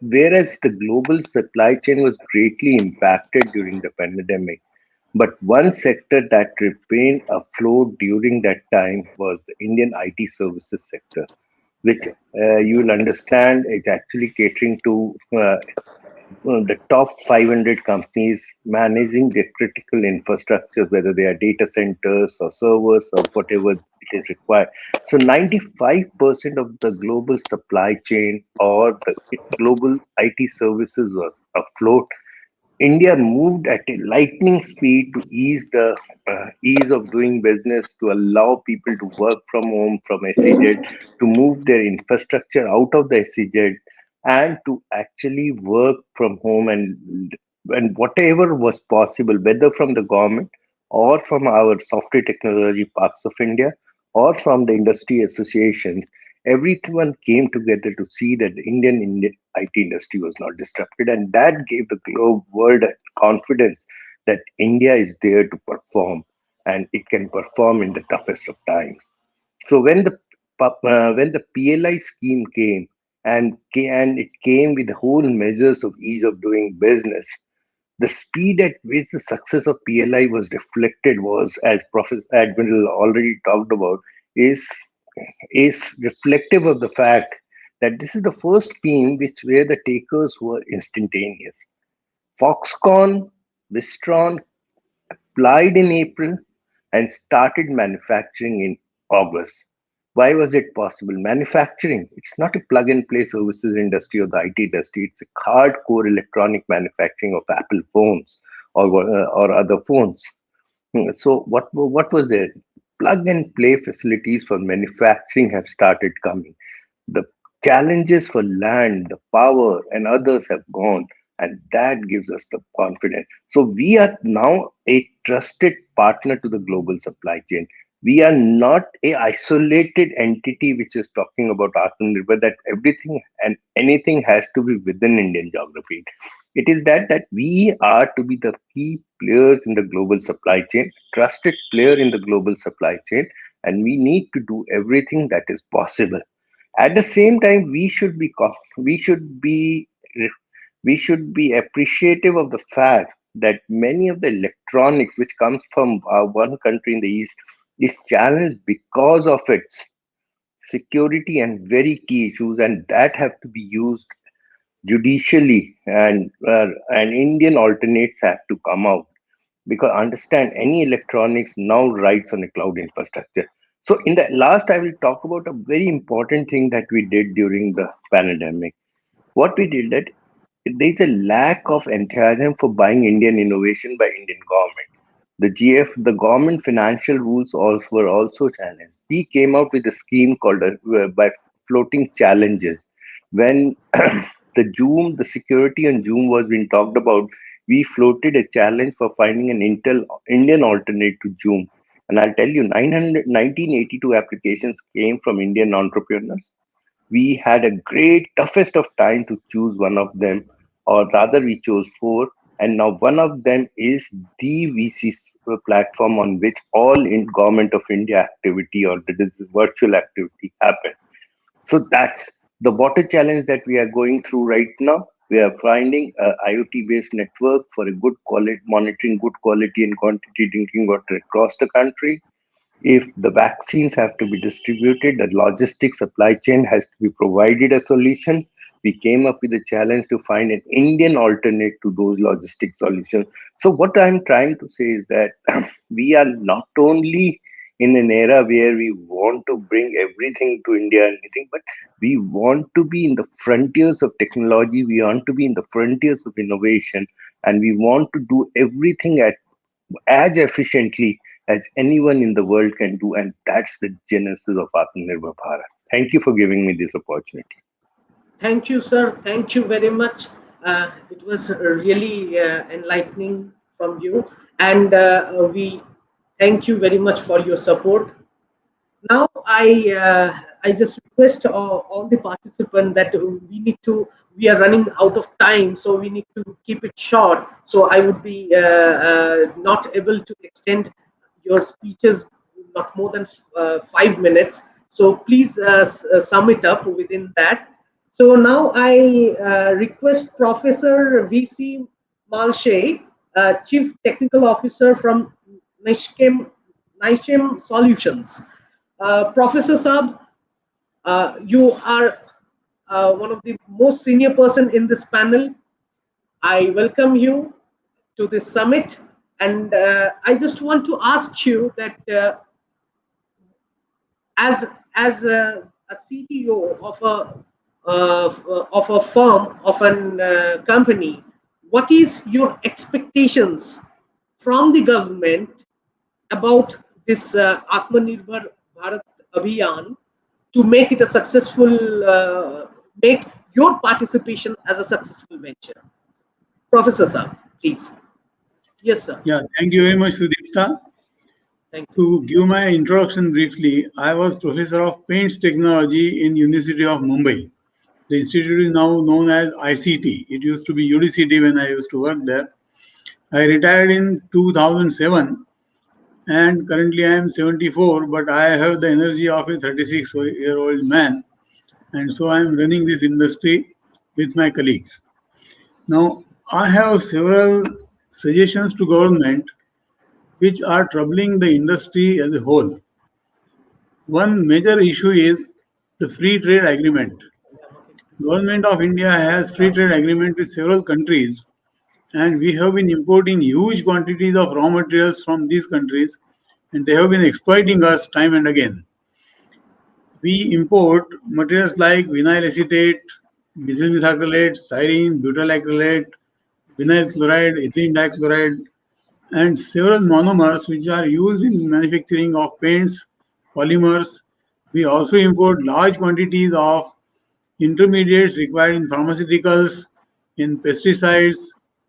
Whereas the global supply chain was greatly impacted during the pandemic, but one sector that remained afloat during that time was the Indian IT services sector, which you will understand is actually catering to the top 500 companies managing their critical infrastructures, whether they are data centers or servers or whatever it is required. So 95% of the global supply chain or the global IT services was afloat. India moved at a lightning speed to ease of doing business, to allow people to work from home from SEZ, to move their infrastructure out of the SEZ, and to actually work from home and whatever was possible, whether from the government or from our software technology parks of India or from the industry associations, everyone came together to see that the Indian IT industry was not disrupted, and that gave the globe world confidence that India is there to perform, and it can perform in the toughest of times. So when the PLI scheme came, and it came with the whole measures of ease of doing business, the speed at which the success of PLI was reflected was, as Professor Admiral already talked about, is is reflective of the fact that this is the first scheme where the takers were instantaneous. Foxconn, Wistron applied in April and started manufacturing in August. Why was it possible? Manufacturing, it's not a plug and play services industry or the IT industry, it's a hardcore electronic manufacturing of Apple phones or other phones. So what was there? Plug and play facilities for manufacturing have started coming. The challenges for land, the power, and others have gone, and that gives us the confidence. So we are now a trusted partner to the global supply chain. We are not a isolated entity which is talking about Atmanirbhar, that everything and anything has to be within Indian geography. It is that we are to be the key players in the global supply chain, trusted player in the global supply chain, and we need to do everything that is possible. At the same time, we should be appreciative of the fact that many of the electronics which comes from one country in the east is challenged because of its security and very key issues, and that have to be used judicially, and Indian alternates have to come out, because understand any electronics now rides on a cloud infrastructure. So in the last, I will talk about a very important thing that we did during the pandemic. What we did, that there is a lack of enthusiasm for buying Indian innovation by Indian government. The government financial rules also were also challenged. We came out with a scheme called by floating challenges. When the security on Zoom was being talked about, we floated a challenge for finding an Indian alternate to Zoom. And I'll tell you, 1982 applications came from Indian entrepreneurs. We had a great toughest of time to choose one of them, or rather we chose four, and now one of them is the VC platform on which all in government of India activity or this virtual activity happens. So that's the water challenge that we are going through right now. We are finding a IoT based network for a good quality monitoring good quality and quantity drinking water across the country. If the vaccines have to be distributed, the logistics supply chain has to be provided a solution. We came up with a challenge to find an Indian alternate to those logistic solutions. So what I'm trying to say is that we are not only in an era where we want to bring everything to India and anything, but we want to be in the frontiers of technology, we want to be in the frontiers of innovation, and we want to do everything as efficiently as anyone in the world can do, and that's the genesis of Atmanirbhar Bharat. Thank you for giving me this opportunity. Thank you, sir. Thank you very much. It was really enlightening from you, and we thank you very much for your support. Now I just request all the participants that we are running out of time, so we need to keep it short. So I would be not able to extend your speeches not more than 5 minutes. So please sum it up within that. So now I request Professor VC Malshe, Chief Technical Officer from Nishkem Solutions. Professor Saab, you are one of the most senior person in this panel. I welcome you to this summit, and I just want to ask you that as a CTO of a firm of an company, what is your expectations from the government about this Atmanirbhar Bharat Abhiyan to make it a successful, make your participation as a successful venture? Professor Sir, please. Yes, sir. Yeah, thank you very much, Sudipta. To give my introduction briefly, I was professor of paints technology in University of Mumbai. The institute is now known as ICT. It used to be UDCT when I used to work there. I retired in 2007 and currently I am 74, but I have the energy of a 36-year-old man, and so I am running this industry with my colleagues. Now, I have several suggestions to government which are troubling the industry as a whole. One major issue is the free trade agreement. Government of India has free trade agreement with several countries, and we have been importing huge quantities of raw materials from these countries, and they have been exploiting us time and again. We import materials like vinyl acetate, methyl methacrylate, styrene, butyl acrylate, vinyl chloride, ethylene dichloride, and several monomers which are used in manufacturing of paints, polymers. We also import large quantities of intermediates required in pharmaceuticals, in pesticides,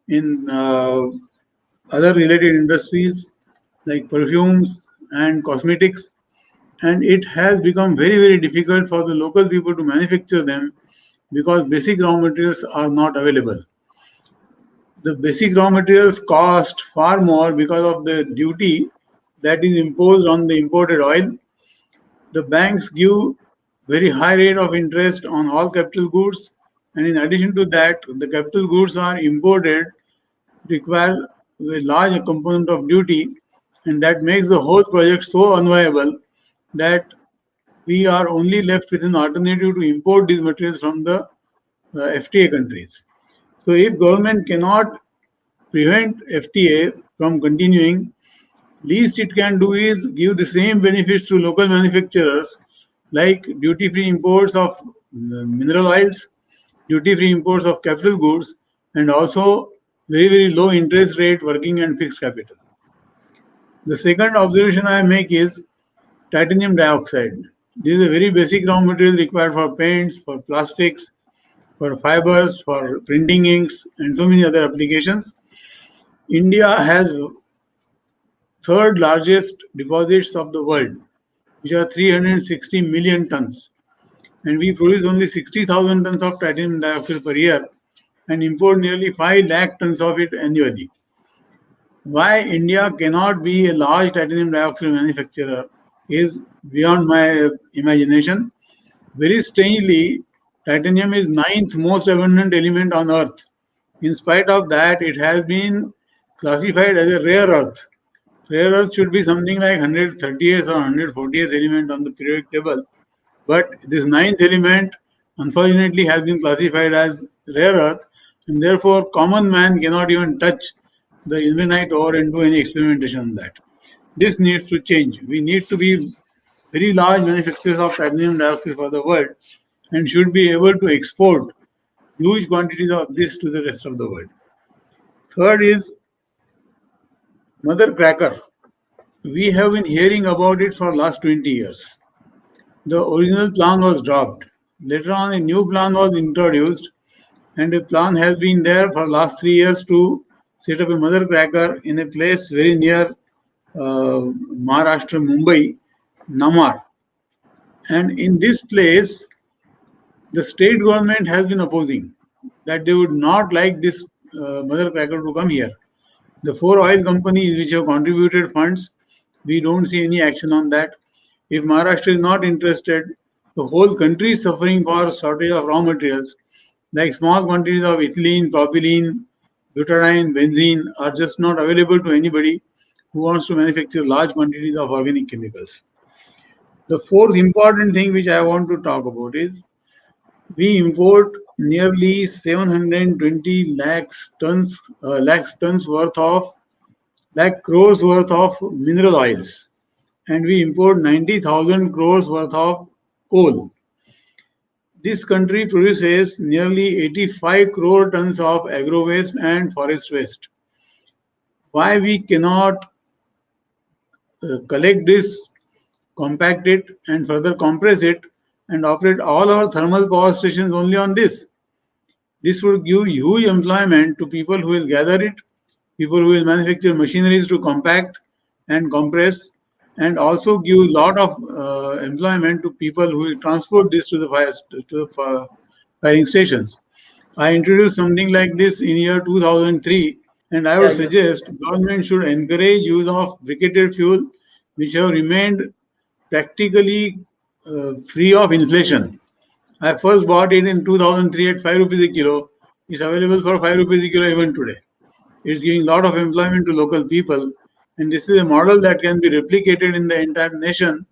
in other related industries like perfumes and cosmetics. And it has become very, very difficult for the local people to manufacture them because basic raw materials are not available. The basic raw materials cost far more because of the duty that is imposed on the imported oil. The banks give very high rate of interest on all capital goods, and in addition to that, the capital goods are imported require a large component of duty, and that makes the whole project so unviable that we are only left with an alternative to import these materials from the FTA countries. So if government cannot prevent FTA from continuing, least it can do is give the same benefits to local manufacturers like duty-free imports of mineral oils, duty-free imports of capital goods, and also very, very low interest rate working and fixed capital. The second observation I make is titanium dioxide. This is a very basic raw material required for paints, for plastics, for fibers, for printing inks, and so many other applications. India has third largest deposits of the world, which are 360 million tons. And we produce only 60,000 tons of titanium dioxide per year and import nearly 5 lakh tons of it annually. Why India cannot be a large titanium dioxide manufacturer is beyond my imagination. Very strangely, titanium is ninth most abundant element on Earth. In spite of that, it has been classified as a rare earth. Rare earth should be something like 130th or 140th element on the periodic table. But this ninth element, unfortunately, has been classified as rare earth, and therefore common man cannot even touch the ilmenite ore and do any experimentation on that. This needs to change. We need to be very large manufacturers of titanium dioxide for the world and should be able to export huge quantities of this to the rest of the world. Third is mother cracker. We have been hearing about it for last 20 years. The original plan was dropped. Later on, a new plan was introduced, and a plan has been there for last 3 years to set up a mother cracker in a place very near Maharashtra, Mumbai, Namar. And in this place, the state government has been opposing that they would not like this mother cracker to come here. The four oil companies which have contributed funds, we don't see any action on that. If Maharashtra is not interested, the whole country is suffering for shortage of raw materials, like small quantities of ethylene, propylene, butadiene, benzene are just not available to anybody who wants to manufacture large quantities of organic chemicals. The fourth important thing which I want to talk about is we import nearly 720 lakhs tons worth of lakh crores worth of mineral oils, and we import 90,000 crores worth of coal. This country produces nearly 85 crore tons of agro waste and forest waste. Why we cannot collect this, compact it, and further compress it and operate all our thermal power stations only on this? This would give huge employment to people who will gather it, people who will manufacture machineries to compact and compress, and also give a lot of employment to people who will transport this to the firing stations. I introduced something like this in year 2003, and I would suggest government should encourage use of briquetted fuel, which have remained practically free of inflation. I first bought it in 2003 at 5 rupees a kilo. It's available for 5 rupees a kilo even today. It's giving a lot of employment to local people, and this is a model that can be replicated in the entire nation,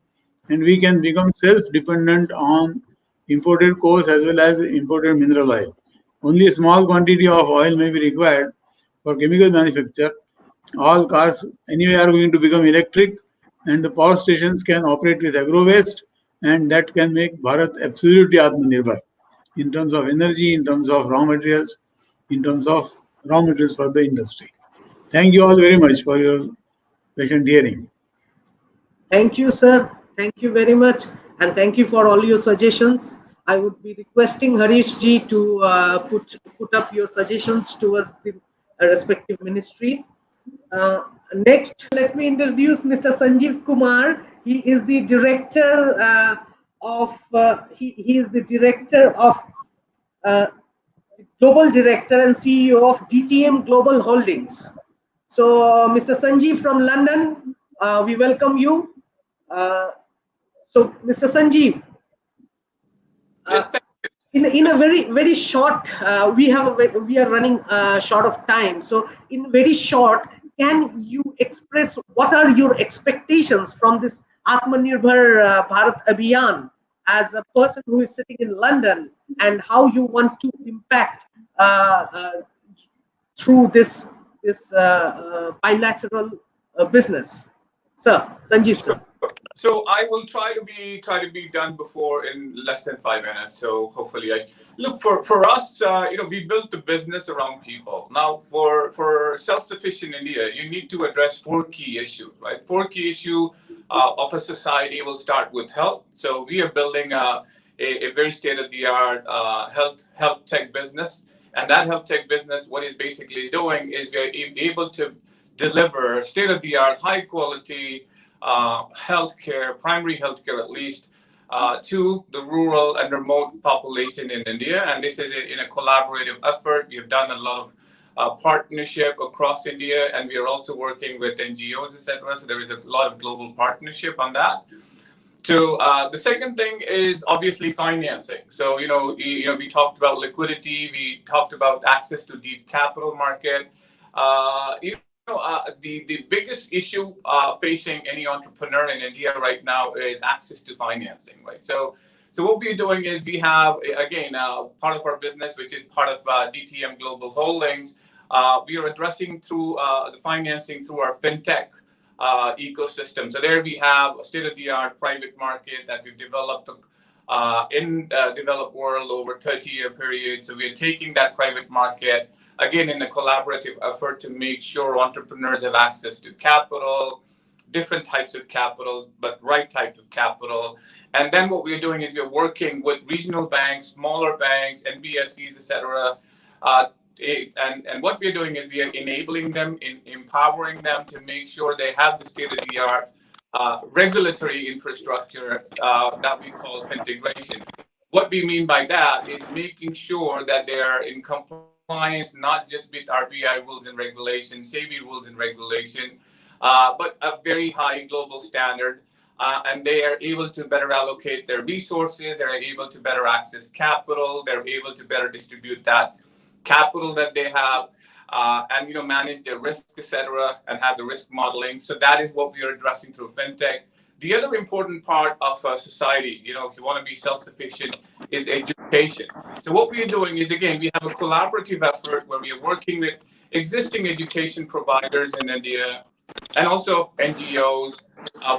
and we can become self-dependent on imported coals as well as imported mineral oil. Only a small quantity of oil may be required for chemical manufacture. All cars anyway are going to become electric, and the power stations can operate with agro waste, and that can make Bharat absolutely Atmanirbhar in terms of energy, in terms of raw materials, in terms of raw materials for the industry. Thank you all very much for your patient hearing. Thank you, sir. Thank you very much. And thank you for all your suggestions. I would be requesting Harish ji to put up your suggestions towards the respective ministries. Next, let me introduce Mr. Sanjeev Kumar. He is the director he is the director of global director and CEO of DTM Global Holdings. So, Mr. Sanjeev from London, we welcome you. So, Mr. Sanjeev, in a very short, we are running short of time. So, in very short, can you express what are your expectations from this Atmanirbhar Bharat Abhiyan as a person who is sitting in London, and how you want to impact through this bilateral business? Sir, Sanjeev sir. So I will try to be done before in less than 5 minutes. So hopefully I look for us. We built the business around people. Now for self-sufficient India, you need to address 4 key issues, right? 4 key issues of a society will start with health. So we are building a very state-of-the-art health tech business, and that health tech business, what it's basically doing is we are able to deliver state-of-the-art, high-quality healthcare, primary healthcare at least, to the rural and remote population in India. And this is in a collaborative effort. We have done a lot of partnership across India, and we are also working with NGOs, etc. So there is a lot of global partnership on that. So the second thing is obviously financing. So we talked about liquidity, we talked about access to deep capital market. The biggest issue facing any entrepreneur in India right now is access to financing, right? So what we're doing is we have, again, part of our business, which is part of DTM Global Holdings, we are addressing through the financing through our fintech ecosystem. So there we have a state-of-the-art private market that we've developed in the developed world over a 30-year period. So we're taking that private market, again, in a collaborative effort to make sure entrepreneurs have access to capital, different types of capital, but right type of capital. And then what we're doing is we're working with regional banks, smaller banks, NBFCs, etc. And what we're doing is we are enabling them, empowering them to make sure they have the state-of-the-art regulatory infrastructure that we call integration. What we mean by that is making sure that they are in compliance not just with RBI rules and regulations, SEBI rules and regulation, but a very high global standard. And they are able to better allocate their resources. They're able to better access capital. They're able to better distribute that capital that they have, and manage their risk, etc., and have the risk modeling. So that is what we are addressing through fintech. The other important part of society, if you want to be self-sufficient, is education. So what we are doing is, again, we have a collaborative effort where we are working with existing education providers in India and also NGOs.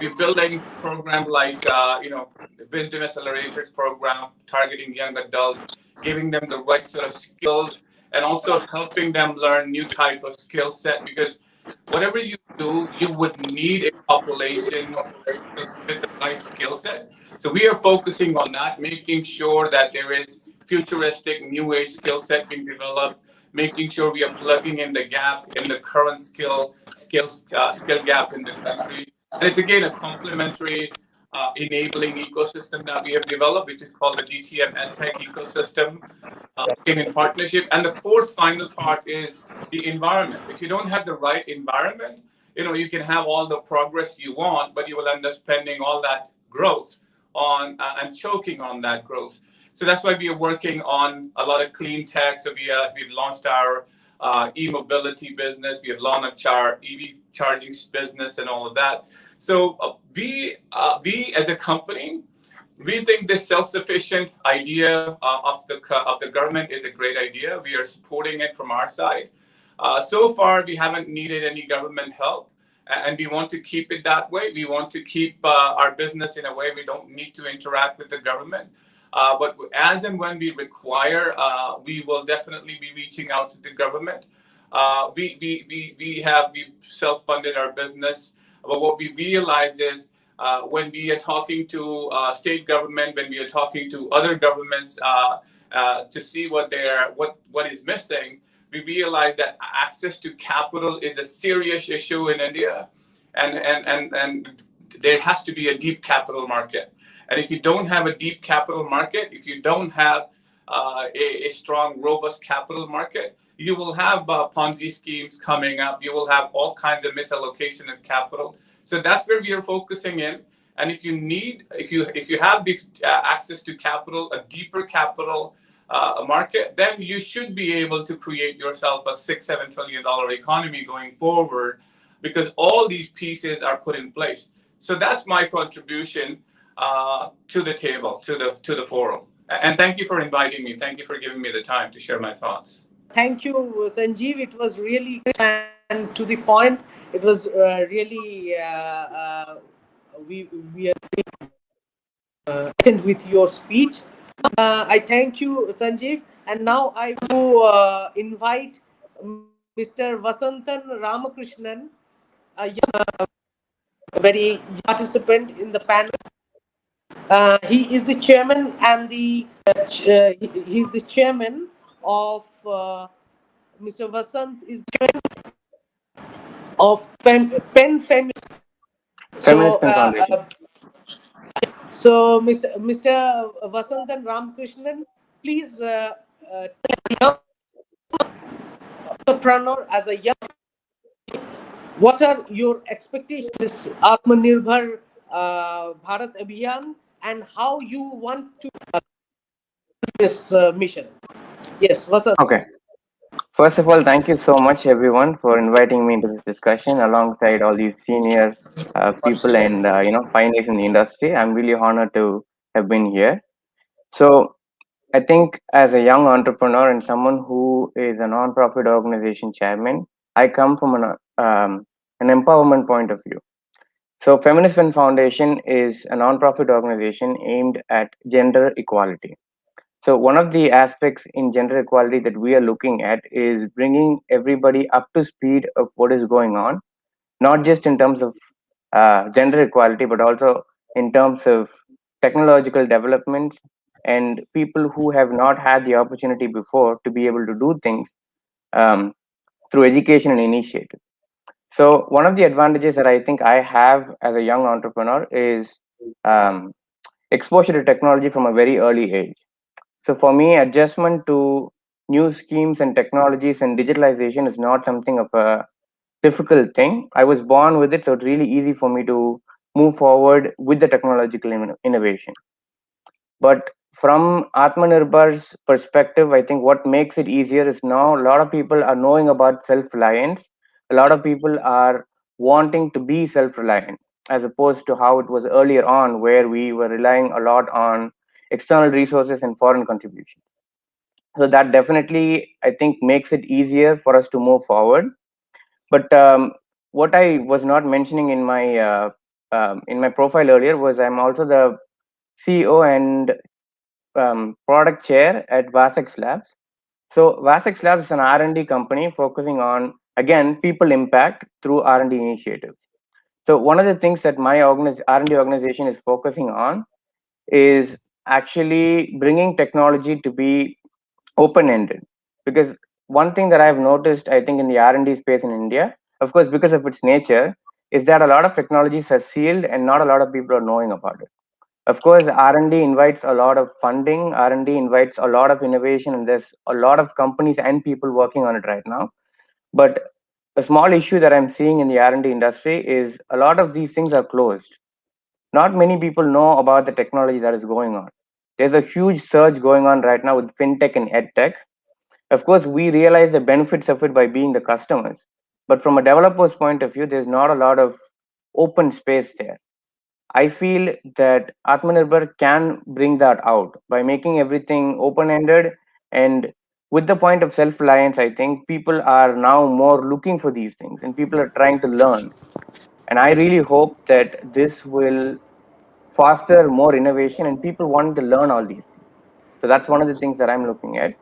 We're building programs like, the Wisdom Accelerators program, targeting young adults, giving them the right sort of skills, and also helping them learn new type of skill set, because whatever you do, you would need a population with the right skill set. So we are focusing on that, making sure that there is futuristic new age skill set being developed, making sure we are plugging in the gap in the current skill gap in the country. And it's again a complementary enabling ecosystem that we have developed, which is called the DTM EdTech ecosystem, in partnership. And the fourth final part is the environment. If you don't have the right environment, you can have all the progress you want, but you will end up spending all that growth on and choking on that growth. So that's why we are working on a lot of clean tech. So we've launched our e-mobility business. We have launched our EV charging business and all of that. So we as a company, we think this self-sufficient idea of the government is a great idea. We are supporting it from our side. So far, we haven't needed any government help, and we want to keep it that way. We want to keep our business in a way we don't need to interact with the government. But as and when we require, we will definitely be reaching out to the government. We self-funded our business, but what we realize is when we are talking to state government, when we are talking to other governments to see what is missing, we realize that access to capital is a serious issue in India, and there has to be a deep capital market. And if you don't have a deep capital market, if you don't have a strong, robust capital market, you will have Ponzi schemes coming up. You will have all kinds of misallocation of capital. So that's where we are focusing in. And if you have the access to capital, a deeper capital market, then you should be able to create yourself a $6-7 trillion economy going forward, because all these pieces are put in place. So that's my contribution to the table, to the forum. And thank you for inviting me. Thank you for giving me the time to share my thoughts. Thank you, Sanjeev. It was really and to the point. It was really we are with your speech. I thank you, Sanjeev. And now I will invite Mr. Vasantha Ramakrishnan, a very participant in the panel. He is the chairman and he's the chairman of Mr. Vasant is chairman of Penn Feminist. So, Mr. Vasantha Ramakrishnan, please young entrepreneur, as a young, what are your expectations this Atmanirbhar Bharat Abhiyan, and how you want to this mission? Yes, Vasant. Okay. First of all, thank you so much, everyone, for inviting me into this discussion alongside all these senior people and pioneers in the industry. I'm really honored to have been here. So, I think as a young entrepreneur and someone who is a non-profit organization chairman, I come from an empowerment point of view. So, Feminist Fund Foundation is a non-profit organization aimed at gender equality. So one of the aspects in gender equality that we are looking at is bringing everybody up to speed of what is going on, not just in terms of gender equality, but also in terms of technological developments and people who have not had the opportunity before to be able to do things through education and initiative. So one of the advantages that I think I have as a young entrepreneur is exposure to technology from a very early age. So for me, adjustment to new schemes and technologies and digitalization is not something of a difficult thing. I was born with it, so it's really easy for me to move forward with the technological innovation. But from Atmanirbhar's perspective, I think what makes it easier is now a lot of people are knowing about self-reliance. A lot of people are wanting to be self-reliant, as opposed to how it was earlier on, where we were relying a lot on external resources and foreign contributions. So that definitely, I think, makes it easier for us to move forward. But what I was not mentioning in my profile earlier was I'm also the CEO and product chair at Vasex Labs. So Vasex Labs is an R&D company focusing on, again, people impact through R&D initiatives. So one of the things that my R&D organization is focusing on is actually bringing technology to be open-ended. Because one thing that I've noticed, I think, in the R&D space in India, of course, because of its nature, is that a lot of technologies are sealed and not a lot of people are knowing about it. Of course, R&D invites a lot of funding, R&D invites a lot of innovation, and there's a lot of companies and people working on it right now. But a small issue that I'm seeing in the R&D industry is a lot of these things are closed. Not many people know about the technology that is going on. There's a huge surge going on right now with fintech and edtech. Of course, we realize the benefits of it by being the customers. But from a developer's point of view, there's not a lot of open space there. I feel that Atmanirbhar can bring that out by making everything open-ended, and with the point of self-reliance, I think people are now more looking for these things and people are trying to learn. And I really hope that this will foster more innovation and people want to learn all these things. So that's one of the things that I'm looking at.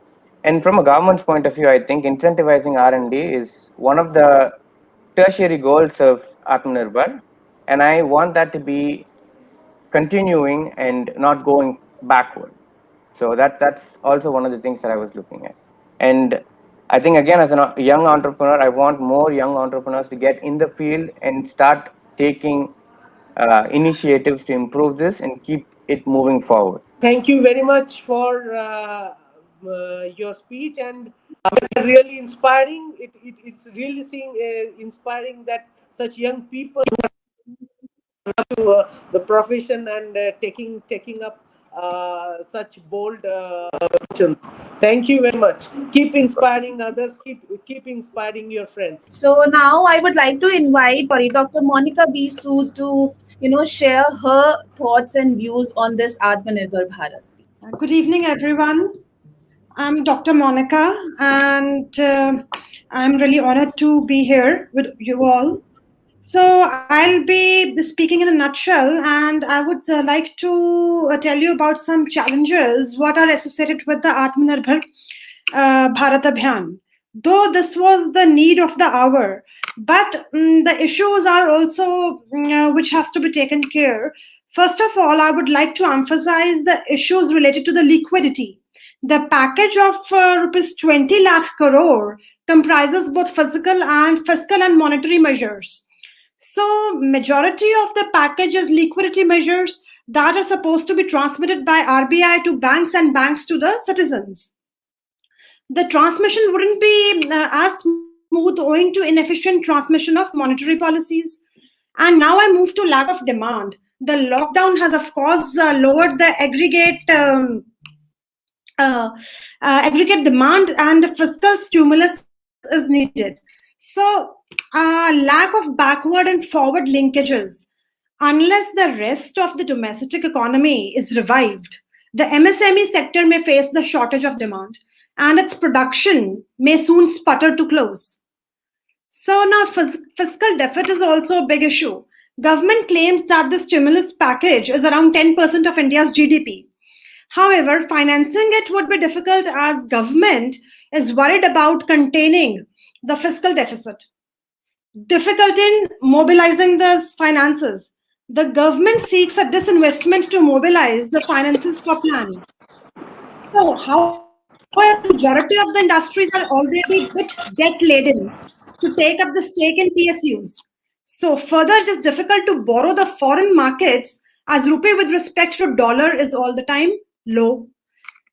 And from a government's point of view, I think incentivizing R&D is one of the tertiary goals of Atmanirbhar, and I want that to be continuing and not going backward. So that's also one of the things that I was looking at. And I think, again, as a young entrepreneur, I want more young entrepreneurs to get in the field and start taking initiatives to improve this and keep it moving forward. Thank you very much for your speech, and really inspiring. It's really inspiring that such young people to the profession and taking up such bold actions. Thank you very much. Keep inspiring others. Keep inspiring your friends. So now I would like to invite Dr. Monica Bisu to share her thoughts and views on this Atmanirbhar Bharat. Good evening, everyone. I'm Dr. Monica, and I'm really honored to be here with you all. So I'll be speaking in a nutshell, and I would like to tell you about some challenges what are associated with the Atmanirbhar Bharat Abhiyan. Though this was the need of the hour, but the issues are also which has to be taken care. First of all, I would like to emphasize the issues related to the liquidity. The package of rupees 20 lakh crore comprises both fiscal and monetary measures. So majority of the package is liquidity measures that are supposed to be transmitted by RBI to banks and banks to the citizens. The transmission wouldn't be as smooth owing to inefficient transmission of monetary policies. And now I move to lack of demand. The lockdown has, of course, lowered the aggregate demand, and the fiscal stimulus is needed. So, lack of backward and forward linkages. Unless the rest of the domestic economy is revived, the MSME sector may face the shortage of demand, and its production may soon sputter to close. So now fiscal deficit is also a big issue. Government claims that the stimulus package is around 10% of India's GDP. However, financing it would be difficult as government is worried about containing the fiscal deficit. Difficulty in mobilizing the finances. The government seeks a disinvestment to mobilize the finances for plans. So, however, the majority of the industries are already a bit debt-laden, to take up the stake in PSUs. So further, it is difficult to borrow the foreign markets as rupee with respect to dollar is all the time low.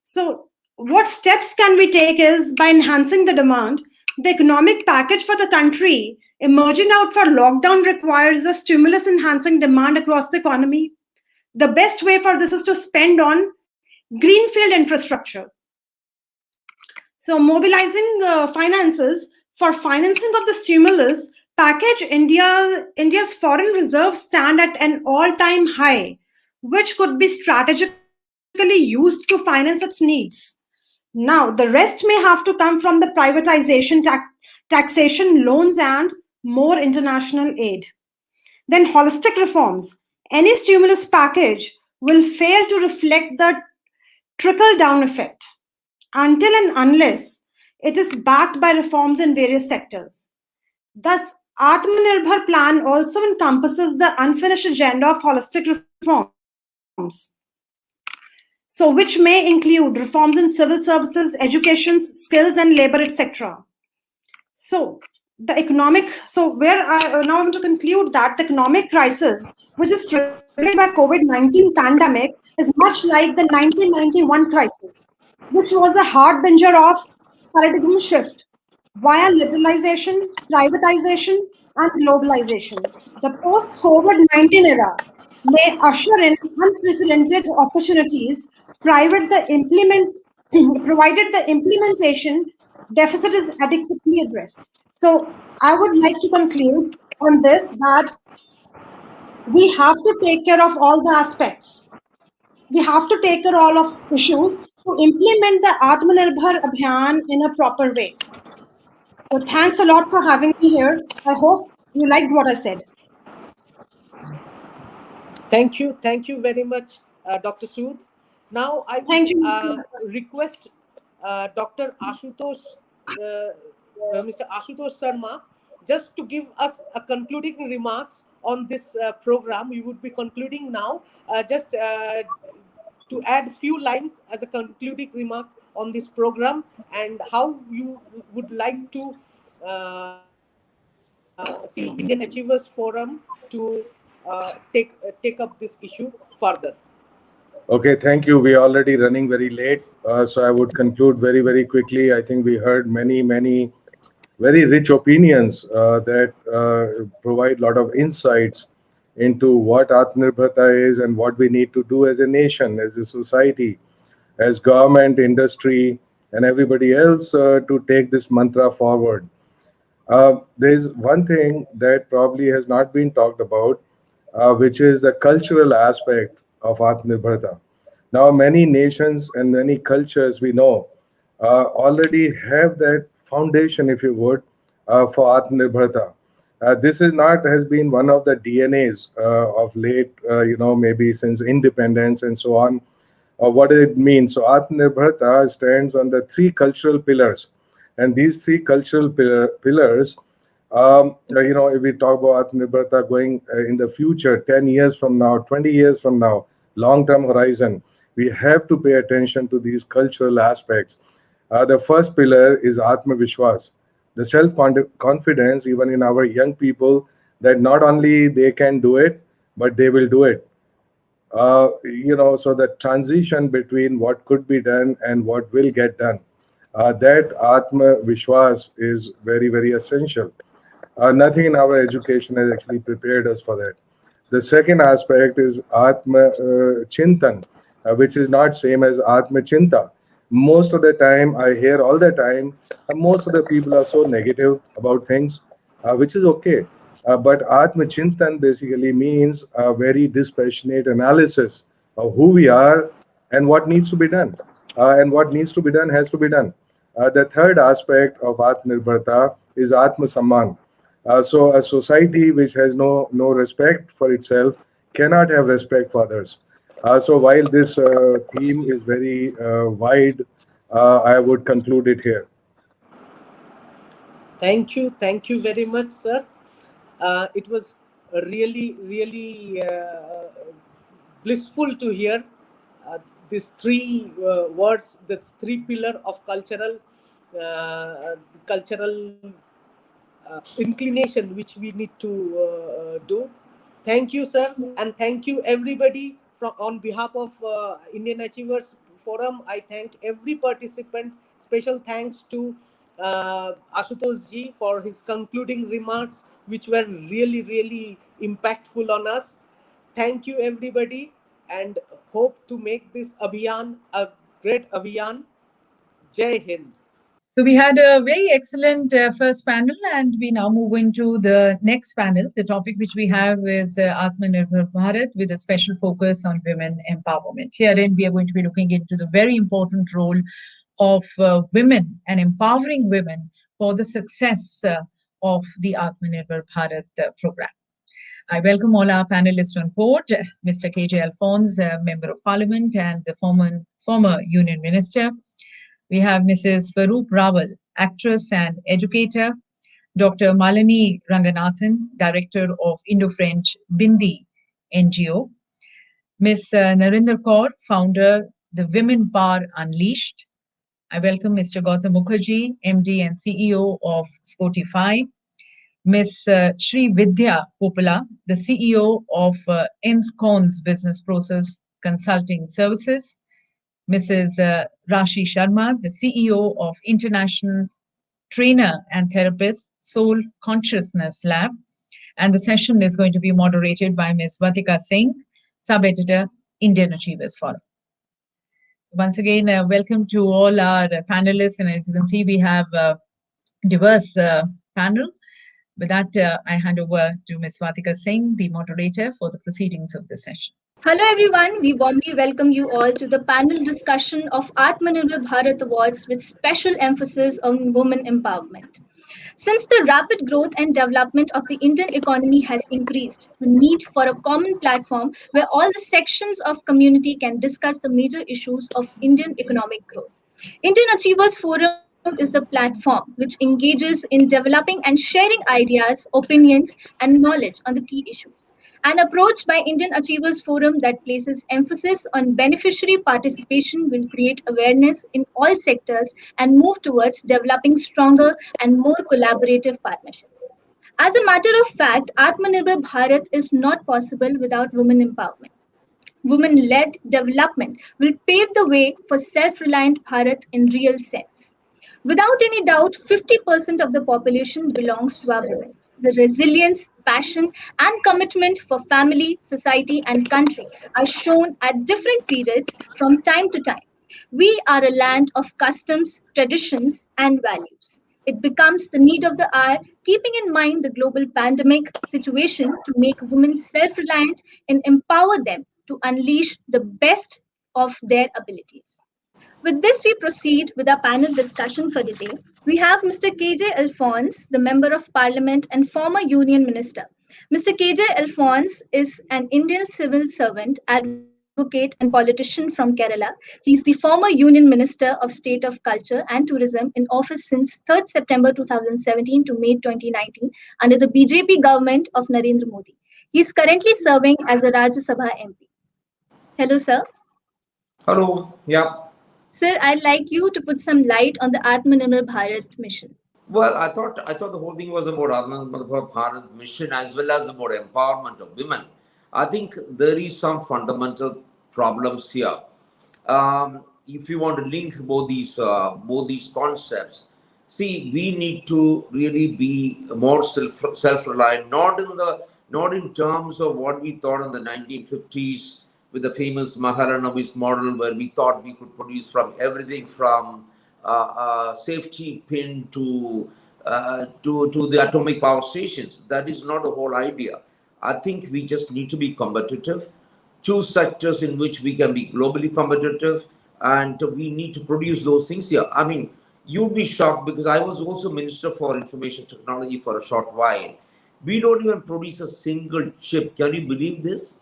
So what steps can we take is by enhancing the demand. The economic package for the country emerging out for lockdown requires a stimulus enhancing demand across the economy. The best way for this is to spend on greenfield infrastructure. So mobilizing finances for financing of the stimulus package, India's foreign reserves stand at an all-time high, which could be strategically used to finance its needs. Now, the rest may have to come from the privatization, taxation, loans, and more international aid. Then holistic reforms. Any stimulus package will fail to reflect the trickle-down effect until and unless it is backed by reforms in various sectors. Thus, Atmanirbhar plan also encompasses the unfinished agenda of holistic reforms. So, which may include reforms in civil services, education, skills, and labor, etc. So, the economic, so where I now I'm to conclude that the economic crisis, which is triggered by COVID-19 pandemic, is much like the 1991 crisis, which was a harbinger of paradigm shift via liberalization, privatization, and globalization. The post-COVID-19 era may usher in unprecedented opportunities, provided the implementation deficit is adequately addressed. So I would like to conclude on this that we have to take care of all the aspects. We have to take care of all of issues to implement the Atmanirbhar Abhiyan in a proper way. So thanks a lot for having me here. I hope you liked what I said. Thank you very much, Dr. Sood. Now I would request Dr. Ashutosh, Mr. Ashutosh Sharma, just to give us a concluding remarks on this program. We would be concluding now. Just to add few lines as a concluding remark on this program and how you would like to see Indian Achievers Forum to take up this issue further. Okay, thank you. We are already running very late, so I would conclude very, very quickly. I think we heard many very rich opinions that provide a lot of insights into what Atmanirbharta is and what we need to do as a nation, as a society, as government, industry, and everybody else to take this mantra forward. There's one thing that probably has not been talked about, which is the cultural aspect of Atmanirbharta. Now, many nations and many cultures we know already have that foundation, if you would, for Atmanirbharta. This has been one of the DNAs of late, maybe since independence and so on. What does it mean? So Atmanirbharta stands on the three cultural pillars. And these three cultural pillars, if we talk about Atmanirbharta going in the future, 10 years from now, 20 years from now, long-term horizon, we have to pay attention to these cultural aspects. The first pillar is Atma Vishwas, the self-confidence even in our young people that not only they can do it, but they will do it. So the transition between what could be done and what will get done, that Atma Vishwas is very, very essential. Nothing in our education has actually prepared us for that. The second aspect is Atma Chintan, which is not same as Atma Chinta. Most of the time, I hear all the time, most of the people are so negative about things, which is okay. But Atma Chintan basically means a very dispassionate analysis of who we are and what needs to be done. And what needs to be done has to be done. The third aspect of Atmanirbharta is Atma Samman. So a society which has no respect for itself cannot have respect for others. So while this theme is very wide, I would conclude it here. Thank you very much, sir. It was really blissful to hear these three words, the three pillar of cultural inclination which we need to do. Thank you, sir, and thank you everybody on behalf of Indian Achievers Forum. I thank every participant. Special thanks to Ashutosh ji for his concluding remarks, which were really impactful on us. Thank you everybody, and hope to make this Abhiyan a great Abhiyan. Jai Hind. So we had a very excellent first panel, and we now move into the next panel. The topic which we have is Atmanirbhar Bharat, with a special focus on women empowerment. Herein, we are going to be looking into the very important role of women and empowering women for the success of the Atmanirbhar Bharat program. I welcome all our panelists on board, Mr. K.J. Alphonse, Member of Parliament and the former Union Minister. We have Mrs. Swaroop Rawal, actress and educator, Dr. Malini Ranganathan, Director of Indo-French Bindi NGO, Ms. Narinder Kaur, founder, The Women Power Unleashed. I welcome Mr. Gautam Mukherjee, MD and CEO of Spotify, Ms. Sri Vidya Popala, the CEO of Enscon's Business Process Consulting Services, Mrs. Rashi Sharma, the CEO of International Trainer and Therapist Soul Consciousness Lab. And the session is going to be moderated by Ms. Vatika Singh, Sub-Editor, Indian Achievers Forum. Once again, welcome to all our panelists. And as you can see, we have a diverse panel. With that, I hand over to Ms. Vatika Singh, the moderator, for the proceedings of the session. Hello everyone, we warmly welcome you all to the panel discussion of Atmanirbhar Bharat Awards with special emphasis on women empowerment. Since the rapid growth and development of the Indian economy has increased, the need for a common platform where all the sections of community can discuss the major issues of Indian economic growth. Indian Achievers Forum is the platform which engages in developing and sharing ideas, opinions, and knowledge on the key issues. An approach by Indian Achievers Forum that places emphasis on beneficiary participation will create awareness in all sectors and move towards developing stronger and more collaborative partnerships. As a matter of fact, Atmanirbhar Bharat is not possible without women empowerment. Women-led development will pave the way for self-reliant Bharat in real sense. Without any doubt, 50% of the population belongs to our women. The resilience, passion, and commitment for family, society, and country are shown at different periods from time to time. We are a land of customs, traditions, and values. It becomes the need of the hour, keeping in mind the global pandemic situation, to make women self-reliant and empower them to unleash the best of their abilities. With this, we proceed with our panel discussion for today. We have Mr. K.J. Alphonse, the Member of Parliament and former Union Minister. Mr. K.J. Alphonse is an Indian civil servant, advocate, and politician from Kerala. He is the former Union Minister of State of Culture and Tourism in office since 3rd September 2017 to May 2019 under the BJP government of Narendra Modi. He is currently serving as a Rajya Sabha MP. Hello, sir. Hello. Yeah. Sir, I'd like you to put some light on the Atmanirbhar Bharat mission. Well, I thought the whole thing was about Atmanirbhar Bharat mission as well as about empowerment of women. I think there is some fundamental problems here. If you want to link both these concepts, see, we need to really be more self-reliant, not in terms of what we thought in the 1950s. With the famous Maharanavis model, where we thought we could produce from everything from safety pin to the atomic power stations. That is not the whole idea. I think we just need to be competitive, choose sectors in which we can be globally competitive, and we need to produce those things here. I mean, you'd be shocked because I was also Minister for Information Technology for a short while. We don't even produce a single chip. Can you believe this?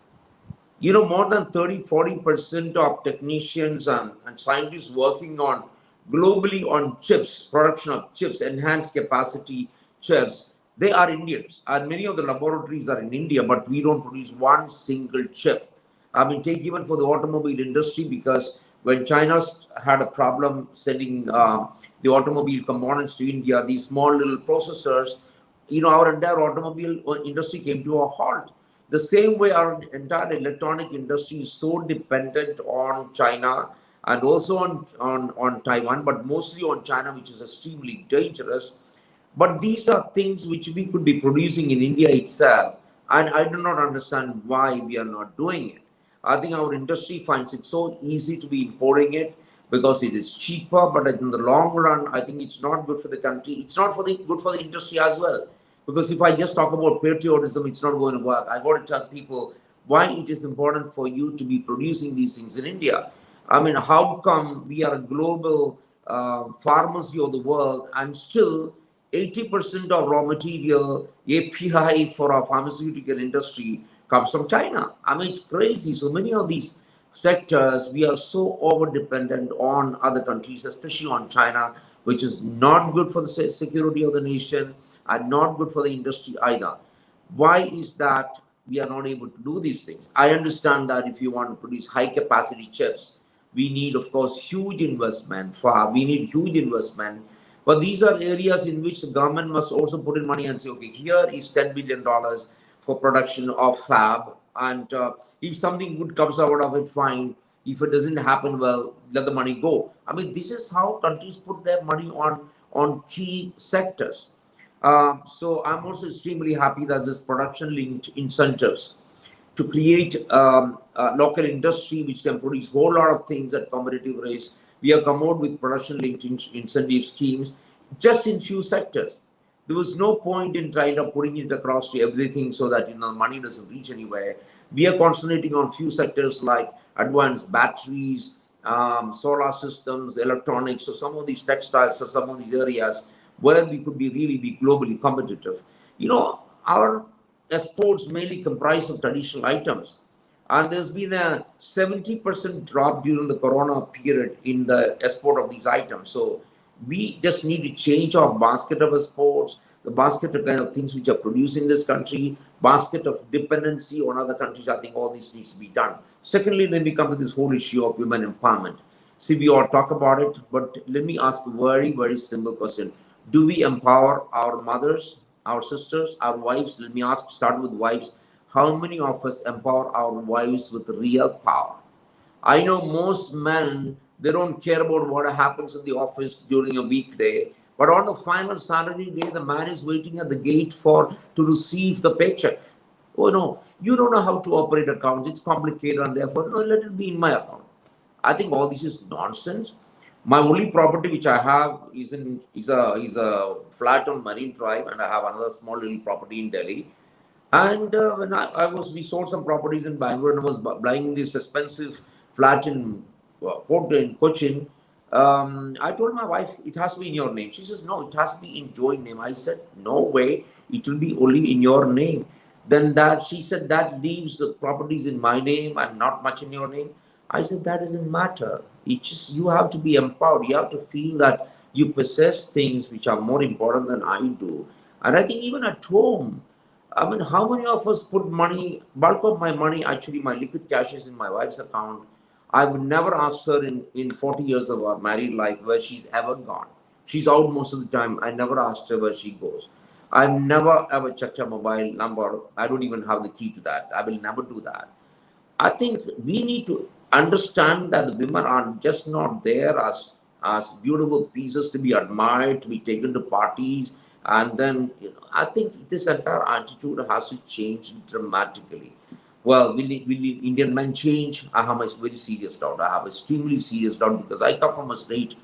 You know, more than 30-40% of technicians and scientists working on globally on chips, production of chips, enhanced capacity chips, they are Indians. And many of the laboratories are in India, but we don't produce one single chip. I mean, take even for the automobile industry, because when China had a problem sending the automobile components to India, these small little processors our entire automobile industry came to a halt. The same way our entire electronic industry is so dependent on China and also on Taiwan, but mostly on China, which is extremely dangerous. But these are things which we could be producing in India itself, and I do not understand why we are not doing it. I think our industry finds it so easy to be importing it because it is cheaper, but in the long run, I think it's not good for the country. It's not good for the industry as well. Because if I just talk about patriotism, it's not going to work. I got to tell people why it is important for you to be producing these things in India. I mean, how come we are a global pharmacy of the world and still 80% of raw material, API for our pharmaceutical industry comes from China? I mean, it's crazy. So many of these sectors, we are so over-dependent on other countries, especially on China, which is not good for the security of the nation and not good for the industry either. Why is that we are not able to do these things? I understand that if you want to produce high-capacity chips, we need, of course, huge investment. We need huge investment. But these are areas in which the government must also put in money and say, okay, here is $10 billion for production of fab. And if something good comes out of it, fine. If it doesn't happen, well, let the money go. I mean, this is how countries put their money on key sectors. So I'm also extremely happy that this production-linked incentives to create a local industry which can produce a whole lot of things at competitive rates. We have come out with production-linked incentive schemes just in few sectors. There was no point in trying to putting it across to everything so that money doesn't reach anywhere. We are concentrating on few sectors like advanced batteries, solar systems, electronics. So some of these textiles or some of these areas where we could really be globally competitive. Our exports mainly comprise of traditional items. And there's been a 70% drop during the corona period in the export of these items. So we just need to change our basket of exports, the basket of kind of things which are produced in this country, basket of dependency on other countries. I think all this needs to be done. Secondly, let me come to this whole issue of women empowerment. See, we all talk about it, but let me ask a very, very simple question. Do we empower our mothers, our sisters, our wives? Let me start with wives. How many of us empower our wives with real power? I know most men, they don't care about what happens in the office during a weekday, but on the final Saturday day, the man is waiting at the gate to receive the paycheck. Oh no, you don't know how to operate accounts. It's complicated, and therefore, no, let it be in my account. I think all this is nonsense. My only property which I have is a flat on Marine Drive, and I have another small little property in Delhi. And when we sold some properties in Bangalore, and I was buying in this expensive flat in Cochin. I told my wife, it has to be in your name. She says, no, it has to be in joint name. I said, no way, it will be only in your name. Then she said, that leaves the properties in my name and not much in your name. I said, that doesn't matter. It's just, you have to be empowered. You have to feel that you possess things which are more important than I do. And I think even at home, I mean, how many of us put money, bulk of my money, actually my liquid cash is in my wife's account. I would never ask her in 40 years of our married life where she's ever gone. She's out most of the time. I never asked her where she goes. I've never ever checked her mobile number. I don't even have the key to that. I will never do that. I think we need to understand that the women are just not there as beautiful pieces to be admired, to be taken to parties. And then, I think this entire attitude has to change dramatically. Well, will Indian men change? I have a very serious doubt. I have extremely serious doubt because I come from a state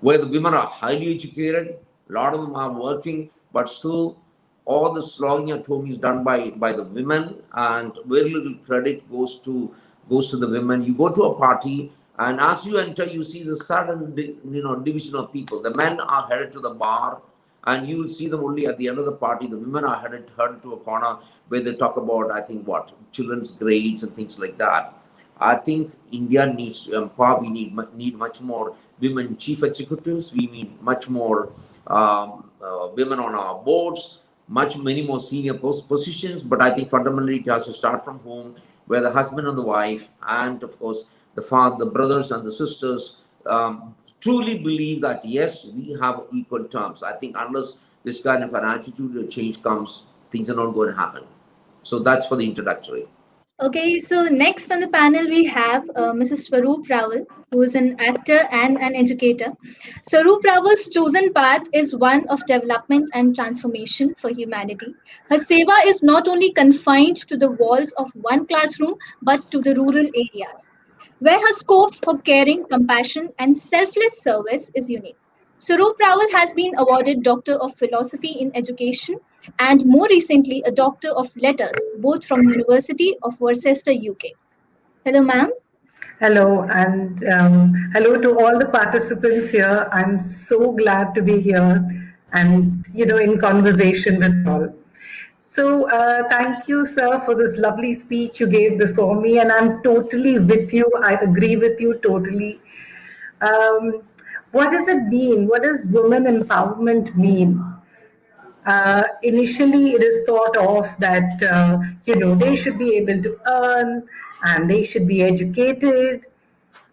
where the women are highly educated, a lot of them are working, but still all the slogging at home is done by the women, and very little credit goes to the women. You go to a party, and as you enter, you see the sudden division of people. The men are headed to the bar, and you will see them only at the end of the party. The women are headed to a corner where they talk about, I think, children's grades and things like that. I think India needs to empower. We need much more women chief executives. We need much more women on our boards, many more senior positions. But I think fundamentally it has to start from home, where the husband and the wife, and of course the father, the brothers and the sisters truly believe that yes, we have equal terms. I think unless this kind of an attitude change comes, things are not going to happen. So that's for the introductory. Okay, so next on the panel we have Mrs. Swaroop Rawal, who is an actor and an educator. Swaroop Rawal's chosen path is one of development and transformation for humanity. Her seva is not only confined to the walls of one classroom, but to the rural areas, where her scope for caring, compassion, and selfless service is unique. Swaroop Rawal has been awarded Doctor of Philosophy in Education and more recently a Doctor of Letters, both from University of Worcester, UK. Hello, ma'am. Hello, and hello to all the participants here. I'm so glad to be here and, in conversation with all. So thank you, sir, for this lovely speech you gave before me, and I'm totally with you. I agree with you totally. What does it mean? What does women empowerment mean? Initially, it is thought of that, they should be able to earn and they should be educated.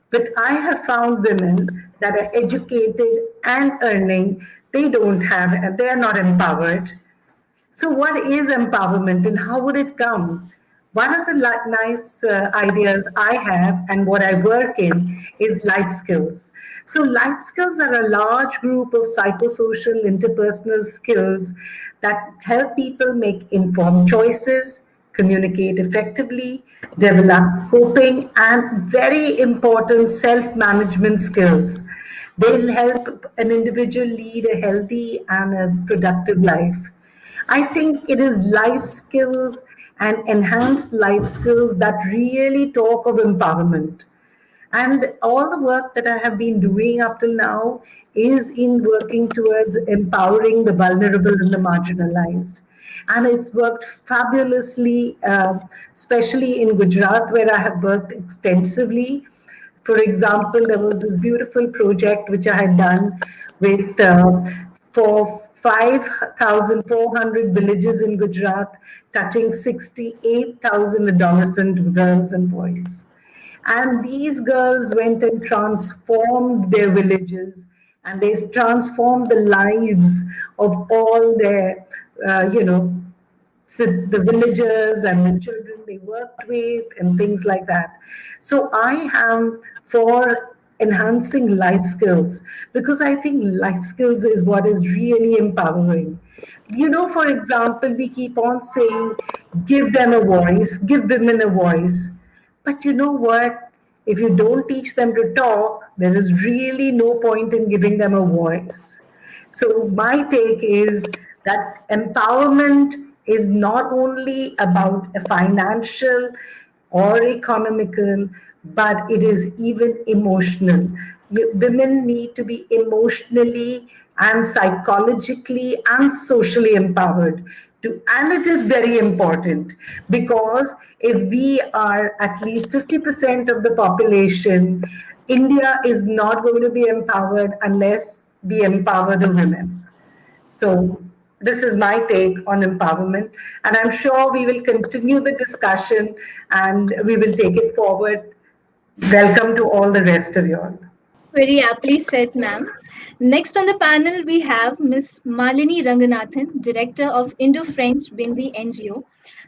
But I have found women that are educated and earning, they are not empowered. So what is empowerment and how would it come? One of the nice ideas I have and what I work in is life skills. So life skills are a large group of psychosocial interpersonal skills that help people make informed choices, communicate effectively, develop coping and very important self-management skills. They'll help an individual lead a healthy and a productive life. I think it is life skills and enhanced life skills that really talk of empowerment. And all the work that I have been doing up till now is in working towards empowering the vulnerable and the marginalized. And it's worked fabulously, especially in Gujarat, where I have worked extensively. For example, there was this beautiful project which I had done with for 5,400 villages in Gujarat, touching 68,000 adolescent girls and boys. And these girls went and transformed their villages and they transformed the lives of all their, the villagers and the children they worked with and things like that. So I am for enhancing life skills because I think life skills is what is really empowering. For example, we keep on saying, give them a voice, give women a voice. But you know what? If you don't teach them to talk, there is really no point in giving them a voice. So my take is that empowerment is not only about a financial or economical, but it is even emotional. Women need to be emotionally and psychologically and socially empowered. And it is very important because if we are at least 50% of the population, India is not going to be empowered unless we empower the women. So this is my take on empowerment, and I'm sure we will continue the discussion and we will take it forward. Welcome to all the rest of you all. Very aptly said, ma'am. Next on the panel, we have Ms. Malini Ranganathan, Director of Indo-French Bindi NGO.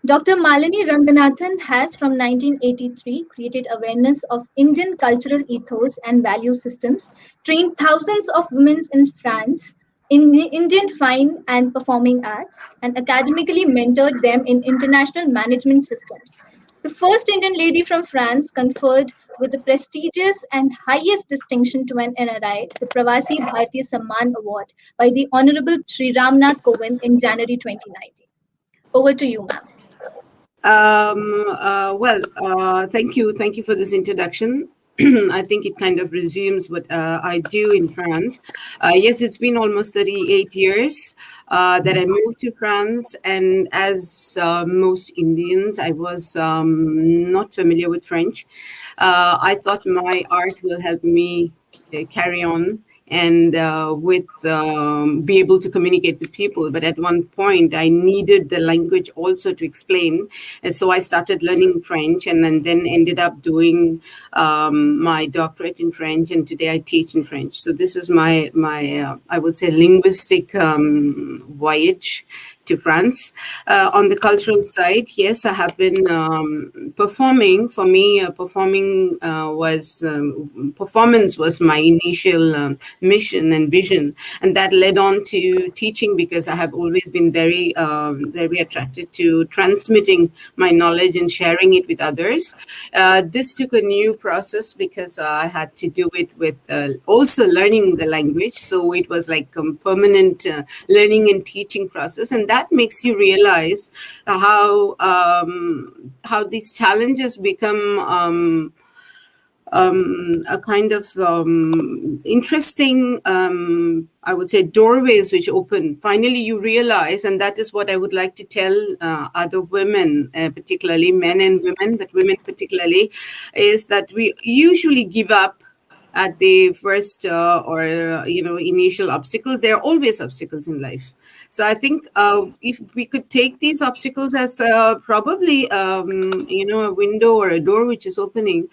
Dr. Malini Ranganathan has from 1983 created awareness of Indian cultural ethos and value systems, trained thousands of women in France in Indian fine and performing arts, and academically mentored them in international management systems. The first Indian lady from France conferred with the prestigious and highest distinction to an NRI, the Pravasi Bharatiya Samman Award by the Honorable Sri Ramnath Kovind in January 2019. Over to you, ma'am. Thank you. Thank you for this introduction. I think it kind of resumes what I do in France. Yes, it's been almost 38 years that I moved to France. And as most Indians, I was not familiar with French. I thought my art will help me carry on and be able to communicate with people. But at one point, I needed the language also to explain, and so I started learning French, and then ended up doing my doctorate in French, and today I teach in French. So this is my I would say linguistic voyage to France. On the cultural side, yes, I have been performing. For me, performance was my initial mission and vision, and that led on to teaching, because I have always been very attracted to transmitting my knowledge and sharing it with others. This took a new process because I had to do it with also learning the language. So it was like a permanent learning and teaching process, and that makes you realize how these challenges become a kind of interesting, I would say, doorways which open. Finally, you realize, and that is what I would like to tell other women, particularly men and women, but women particularly, is that we usually give up at the first initial obstacles. There are always obstacles in life. So I think if we could take these obstacles as probably a window or a door which is opening,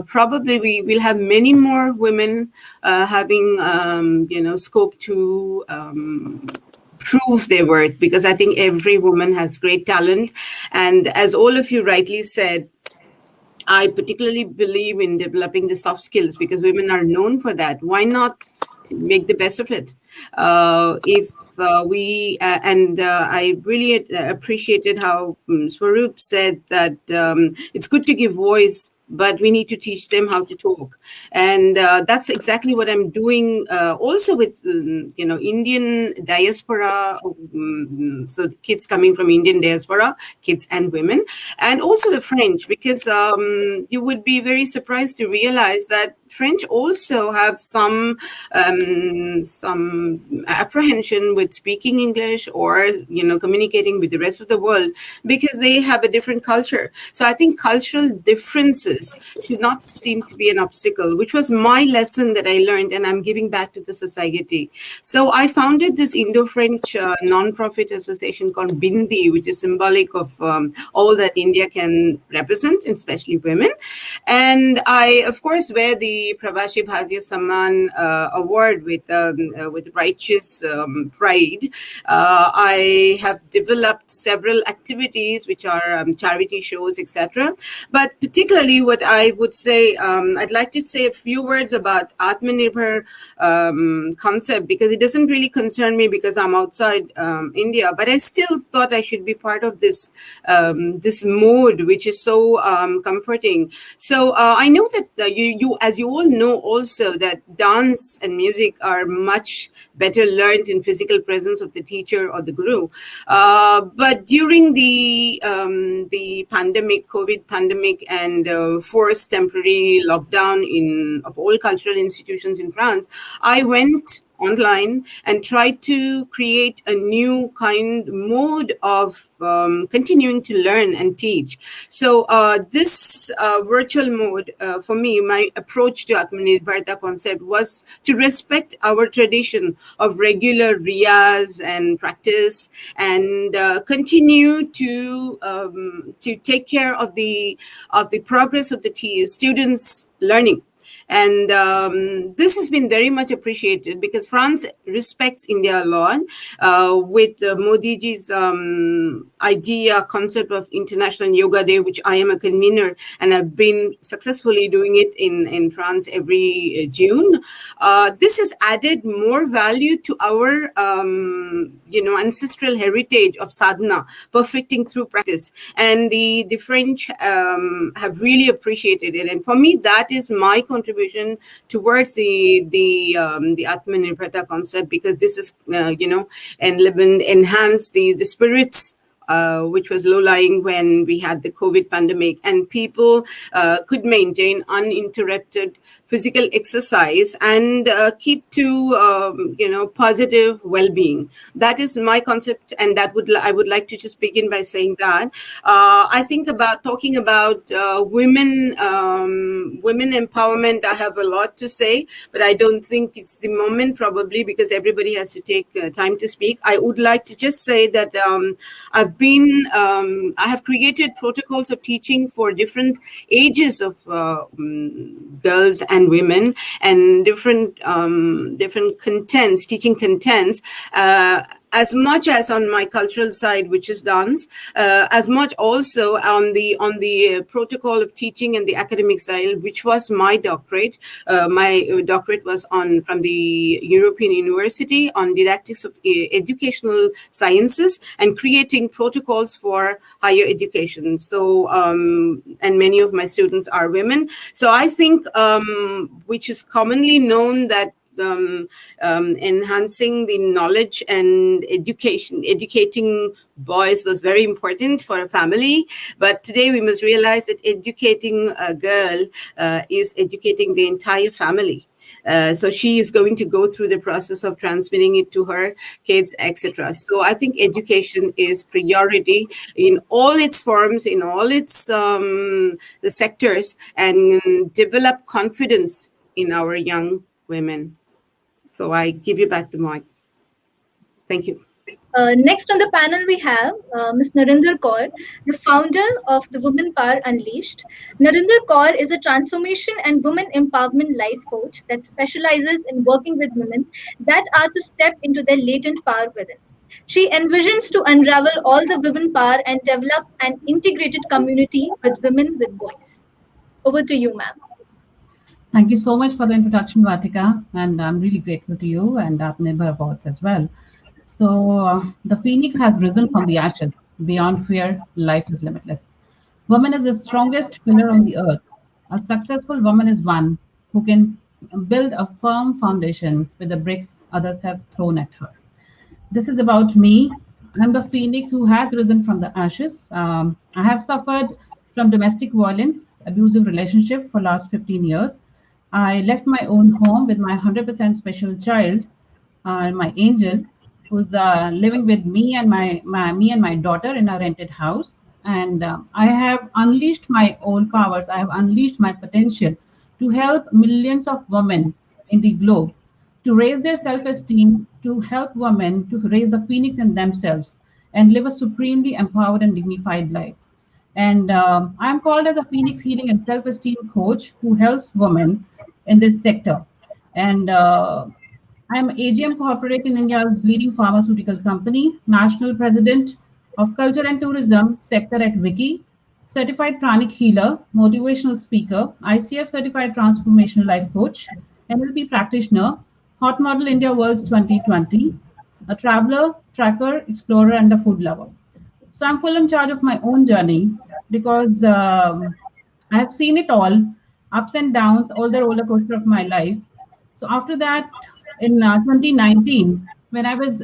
probably we will have many more women having scope to prove their worth, because I think every woman has great talent. And as all of you rightly said, I particularly believe in developing the soft skills, because women are known for that. Why not make the best of it? I really appreciated how Swaroop said that it's good to give voice, but we need to teach them how to talk. And that's exactly what I'm doing also with, Indian diaspora. So the kids coming from Indian diaspora, kids and women, and also the French, because you would be very surprised to realize that French also have some apprehension with speaking English or communicating with the rest of the world, because they have a different culture. So I think cultural differences should not seem to be an obstacle, which was my lesson that I learned, and I'm giving back to the society. So I founded this Indo-French non-profit association called Bindi, which is symbolic of all that India can represent, especially women. And I, of course, wear the Pravashi Bharatiya Samman award with righteous pride. I have developed several activities which are charity shows, etc. But particularly what I would say, I'd like to say a few words about Atmanirbhar concept, because it doesn't really concern me because I'm outside India, but I still thought I should be part of this mode, which is so comforting. So I know that you, as you all know also, that dance and music are much better learned in physical presence of the teacher or the guru. But during the pandemic, COVID pandemic, and forced temporary lockdown of all cultural institutions in France, I went online and try to create a new mode of continuing to learn and teach. So this virtual mode, for me, my approach to Atmanirbhar concept was to respect our tradition of regular riyaz and practice, and continue to take care of the progress of the students' learning. And this has been very much appreciated, because France respects India a lot. With Modi ji's concept of International Yoga Day, which I am a convener, and I've been successfully doing it in France every June. This has added more value to our ancestral heritage of sadhana, perfecting through practice. And the French have really appreciated it. And for me, that is my contribution towards the Atmanirbhar concept, because this is enhanced the spirits which was low-lying when we had the COVID pandemic, and people could maintain uninterrupted physical exercise, and keep to positive well-being. That is my concept, and I would like to just begin by saying that I think about talking about women empowerment. I have a lot to say, but I don't think it's the moment, probably because everybody has to take time to speak. I would like to just say that I have created protocols of teaching for different ages of girls and women, and different contents, teaching contents, as much as on my cultural side, which is dance, as much also on the protocol of teaching and the academic side, which was my doctorate. My doctorate was from the European University on didactics of educational sciences and creating protocols for higher education. So, and many of my students are women. So I think, which is commonly known, that enhancing the knowledge and educating boys was very important for a family. But today we must realize that educating a girl is educating the entire family. So she is going to go through the process of transmitting it to her kids, etc. So I think education is priority in all its forms, in all its the sectors, and develop confidence in our young women. So I give you back the mic. Thank you. Next on the panel, we have Ms. Narinder Kaur, the founder of the Women Power Unleashed. Narinder Kaur is a transformation and women empowerment life coach that specializes in working with women that are to step into their latent power within. She envisions to unravel all the women power and develop an integrated community with women with voice. Over to you, ma'am. Thank you so much for the introduction, Vatika, and I'm really grateful to you and Atmanirbhar Awards as well. So, the phoenix has risen from the ashes. Beyond fear, life is limitless. Woman is the strongest pillar on the earth. A successful woman is one who can build a firm foundation with the bricks others have thrown at her. This is about me. I'm the phoenix who has risen from the ashes. I have suffered from domestic violence, abusive relationship for last 15 years. I left my own home with my 100% special child, my angel, who's living with me and my daughter in a rented house. And I have unleashed my own powers. I have unleashed my potential to help millions of women in the globe to raise their self-esteem, to help women to raise the phoenix in themselves and live a supremely empowered and dignified life. And I'm called as a Phoenix Healing and Self-Esteem Coach who helps women in this sector. And I'm AGM Corporate in India's leading pharmaceutical company, National President of Culture and Tourism sector at Wiki, Certified Pranic Healer, Motivational Speaker, ICF Certified Transformational Life Coach, NLP Practitioner, Hot Model India Worlds 2020, a traveler, tracker, explorer, and a food lover. So I'm full in charge of my own journey because I have seen it all, ups and downs, all the roller coaster of my life. So after that, in 2019, when I was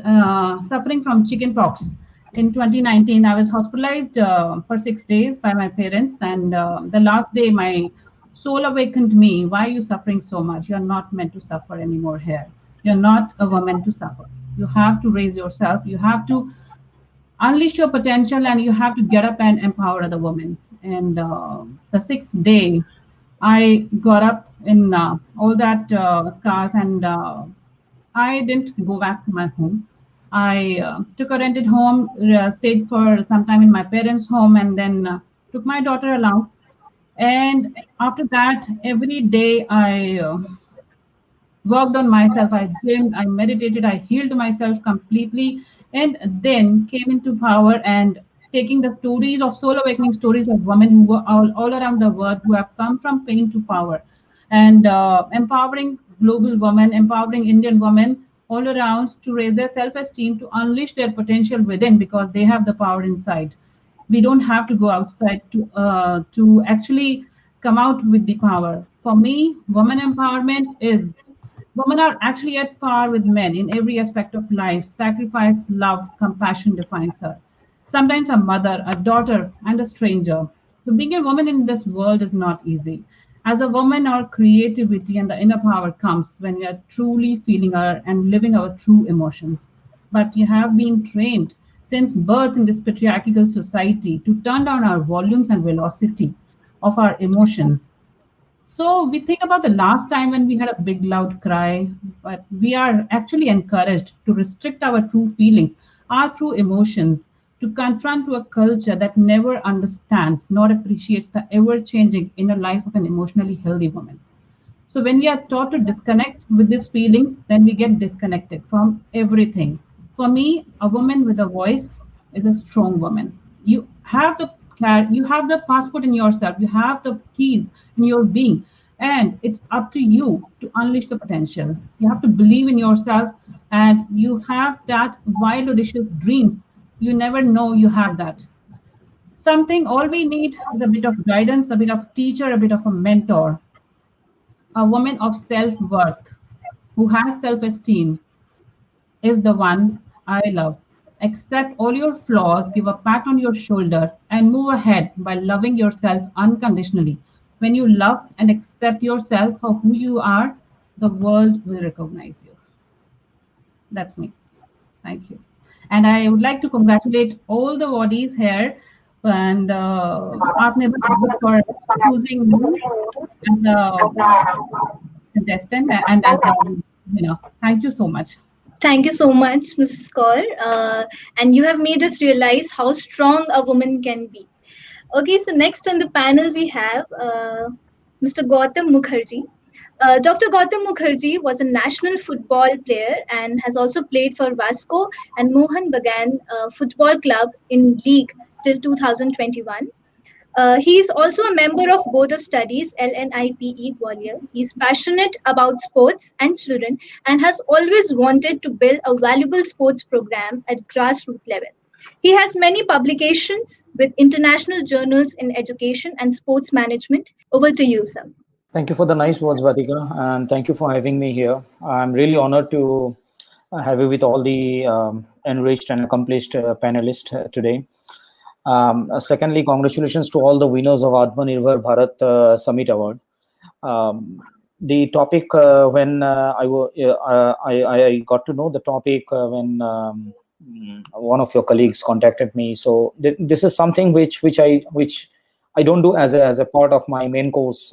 suffering from chicken pox, in 2019, I was hospitalized for 6 days by my parents. And the last day, my soul awakened me. Why are you suffering so much? You're not meant to suffer anymore here. You're not a woman to suffer. You have to raise yourself. You have to unleash your potential, and you have to get up and empower other women. And the 6th day, I got up in all that scars, and I didn't go back to my home. I took a rented home, stayed for some time in my parents' home, and then took my daughter along. And after that, every day I worked on myself. I gymmed, I meditated, I healed myself completely, and then came into power and taking the stories of soul awakening stories of women who were all around the world who have come from pain to power, and empowering global women, empowering Indian women all around to raise their self-esteem, to unleash their potential within because they have the power inside. We don't have to go outside to actually come out with the power. For me, women empowerment is women are actually at par with men in every aspect of life. Sacrifice, love, compassion defines her. Sometimes a mother, a daughter, and a stranger. So being a woman in this world is not easy. As a woman, our creativity and the inner power comes when we are truly feeling our and living our true emotions. But you have been trained since birth in this patriarchal society to turn down our volumes and velocity of our emotions. So we think about the last time when we had a big loud cry, but we are actually encouraged to restrict our true feelings, our true emotions, to confront to a culture that never understands nor appreciates the ever-changing inner life of an emotionally healthy woman. So when we are taught to disconnect with these feelings, then we get disconnected from everything. For me, a woman with a voice is a strong woman. You have the passport in yourself, you have the keys in your being, and it's up to you to unleash the potential. You have to believe in yourself, and you have that wild, audacious dreams. You never know you have that. Something all we need is a bit of guidance, a bit of teacher, a bit of a mentor, a woman of self worth who has self esteem is the one I love. Accept all your flaws, give a pat on your shoulder, and move ahead by loving yourself unconditionally. When you love and accept yourself for who you are, the world will recognize you. That's me. Thank you. And I would like to congratulate all the bodies here and Atmanirbhar for choosing me as a contestant and as a, thank you so much. Thank you so much, Mrs. Kaur. And you have made us realize how strong a woman can be. Okay, so next on the panel we have Mr. Gautam Mukherjee. Dr. Gautam Mukherjee was a national football player and has also played for Vasco and Mohan Bagan Football Club in League till 2021. He is also a member of Board of Studies LNIPE Gwalior. He is passionate about sports and children and has always wanted to build a valuable sports program at grassroots level. He has many publications with international journals in education and sports management. Over to you, sir. Thank you for the nice words, Vatika, and thank you for having me here. I'm really honored to have you with all the enriched and accomplished panelists today. Secondly, congratulations to all the winners of Atmanirbhar Bharat Summit Award. The topic when I got to know the topic when one of your colleagues contacted me. So this is something which I don't do as a part of my main course,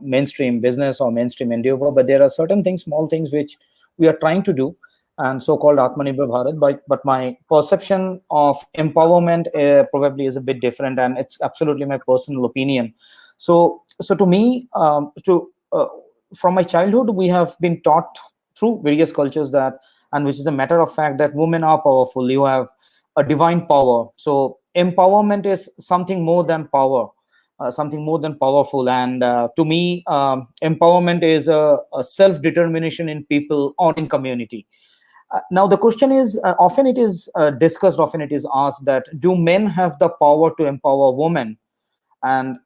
mainstream business or mainstream endeavor, but there are certain things, small things which we are trying to do, and so-called Atmanirbhar Bharat. But my perception of empowerment probably is a bit different, and it's absolutely my personal opinion. So to me, from my childhood, we have been taught through various cultures that, and which is a matter of fact, that women are powerful. You have a divine power. So empowerment is something more than power, something more than powerful. And to me, empowerment is a self-determination in people or in community. Now the question is, often it is discussed, often it is asked that, do men have the power to empower women? And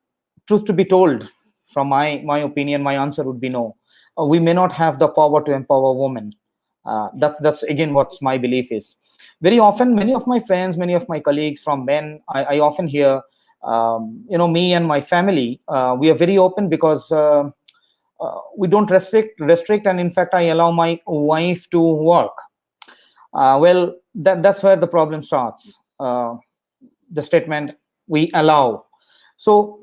truth to be told, from my opinion, my answer would be no. We may not have the power to empower women. That's again what my belief is. Very often, many of my friends, many of my colleagues from men, I often hear, me and my family, we are very open because we don't restrict, and in fact, I allow my wife to work. Well, that's where the problem starts. The statement, we allow. So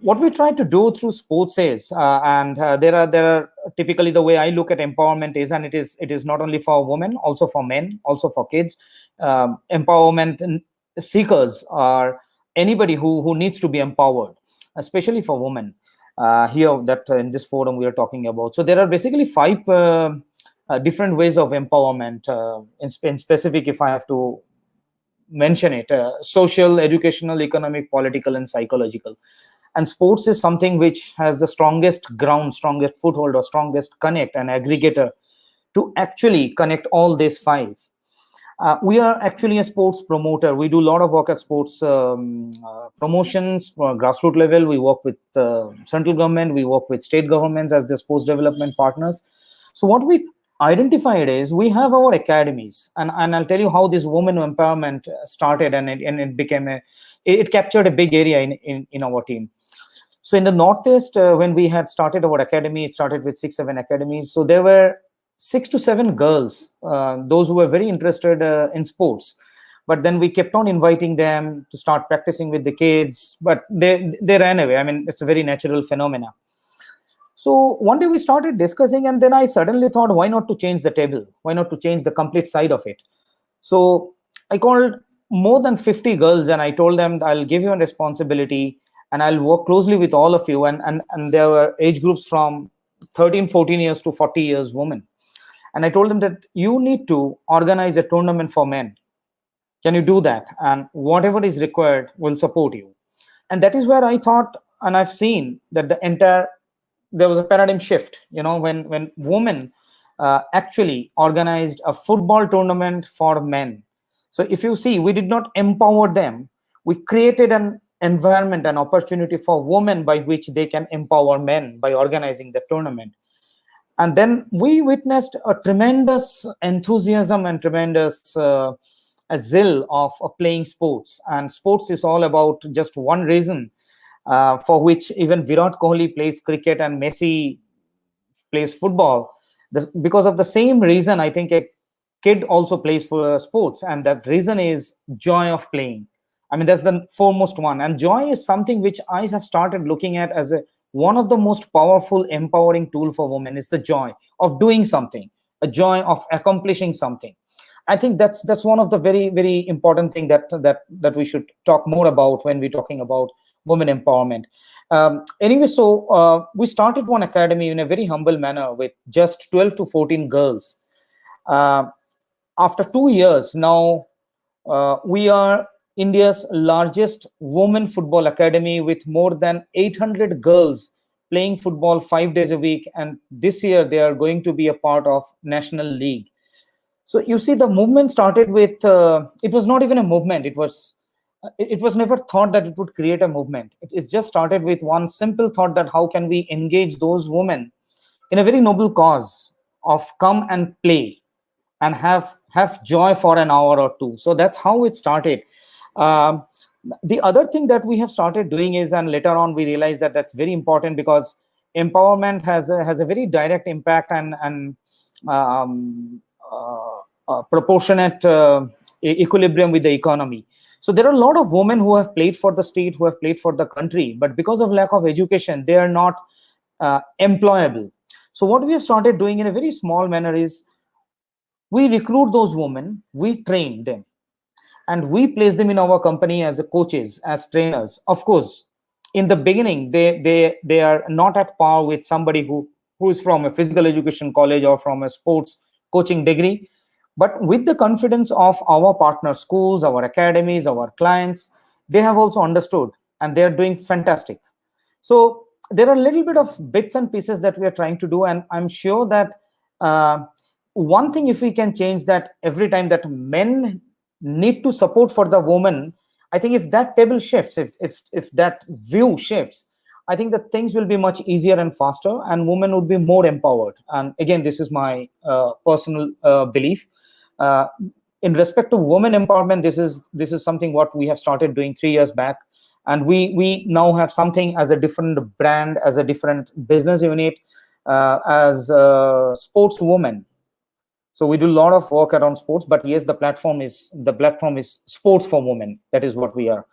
what we try to do through sports is, and there are typically, the way I look at empowerment is, and it is not only for women, also for men, also for kids. Empowerment seekers are anybody who needs to be empowered, especially for women. Here, that in this forum we are talking about. So there are basically 5 different ways of empowerment. In specific, if I have to mention it, social, educational, economic, political, and psychological. And sports is something which has the strongest ground, strongest foothold, or strongest connect and aggregator to actually connect all these 5. We are actually a sports promoter. We do a lot of work at sports promotions, grassroots level. We work with central government. We work with state governments as the sports development partners. So what we identified is, we have our academies, and I'll tell you how this women empowerment started, and it became it captured a big area in our team. So in the Northeast, when we had started our academy, it started with 6-7 academies. So there were 6 to 7 girls, those who were very interested in sports. But then we kept on inviting them to start practicing with the kids, but they ran away. I mean, it's a very natural phenomena. So one day we started discussing, and then I suddenly thought, why not to change the table? Why not to change the complete side of it? So I called more than 50 girls and I told them, I'll give you a responsibility and I'll work closely with all of you. And there were age groups from 13, 14 years to 40 years women. And I told them that you need to organize a tournament for men. Can you do that? And whatever is required, will support you. And that is where I thought, and I've seen that there was a paradigm shift, when women actually organized a football tournament for men. So if you see, we did not empower them. We created an environment, an opportunity for women by which they can empower men by organizing the tournament. And then we witnessed a tremendous enthusiasm and tremendous a zeal of playing sports. And sports is all about just one reason, for which even Virat Kohli plays cricket and Messi plays football. Because of the same reason, I think a kid also plays for sports, and that reason is joy of playing. I mean, that's the foremost one. And joy is something which I have started looking at as one of the most powerful, empowering tool for women. Is the joy of doing something, a joy of accomplishing something. I think that's one of the very, very important thing that we should talk more about when we're talking about women empowerment. Anyway, so we started one academy in a very humble manner with just 12 to 14 girls. After 2 years now, we are India's largest women football academy with more than 800 girls playing football 5 days a week. And this year they are going to be a part of National League. So you see, the movement started with, it was not even a movement. It was never thought that it would create a movement. It just started with one simple thought, that how can we engage those women in a very noble cause of come and play and have joy for an hour or two. So that's how it started. The other thing that we have started doing is, and later on we realized that that's very important, because empowerment has a very direct impact and proportionate equilibrium with the economy. So there are a lot of women who have played for the state, who have played for the country, but because of lack of education, they are not employable. So what we have started doing in a very small manner is, we recruit those women, we train them, and we place them in our company as coaches, as trainers. Of course, in the beginning, they are not at par with somebody who is from a physical education college or from a sports coaching degree. But with the confidence of our partner schools, our academies, our clients, they have also understood, and they are doing fantastic. So there are a little bit of bits and pieces that we are trying to do, and I'm sure that one thing, if we can change that, every time that men need to support for the woman, I think if that table shifts, if that view shifts, I think that things will be much easier and faster, and women would be more empowered. And again, this is my personal belief. In respect to women empowerment, this is something what we have started doing 3 years back, and we now have something as a different brand, as a different business unit, as sportswoman. So we do a lot of work around sports, but yes, the platform is sports for women. That is what we are.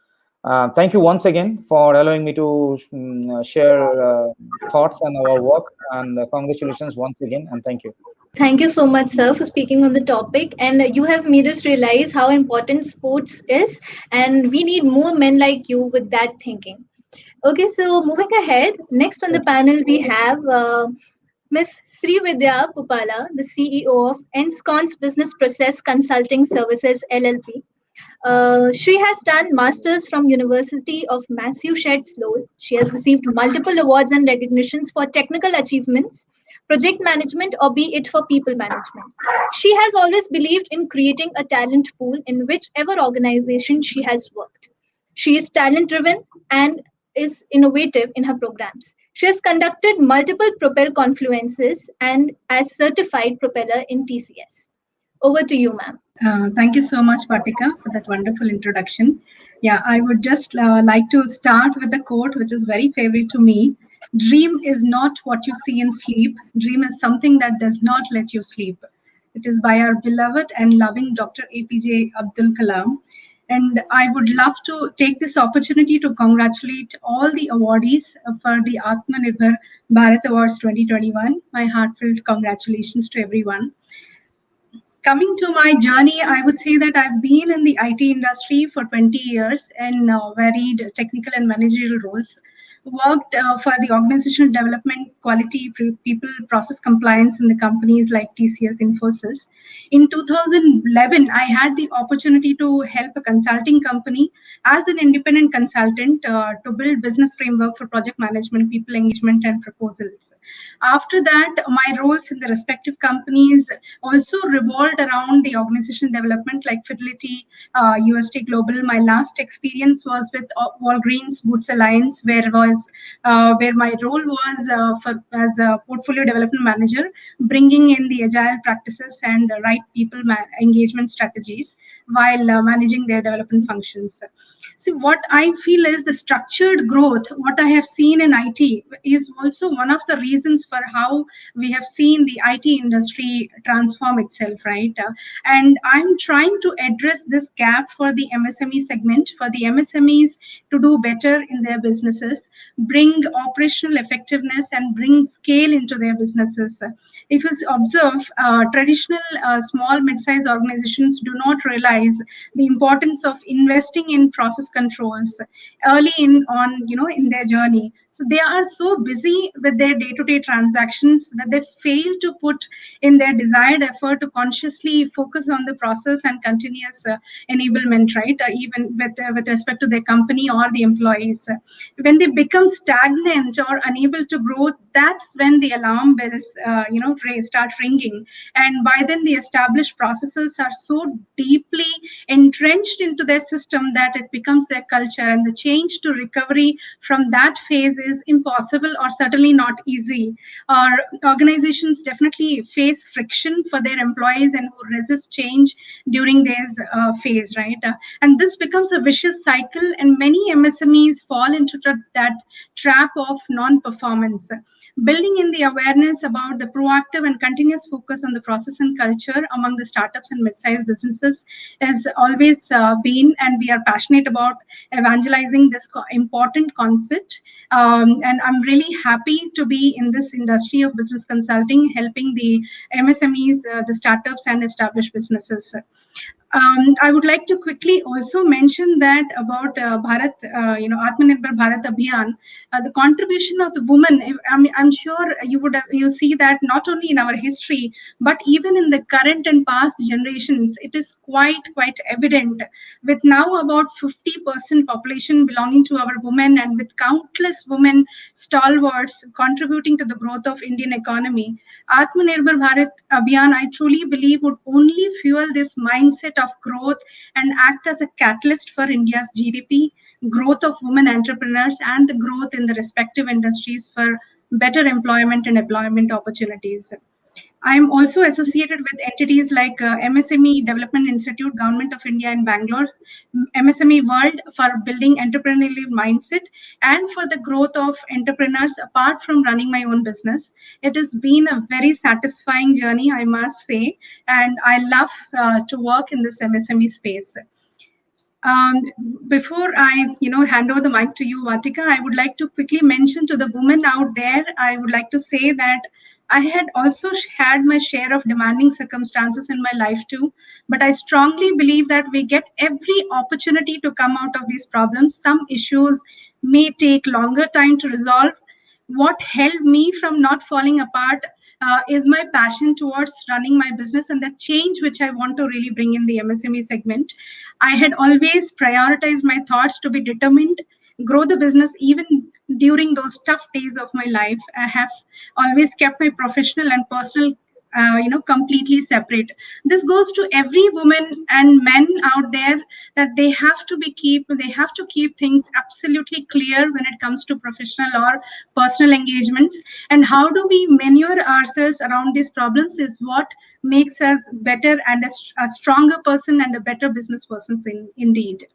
Thank you once again for allowing me to share thoughts on our work, and congratulations once again, and thank you. Thank you so much, sir, for speaking on the topic. And you have made us realize how important sports is, and we need more men like you with that thinking. Okay, so moving ahead, next on the panel we have Ms. Srividya Pupala, the CEO of Ensconce Business Process Consulting Services LLP. She has done masters from University of Massachusetts Lowell. She has received multiple awards and recognitions for technical achievements, project management, or be it for people management. She has always believed in creating a talent pool in whichever organization she has worked. She is talent driven and is innovative in her programs. She has conducted multiple Propel confluences and as certified propeller in TCS. Over to you, ma'am. Thank you so much, Patika, for that wonderful introduction. Yeah, I would just like to start with a quote which is very favorite to me. Dream is not what you see in sleep. Dream is something that does not let you sleep. It is by our beloved and loving Dr. APJ Abdul Kalam. And I would love to take this opportunity to congratulate all the awardees for the Atmanirbhar Bharat Awards 2021. My heartfelt congratulations to everyone. Coming to my journey, I would say that I've been in the IT industry for 20 years in varied technical and managerial roles. Worked for the organizational development, quality, people, process compliance in the companies like TCS, Infosys. In 2011, I had the opportunity to help a consulting company as an independent consultant to build business framework for project management, people engagement, and proposals. After that, my roles in the respective companies also revolved around the organization development like Fidelity, UST Global. My last experience was with Walgreens Boots Alliance, where my role was as a portfolio development manager, bringing in the agile practices and right people engagement strategies while managing their development functions. See, what I feel is the structured growth, what I have seen in IT is also one of the reasons for how we have seen the IT industry transform itself, right? And I'm trying to address this gap for the MSME segment, for the MSMEs to do better in their businesses, bring operational effectiveness and bring scale into their businesses. If you observe, traditional small mid-sized organizations do not realize the importance of investing in process controls early in their journey. So they are so busy with their day-to-day transactions that they fail to put in their desired effort to consciously focus on the process and continuous enablement, right? Even with respect to their company or the employees. When they become stagnant or unable to grow, that's when the alarm bells, start ringing. And by then, the established processes are so deeply entrenched into their system that it becomes their culture, and the change to recovery from that phase is impossible or certainly not easy. Our organizations definitely face friction for their employees and who resist change during this phase, right? And this becomes a vicious cycle, and many MSMEs fall into that trap of non-performance. Building in the awareness about the proactive and continuous focus on the process and culture among the startups and mid-sized businesses has always been, and we are passionate about evangelizing this important concept. And I'm really happy to be in this industry of business consulting, helping the MSMEs, the startups, and established businesses. I would like to quickly also mention that about Bharat, Atmanirbhar Bharat Abhiyan, the contribution of the woman. I'm sure you see that not only in our history, but even in the current and past generations, it is quite evident. With now about 50% population belonging to our women, and with countless women stalwarts contributing to the growth of Indian economy, Atmanirbhar Bharat Abhiyan, I truly believe, would only fuel this mindset of growth and act as a catalyst for India's GDP, growth of women entrepreneurs, and the growth in the respective industries for better employment and employment opportunities. I am also associated with entities like MSME Development Institute, Government of India in Bangalore, MSME World for building entrepreneurial mindset and for the growth of entrepreneurs apart from running my own business. It has been a very satisfying journey, I must say, and I love to work in this MSME space. Before I, hand over the mic to you, Vatika, I would like to quickly mention to the women out there, I would like to say that I had also had my share of demanding circumstances in my life too, but I strongly believe that we get every opportunity to come out of these problems. Some issues may take longer time to resolve. What held me from not falling apart is my passion towards running my business and the change which I want to really bring in the MSME segment. I had always prioritized my thoughts to be determined, grow the business even during those tough days of my life. I have always kept my professional and personal completely separate. This goes to every woman and men out there, that they have to keep things absolutely clear when it comes to professional or personal engagements. And how do we maneuver ourselves around these problems is what makes us better and a stronger person and a better business person indeed.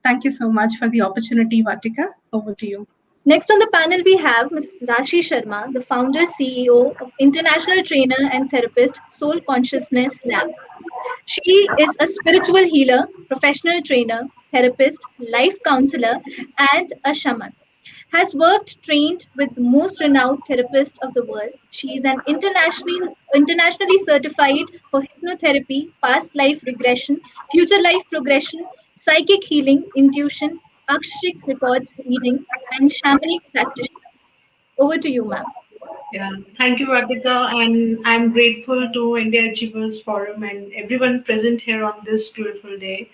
Thank you so much for the opportunity, Vatika. Over to you. Next on the panel, we have Ms. Rashi Sharma, the founder CEO of international trainer and therapist Soul Consciousness Lab. She is a spiritual healer, professional trainer, therapist, life counselor, and a shaman. Has worked trained with the most renowned therapists of the world. She is an internationally certified for hypnotherapy, past life regression, future life progression, psychic healing, intuition, Akashic records reading, and shamanic practitioner. Over to you, ma'am. Yeah, thank you, Radhika, and I'm grateful to India Achievers Forum and everyone present here on this beautiful day.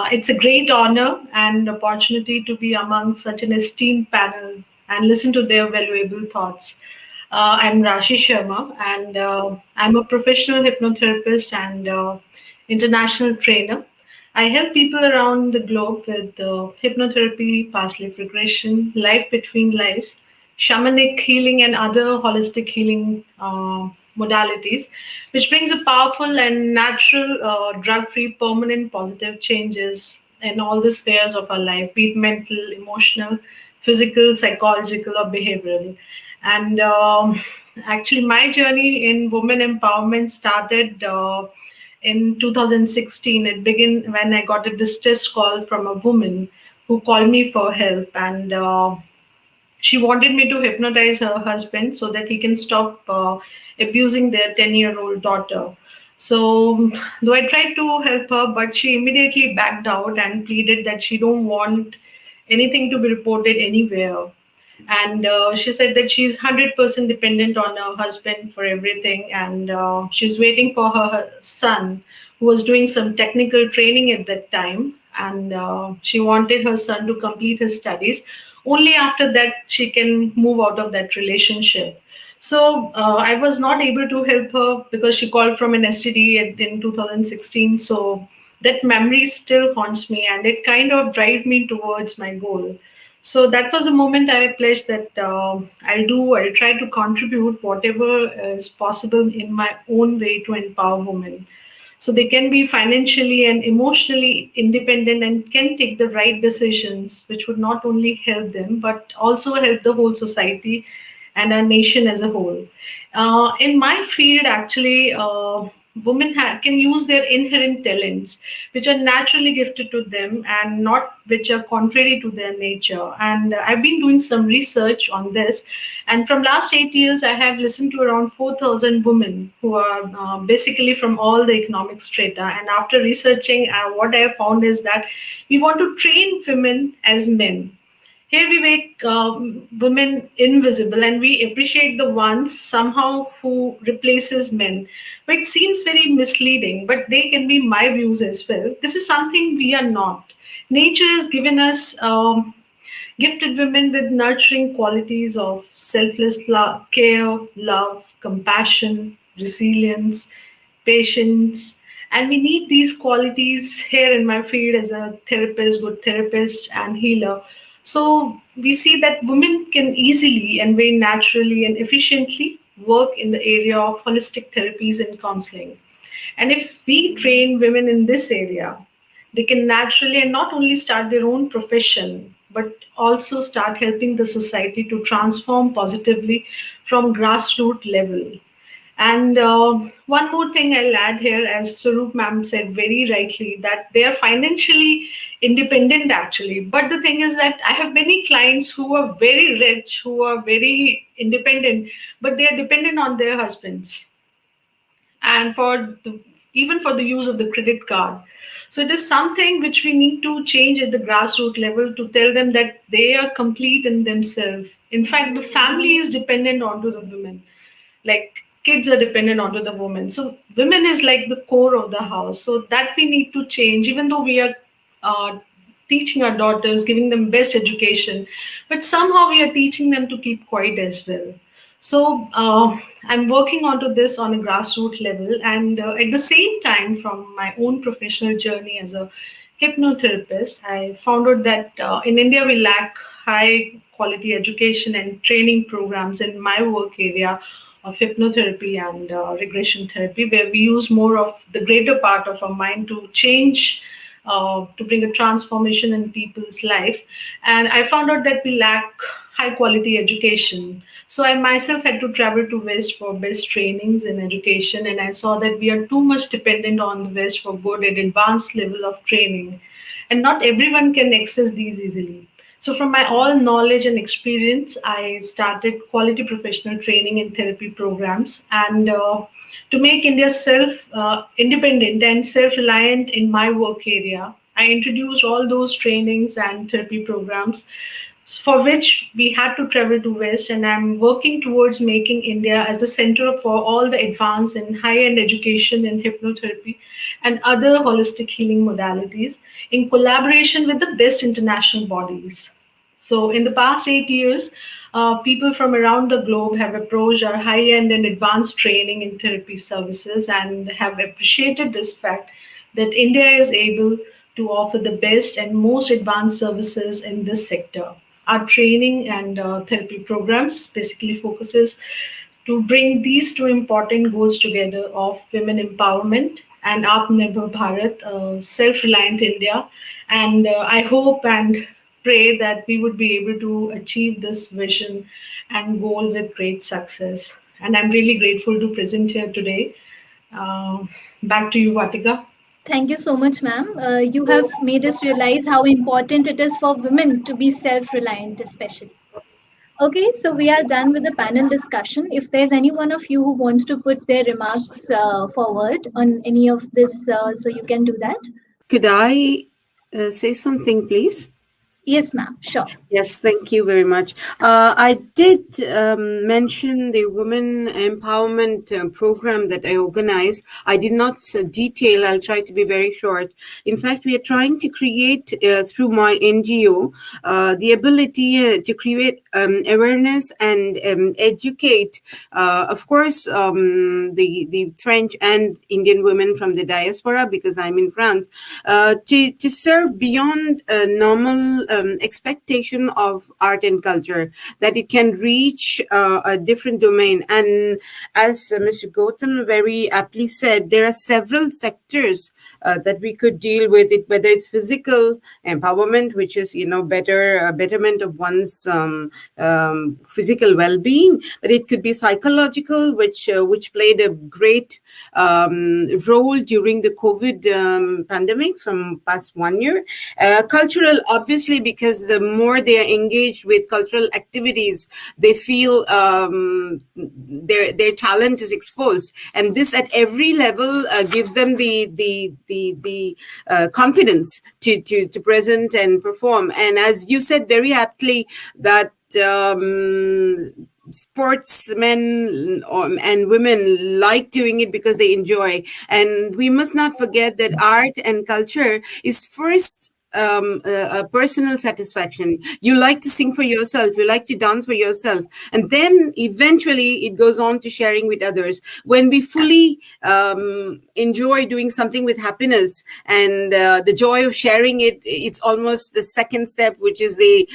It's a great honor and opportunity to be among such an esteemed panel and listen to their valuable thoughts. I'm Rashi Sharma, and I'm a professional hypnotherapist and international trainer. I help people around the globe with hypnotherapy, past life regression, life between lives, shamanic healing, and other holistic healing modalities, which brings a powerful and natural, drug free, permanent positive changes in all the spheres of our life, be it mental, emotional, physical, psychological, or behavioral. And actually, my journey in women empowerment started in 2016. It began when I got a distress call from a woman who called me for help, and she wanted me to hypnotize her husband so that he can stop abusing their 10-year-old daughter. So, though I tried to help her, but she immediately backed out and pleaded that she don't want anything to be reported anywhere. And she said that she's 100% dependent on her husband for everything, and she's waiting for her son, who was doing some technical training at that time, and she wanted her son to complete his studies. Only after that she can move out of that relationship. So I was not able to help her because she called from an STD in 2016. So that memory still haunts me, and it kind of drives me towards my goal. So that was a moment I pledged that I'll try to contribute whatever is possible in my own way to empower women. So they can be financially and emotionally independent and can take the right decisions, which would not only help them, but also help the whole society and our nation as a whole. In my field, actually, women can use their inherent talents, which are naturally gifted to them and not which are contrary to their nature. And I've been doing some research on this. And from last 8 years, I have listened to around 4,000 women who are basically from all the economic strata. And after researching, what I have found is that we want to train women as men. Here we make women invisible, and we appreciate the ones somehow who replaces men. But it seems very misleading, but they can be my views as well. This is something we are not. Nature has given us gifted women with nurturing qualities of selfless love, care, love, compassion, resilience, patience. And we need these qualities here in my field as a therapist, good therapist, and healer. So we see that women can easily and very naturally and efficiently work in the area of holistic therapies and counseling. And if we train women in this area, they can naturally and not only start their own profession, but also start helping the society to transform positively from grassroots level. And one more thing I'll add here, as Sarup ma'am said very rightly, that they are financially independent actually. But the thing is that I have many clients who are very rich, who are very independent, but they are dependent on their husbands and even for the use of the credit card. So it is something which we need to change at the grassroots level to tell them that they are complete in themselves. In fact, the family is dependent onto the women. Like kids are dependent onto the woman. So women is like the core of the house. So that we need to change, even though we are teaching our daughters, giving them best education, but somehow we are teaching them to keep quiet as well. So I'm working onto this on a grassroots level, and at the same time, from my own professional journey as a hypnotherapist, I found out that in India we lack high quality education and training programs in my work area of hypnotherapy and regression therapy, where we use more of the greater part of our mind to change to bring a transformation in people's life. And I found out that we lack high quality education. So I myself had to travel to West for best trainings in education, and I saw that we are too much dependent on the West for good and advanced level of training, and not everyone can access these easily. So, from my all knowledge and experience, I started quality professional training and therapy programs. And to make India self independent and self reliant in my work area, I introduced all those trainings and therapy programs for which we had to travel to West. And I'm working towards making India as a center for all the advanced and high-end education in hypnotherapy and other holistic healing modalities in collaboration with the best international bodies. So in the past 8 years, people from around the globe have approached our high-end and advanced training in therapy services and have appreciated this fact that India is able to offer the best and most advanced services in this sector. Our training and therapy programs basically focuses to bring these two important goals together of women empowerment and Atmanirbhar Bharat, self-reliant India. And I hope and pray that we would be able to achieve this vision and goal with great success. And I'm really grateful to present here today. Back to you, Vatika. Thank you so much, ma'am. You have made us realize how important it is for women to be self reliant, especially. Okay, so we are done with the panel discussion. If there's any one of you who wants to put their remarks forward on any of this, so you can do that. Could I say something, please? Yes, ma'am. Sure. Yes, thank you very much. I did mention the women empowerment program that I organize. I did not detail. I'll try to be very short. In fact, we are trying to create through my NGO the ability to create awareness and educate, of course, the French and Indian women from the diaspora, because I'm in France, to serve beyond normal expectation of art and culture, that it can reach a different domain. And as Mr. Gautam very aptly said, there are several sectors that we could deal with it, whether it's physical empowerment, which is, betterment of one's physical well-being, but it could be psychological, which played a great role during the COVID pandemic from past 1 year. Cultural, obviously, because the more they are engaged with cultural activities, they feel their talent is exposed, and this at every level gives them the confidence to present and perform. And as you said very aptly, that sportsmen and women like doing it because they enjoy. And we must not forget that art and culture is first a personal satisfaction. You like to sing for yourself, you like to dance for yourself, and then eventually it goes on to sharing with others. When we fully enjoy doing something with happiness and the joy of sharing it, it's almost the second step, which is the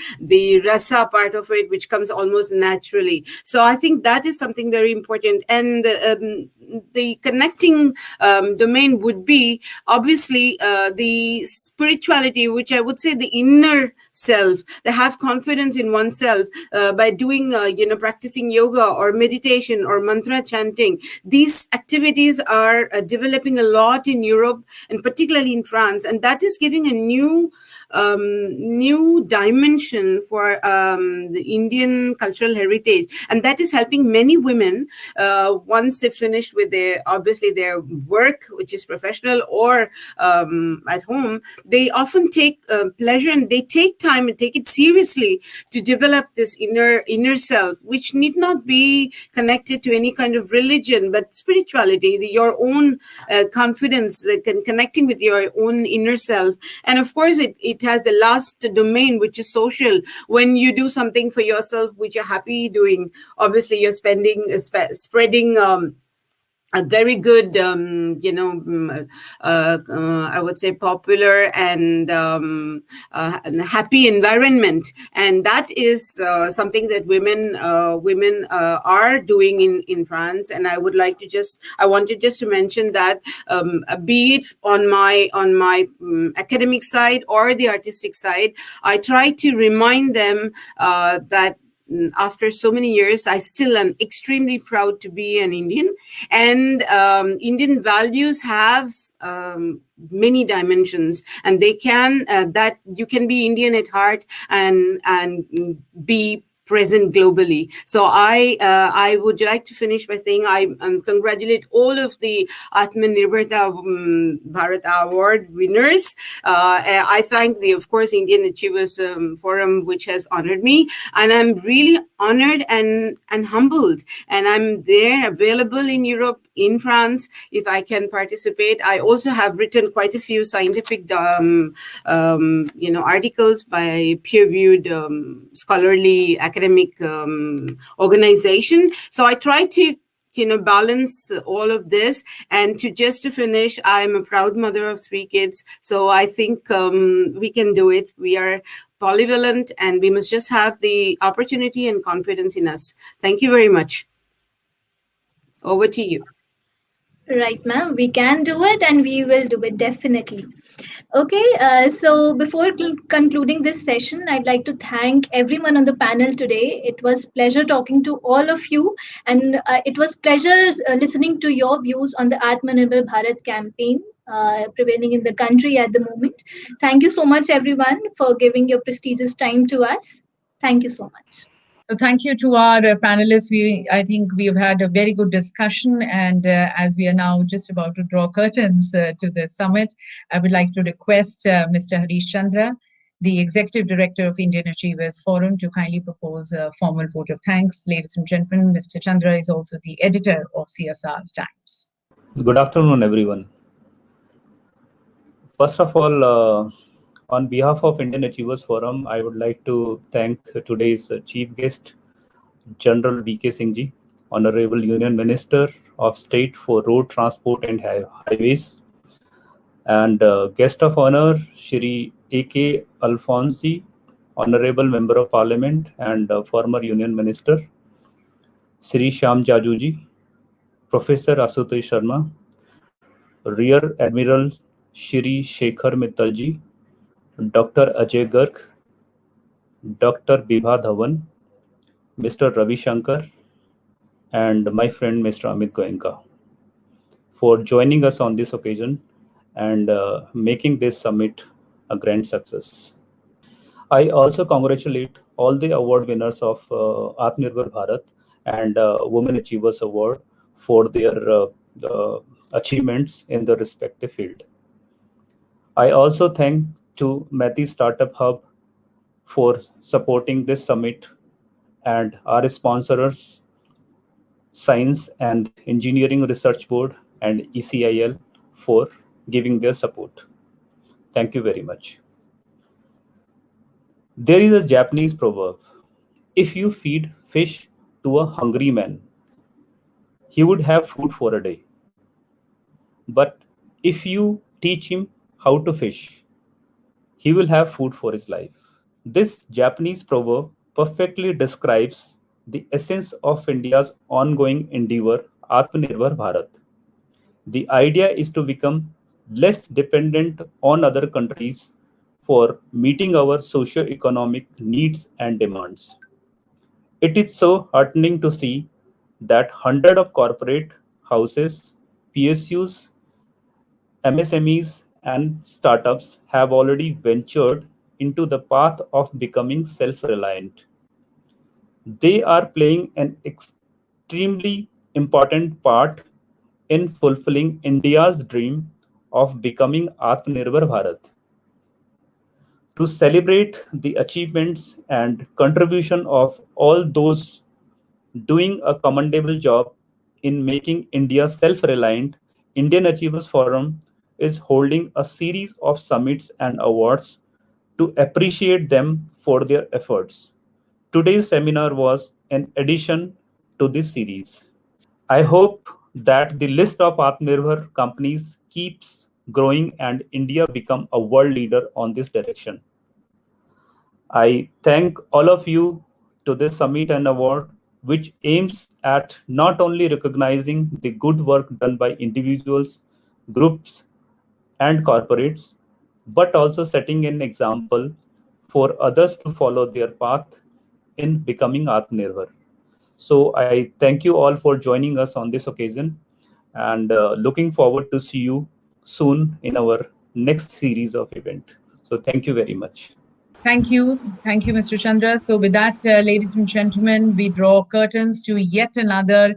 rasa part of it, which comes almost naturally. So I think that is something very important. And the connecting domain would be obviously the spirituality, which I would say the inner self. They have confidence in oneself by doing, practicing yoga or meditation or mantra chanting. These activities are developing a lot in Europe and particularly in France, and that is giving a new dimension for the Indian cultural heritage, and that is helping many women once they finish with their work, which is professional or at home. They often take pleasure, and they take time and take it seriously to develop this inner self, which need not be connected to any kind of religion, but spirituality, your own confidence, connecting with your own inner self. And of course, it has the last domain, which is social. When you do something for yourself which you're happy doing, obviously you're spreading a very good, I would say popular and happy environment, and that is something that women are doing in France. And I wanted just to mention that, be it on my academic side or the artistic side, I try to remind them that after so many years, I still am extremely proud to be an Indian. And Indian values have many dimensions, and they can that you can be Indian at heart and be present globally. So I would like to finish by saying I congratulate all of the Atmanirbhar Bharat Award winners. I thank of course, Indian Achievers Forum, which has honored me, and I'm really honored and humbled. And I'm there, available in Europe, in France, if I can participate. I also have written quite a few scientific, articles by peer-reviewed, scholarly academic organization. So I try to balance all of this. And to finish, I'm a proud mother of 3 kids. So I think we can do it. We are polyvalent, and we must just have the opportunity and confidence in us. Thank you very much. Over to you. Right, ma'am. We can do it, and we will do it definitely. Okay, so before concluding this session, I'd like to thank everyone on the panel today. It was pleasure talking to all of you, and it was pleasure listening to your views on the Atmanirbhar Bharat campaign prevailing in the country at the moment. Thank you so much, everyone, for giving your prestigious time to us. Thank you so much. So thank you to our panelists. I think we've had a very good discussion, and as we are now just about to draw curtains to the summit, I would like to request Mr. Harish Chandra, the Executive Director of Indian Achievers Forum, to kindly propose a formal vote of thanks. Ladies and gentlemen, Mr. Chandra is also the editor of CSR Times. Good afternoon, everyone. First of all, on behalf of Indian Achievers Forum, I would like to thank today's chief guest, General V.K. Singh Ji, Honorable Union Minister of State for Road Transport and Highways, and guest of honor, Shri A.K. Alfonsi, Honorable Member of Parliament and former Union Minister, Shri Shyam Jaju Ji, Professor Asutosh Sharma, Rear Admiral Shri Shekhar Mittal Ji, Dr. Ajay Garg, Dr. Bibha Dhawan, Mr. Ravi Shankar, and my friend Mr. Amit Goenka for joining us on this occasion and making this summit a grand success. I also congratulate all the award winners of Atmanirbhar Bharat and Women Achievers Award for their achievements in the respective field. I also thank to Mati Startup Hub for supporting this summit, and our sponsors, Science and Engineering Research Board and ECIL, for giving their support. Thank you very much. There is a Japanese proverb: if you feed fish to a hungry man, he would have food for a day. But if you teach him how to fish, he will have food for his life. This Japanese proverb perfectly describes the essence of India's ongoing endeavor, Atmanirbhar Bharat. The idea is to become less dependent on other countries for meeting our socio-economic needs and demands. It is so heartening to see that hundreds of corporate houses, PSUs, MSMEs, and startups have already ventured into the path of becoming self-reliant. They are playing an extremely important part in fulfilling India's dream of becoming Atmanirbhar Bharat. To celebrate the achievements and contribution of all those doing a commendable job in making India self-reliant, Indian Achievers Forum is holding a series of summits and awards to appreciate them for their efforts. Today's seminar was an addition to this series. I hope that the list of Atmanirbhar companies keeps growing and India become a world leader on this direction. I thank all of you to this summit and award, which aims at not only recognizing the good work done by individuals, groups, and corporates, but also setting an example for others to follow their path in becoming Atmanirbhar. So I thank you all for joining us on this occasion, and looking forward to see you soon in our next series of event. So thank you very much. Thank you. Thank you, Mr. Chandra. So with that, ladies and gentlemen, we draw curtains to yet another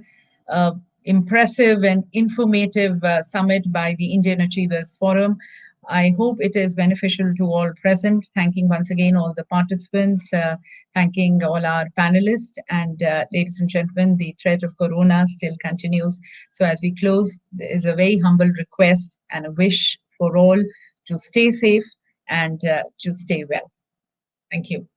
impressive and informative summit by the Indian Achievers Forum. I hope it is beneficial to all present. Thanking once again all the participants, thanking all our panelists, and ladies and gentlemen, the threat of corona still continues. So as we close, there is a very humble request and a wish for all to stay safe and to stay well. Thank you.